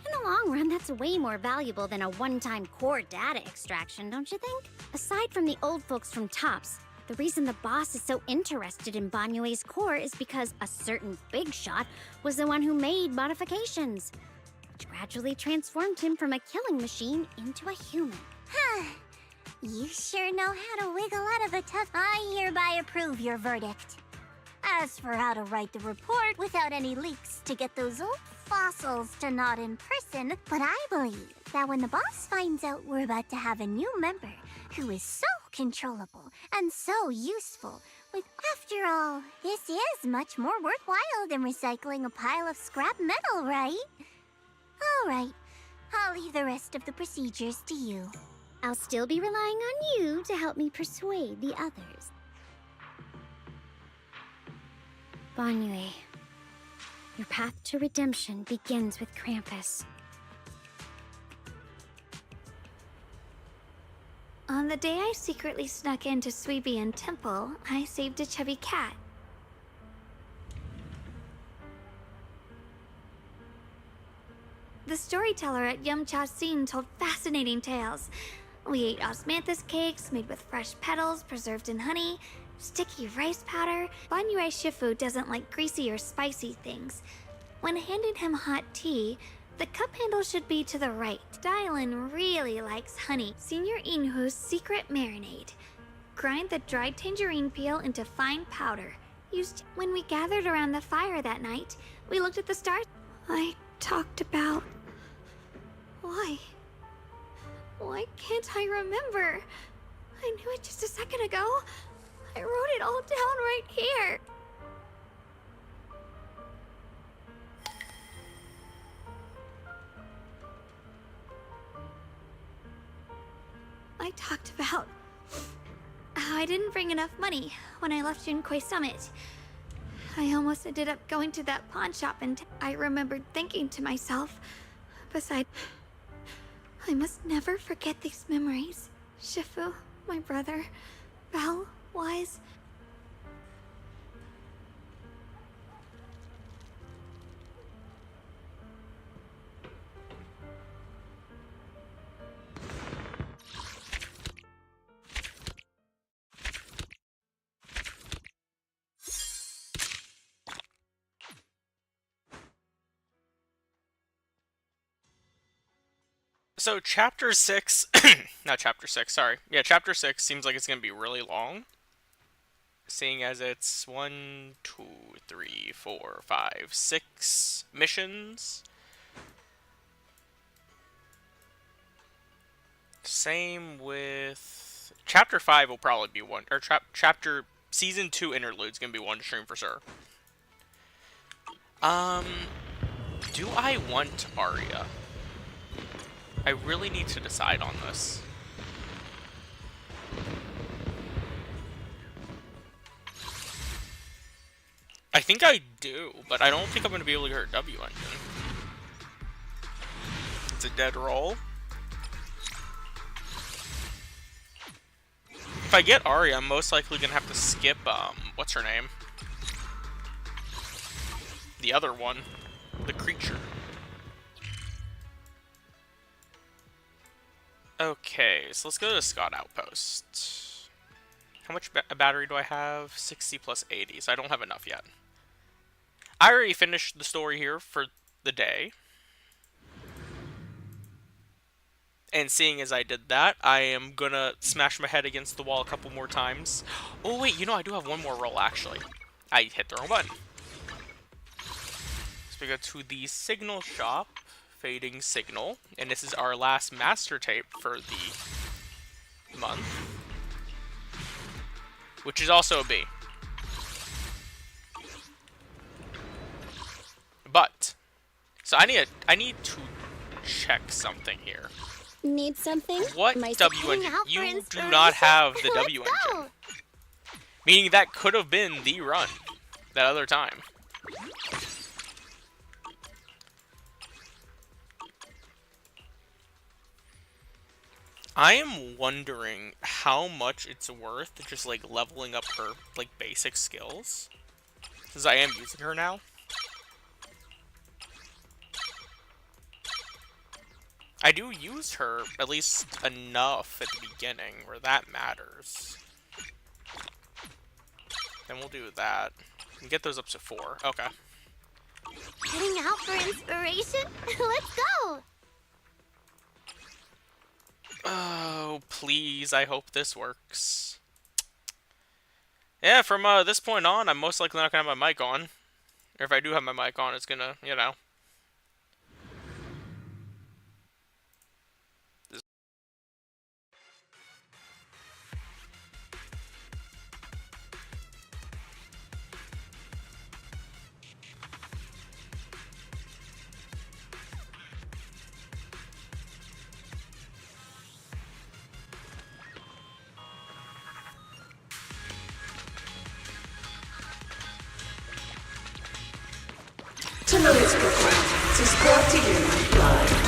In the long run, that's way more valuable than a one-time core data extraction, don't you think? Aside from the old folks from TOPS, the reason the boss is so interested in Banyue's core is because a certain big shot was the one who made modifications, which gradually transformed him from a killing machine into a human. Huh. You sure know how to wiggle out of a tough... I hereby approve your verdict. As for how to write the report without any leaks to get those old fossils to nod in person, but I believe that when the boss finds out we're about to have a new member who is so controllable and so useful, after all, this is much more worthwhile than recycling a pile of scrap metal, right? All right, I'll leave the rest of the procedures to you. I'll still be relying on you to help me persuade the others. Banyue, your path to redemption begins with Krampus. On the day I secretly snuck into Suibian Temple, I saved a chubby cat. The storyteller at Yumcha Scene told fascinating tales. We ate osmanthus cakes made with fresh petals preserved in honey, sticky rice powder. Banyue Shifu doesn't like greasy or spicy things. When handing him hot tea, the cup handle should be to the right. Dylan really likes honey. Senior Inhu's secret marinade. Grind the dried tangerine peel into fine powder. Used when we gathered around the fire that night, we looked at the stars. I talked about... Why can't I remember? I knew it just a second ago. I wrote it all down right here. I talked about how I didn't bring enough money when I left Junkoi Summit. I almost ended up going to that pawn shop and I remembered thinking to myself, besides, I must never forget these memories. Shifu, my brother, Belle, Wise. So chapter 6, not chapter 6, sorry. Yeah, chapter 6 seems like it's going to be really long. Seeing as it's 1, 2, 3, 4, 5, 6 missions. Same with... Chapter 5 will probably be one, or chapter... Season 2 interlude's going to be one stream for sure. Do I want Aria? I really need to decide on this. I think I do, but I don't think I'm going to be able to get her W engine. It's a dead roll. If I get Aria, I'm most likely going to have to skip, what's her name? The other one. The creature. Okay, so let's go to the Scott Outpost. How much battery do I have? 60 plus 80, so I don't have enough yet. I already finished the story here for the day. And seeing as I did that, I am gonna smash my head against the wall a couple more times. Oh wait, you know, I do have one more roll actually. I hit the wrong button. So we go to the signal shop, fading signal, and this is our last master tape for the month. Which is also a B. But, so I need to check something here. Need something? What W engine? You do not have the W engine. Meaning that could have been the run that other time. I am wondering how much it's worth just like leveling up her like basic skills. Since I am using her now. I do use her at least enough at the beginning where that matters. Then we'll do that. And get those up to 4. Okay. Heading out for inspiration? Let's go! Oh, please, I hope this works. Yeah, from this point on, I'm most likely not gonna have my mic on. Or if I do have my mic on, it's gonna, you know. Tonight's performance is brought to you by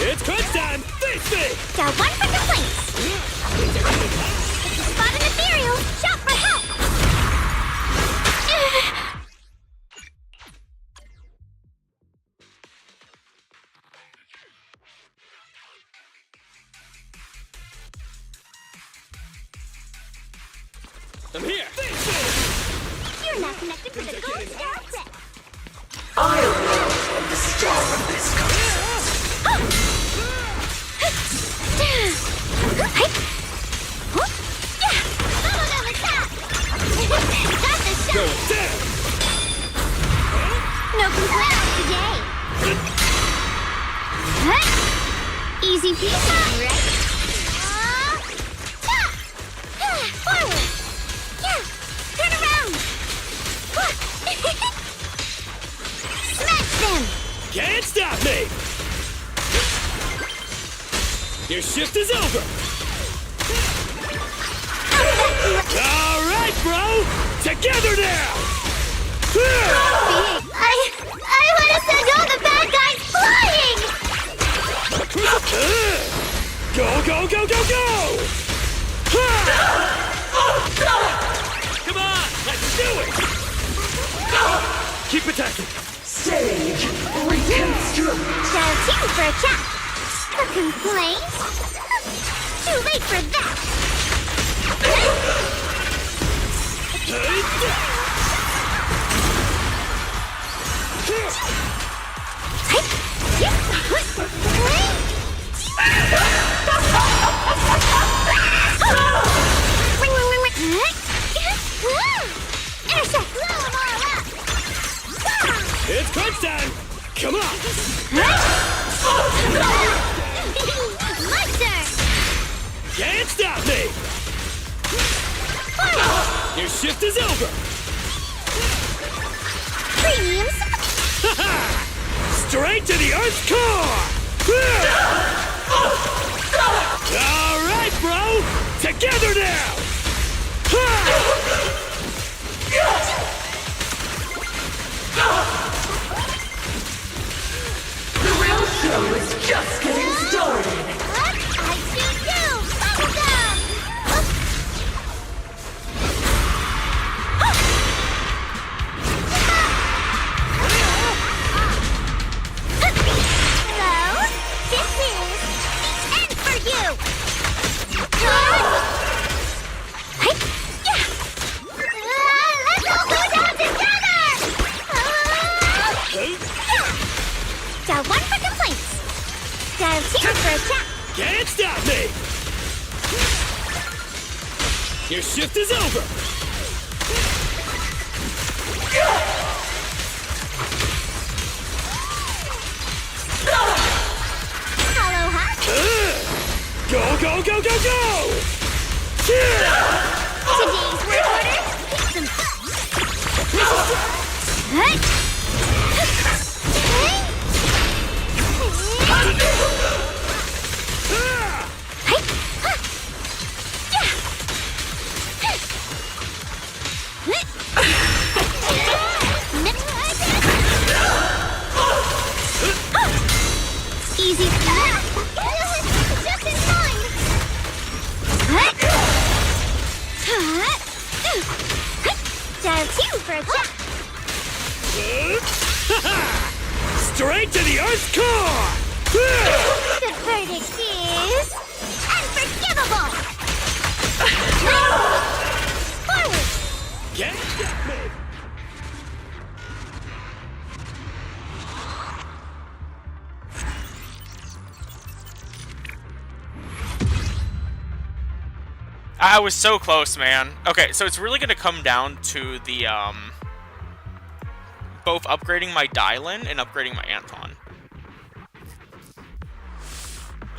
It's crunch time! Face me! Got one for complaints! If you spot an ethereal, shout for help! I'm here! You're not connected to the gold star set! I'll roll from the star of this concept. Got the shot! No complaints today! Easy peasy, right? Forward! Yeah! Turn around! Smash them! Can't stop me! Your shift is over! Alright, bro! Together now! I want to send all the bad guys flying! Go, go, go, go, go! Come on, let's do it! Keep attacking! Stage reconstruct! Shout you for a chat! A complaint? Too late for that! Intersect! Blow them all up! It's crunch time! Come on! My turn! Can't stop me! Your shift is over! Premium Straight to the Earth's core! Alright, bro! Together now! The real show is just getting started. I choose you! Bubblegum! Hello? This is the end for you! Let's all go down together! Dial 1 for complaints. Dial 2 for attack. Can't stop me! Your shift is over! Hello, Hot. Go, go, go, go, go! Today's word order, pick Easy. Just in time. Dial 2 for attack. Straight to the Earth's core! The verdict is unforgivable. Forward. Can't stop me! I was so close, man. Okay, so it's really gonna come down to the both upgrading my Dylan and upgrading my Anton.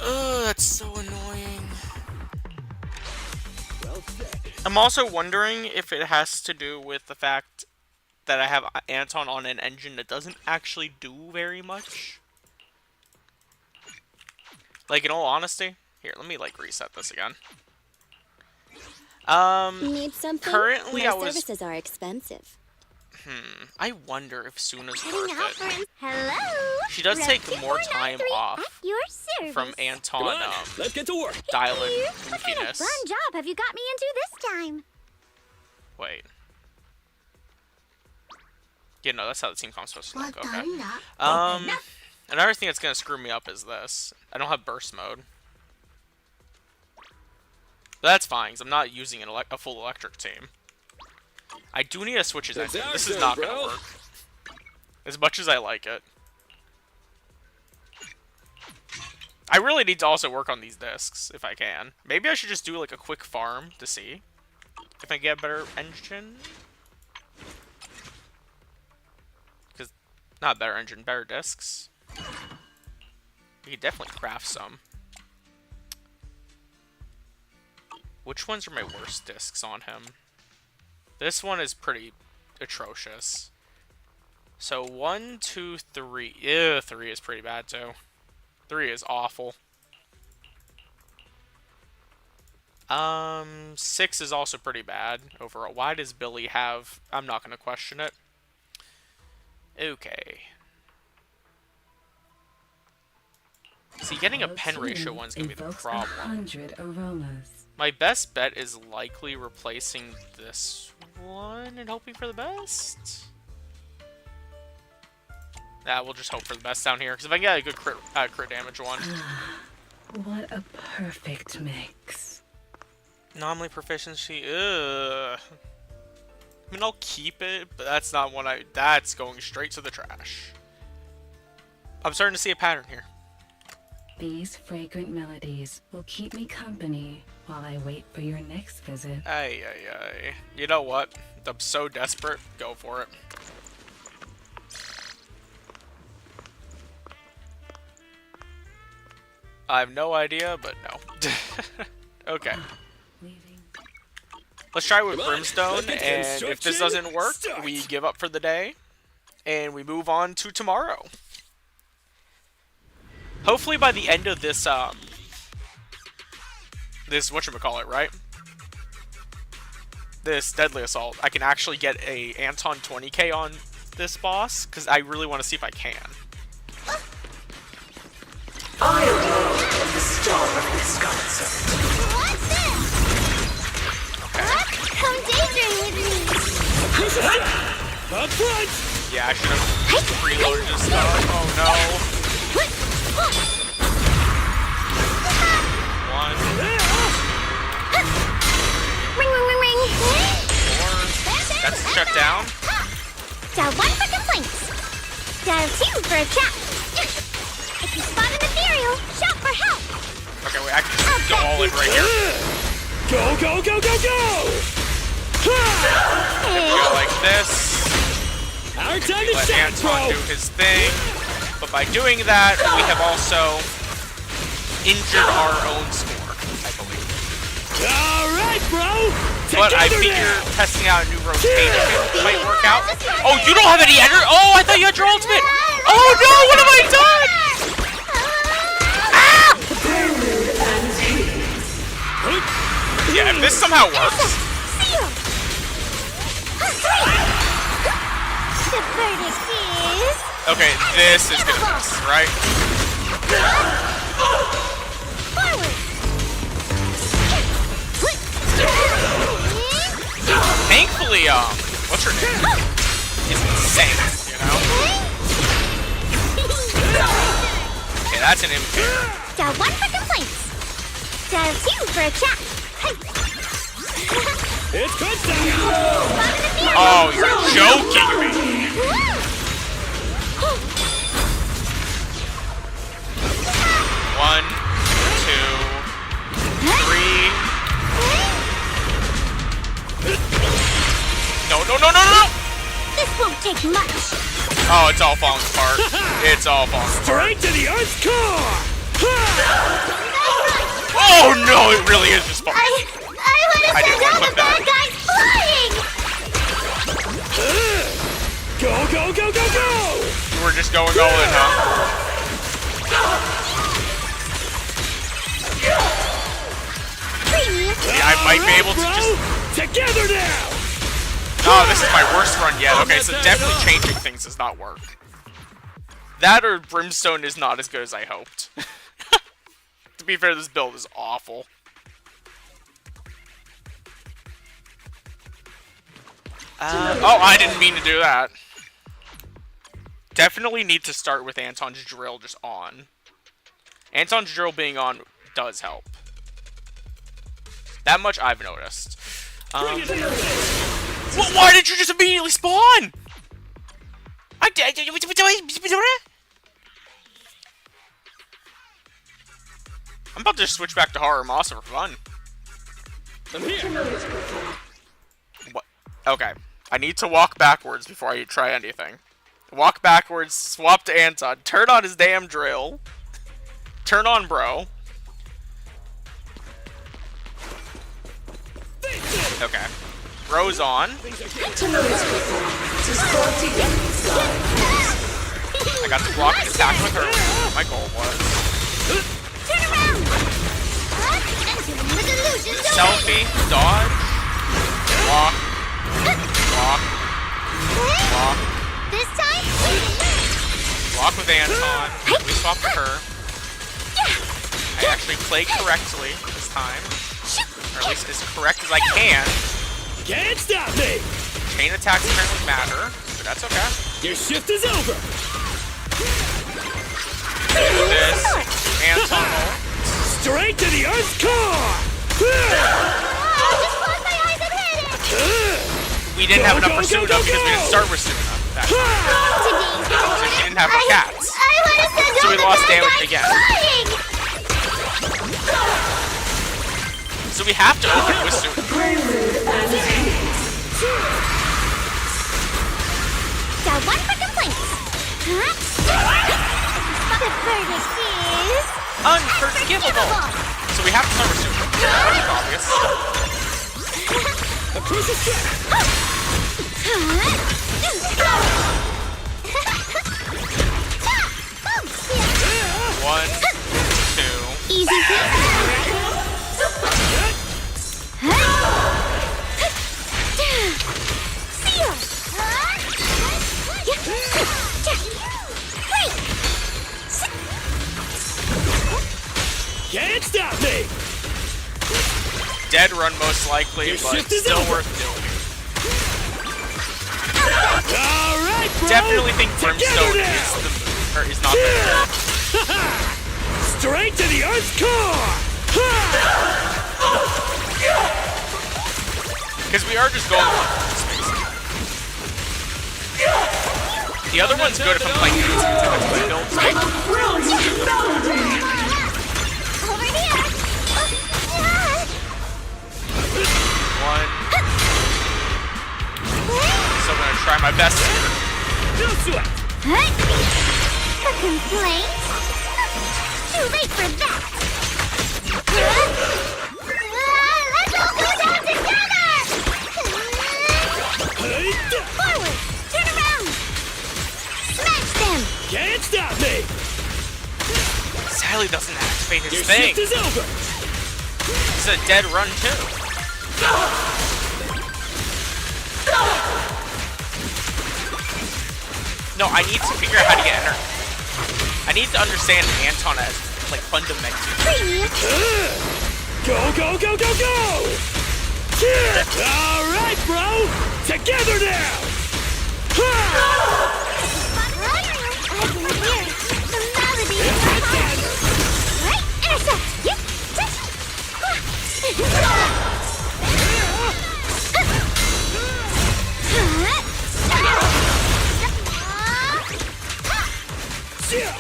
Ugh, that's so annoying. I'm also wondering if it has to do with the fact that I have Anton on an engine that doesn't actually do very much. Like, in all honesty, here, let me like reset this again. Need something? Currently My I was... services are expensive. I wonder if Sunna's worth it. Hello. She does take more time off At your service. from Anton, Come on, let's get to work. Dylan What kind of goofiness. fun job have you got me into this time? Wait. Yeah, no, that's how the team comp's supposed to look. Okay. Another thing that's gonna screw me up is this. I don't have burst mode. But that's fine, because I'm not using a full electric team. I do need to switch his engine. This is not going to work. As much as I like it. I really need to also work on these discs, if I can. Maybe I should just do like a quick farm to see if I get a better engine. Because, not better engine, better discs. You could definitely craft some. Which ones are my worst discs on him? This one is pretty atrocious. So 1, 2, 3. Ew, 3 is pretty bad too. 3 is awful. 6 is also pretty bad overall. Why does Billy have... I'm not going to question it. Okay. See, getting a pen ratio one's going to be the problem. 100 aromas. My best bet is likely replacing this one and hoping for the best. Nah, we'll just hope for the best down here, because if I can get a good crit damage one. What a perfect mix. Anomaly proficiency, ugh. I mean, I'll keep it, but that's not one that's going straight to the trash. I'm starting to see a pattern here. These fragrant melodies will keep me company while I wait for your next visit. Ay. You know what? I'm so desperate. Go for it. I have no idea, but no. Okay. Let's try with Brimstone, and if this doesn't work, we give up for the day, and we move on to tomorrow. Hopefully by the end of this, this whatchamacallit, right? This Deadly Assault, I can actually get a Anton 20k on this boss, because I really want to see if I can. I am Lord of the Star of Wisconsin. What's this? Come daydream with me. Up front! Yeah, I should have preloaded this stuff. Oh no. One. Ring, ring, ring, ring. Four. That's shut down. Dial 1 for complaints. Dial 2 for a chat. If you spot an ethereal, shout for help. Okay, wait, I can just go all in right here. Go, go, go, go, go! If we go like this, Our time we to let shine, Anton bro! do his thing. But by doing that, we have also injured our own score, I believe. Alright, bro! But I Together figure now! testing out a new rotation might work out. Oh, you don't have any energy? Oh, I thought you had your ultimate! Oh no, what have I done? Ah! Yeah, if this somehow works. The verdict is... Okay, this is gonna miss, right? Forward! Thankfully, what's her name? Is insane, you know? Okay, that's an imitator. Dial 1 for complaints. Dial 2 for a chat. It's good Oh, you're joking me. One, two, three. No, no, no, no, no! This won't take much. Oh, it's all falling apart. It's all falling apart. Straight to the Earth's core! Oh no, it really is just falling. I want to didn't send want all to the click bad guys flying! Go, go, go, go, go! You were just going all in, huh? Yeah, I might be able to just... Together now! Oh, this is my worst run yet. Okay, so definitely changing things does not work. That or Brimstone is not as good as I hoped. To be fair, this build is awful. Oh, I didn't mean to do that. Definitely need to start with Anton's drill just on. Anton's drill being on does help. That much I've noticed. Why did you just immediately spawn? I'm about to switch back to Horror Mossa for fun. What? Okay. I need to walk backwards before I try anything. Walk backwards, swap to Anton, turn on his damn drill. Turn on bro. Okay. Bro's on. I got to block an attack with her. My goal was. Turn around! Angels of Delusion, Selfie, dodge, walk, walk, walk, This time? walk with Anton. We swap to her. I actually played correctly this time. Or at least as correct as I can. Can't stop me! Chain attacks apparently matter, but that's okay. Your shift is over! Do this. Anton ult. Straight to the Earth's core! Just close my eyes and hit it! We didn't have enough for Sunna because we didn't start with Sunna that time. So she didn't have her cats. I want to send So all we the lost bad damage guys again. flying! So we have to open with Sunna. Dial 1 for complaints. The verdict is... Unforgivable! So we have to start with Sunna. That's obvious. Crucial strike! 1, 2. Easy peasy. Can't stop me! Dead run most likely, Your but shift is still over. worth doing. Alright, bro! Definitely think Together Brimstone now! is the move, or is not the move. Straight to the Earth's core! Because we are just going space. The other one's good if I'm playing typically builds. Over here. One. So I'm gonna try my best here. No sweat! A complaint? Too late for that. Let's all go down together. Forward. Turn around. Smash them. Can't stop me! Sally doesn't activate his Your thing. shift is over! It's a dead run too. No, I need to figure out how to get energy. I need to understand Anton as like fundamental. Go, go, go, go, go! Alright, bro! Together now! I can hear the melody in my heart. Right, intercept. Yep.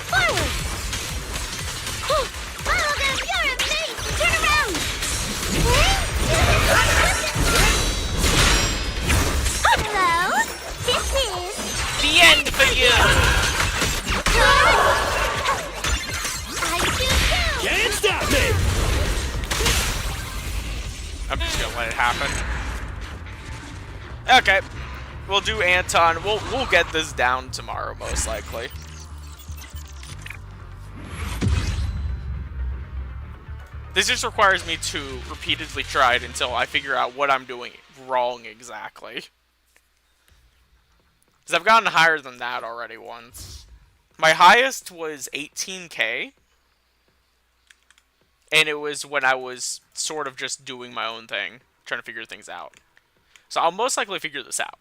Forward. Follow the Europe, mate. Turn around. Hello. This is The end for you. I do too. Can't stop me! I'm just gonna let it happen. Okay. We'll do Anton. We'll get this down tomorrow, most likely. This just requires me to repeatedly try it until I figure out what I'm doing wrong exactly. Because I've gotten higher than that already once. My highest was 18k. And it was when I was sort of just doing my own thing, trying to figure things out. So I'll most likely figure this out.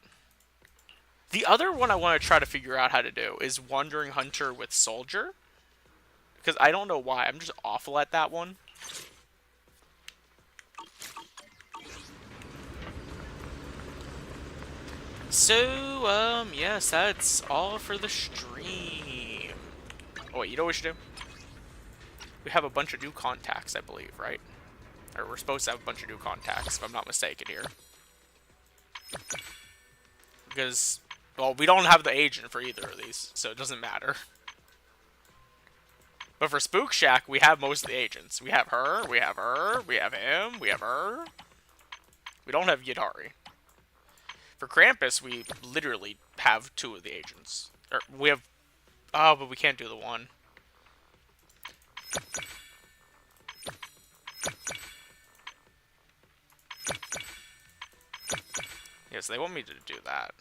The other one I want to try to figure out how to do is Wandering Hunter with Soldier. Because I don't know why, I'm just awful at that one. So, yes, that's all for the stream. Oh wait, you know what we should do? We have a bunch of new contacts, I believe, right? Or we're supposed to have a bunch of new contacts, if I'm not mistaken here. Because, well, we don't have the agent for either of these, so it doesn't matter. But for Spook Shack, we have most of the agents. We have her, we have her, we have him, we have her. We don't have Yadari. For Krampus, we literally have 2 of the agents. Or, we have... Oh, but we can't do the one. Yes, they want me to do that.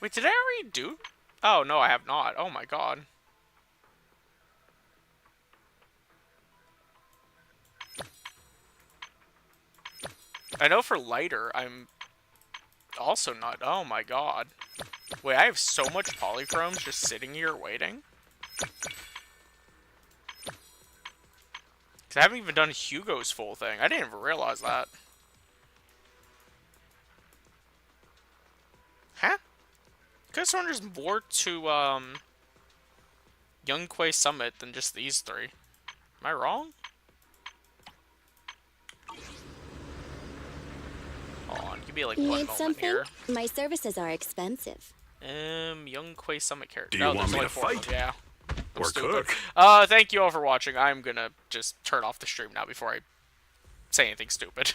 Wait, did I already do? Oh, no, I have not. Oh my god. I know for lighter, I'm also not. Oh my god. Wait, I have so much polychromes just sitting here waiting? Because I haven't even done Hugo's full thing. I didn't even realize that. Huh? Could have sworn there's more to, Young Quay Summit than just these 3. Am I wrong? Hold on. Give me like one Need moment something? here. My services are expensive. Young Quay Summit character. Do you Oh, want there's me only to 4 of fight? them, yeah. I'm Or stupid. cook? Thank you all for watching. I'm gonna just turn off the stream now before I say anything stupid.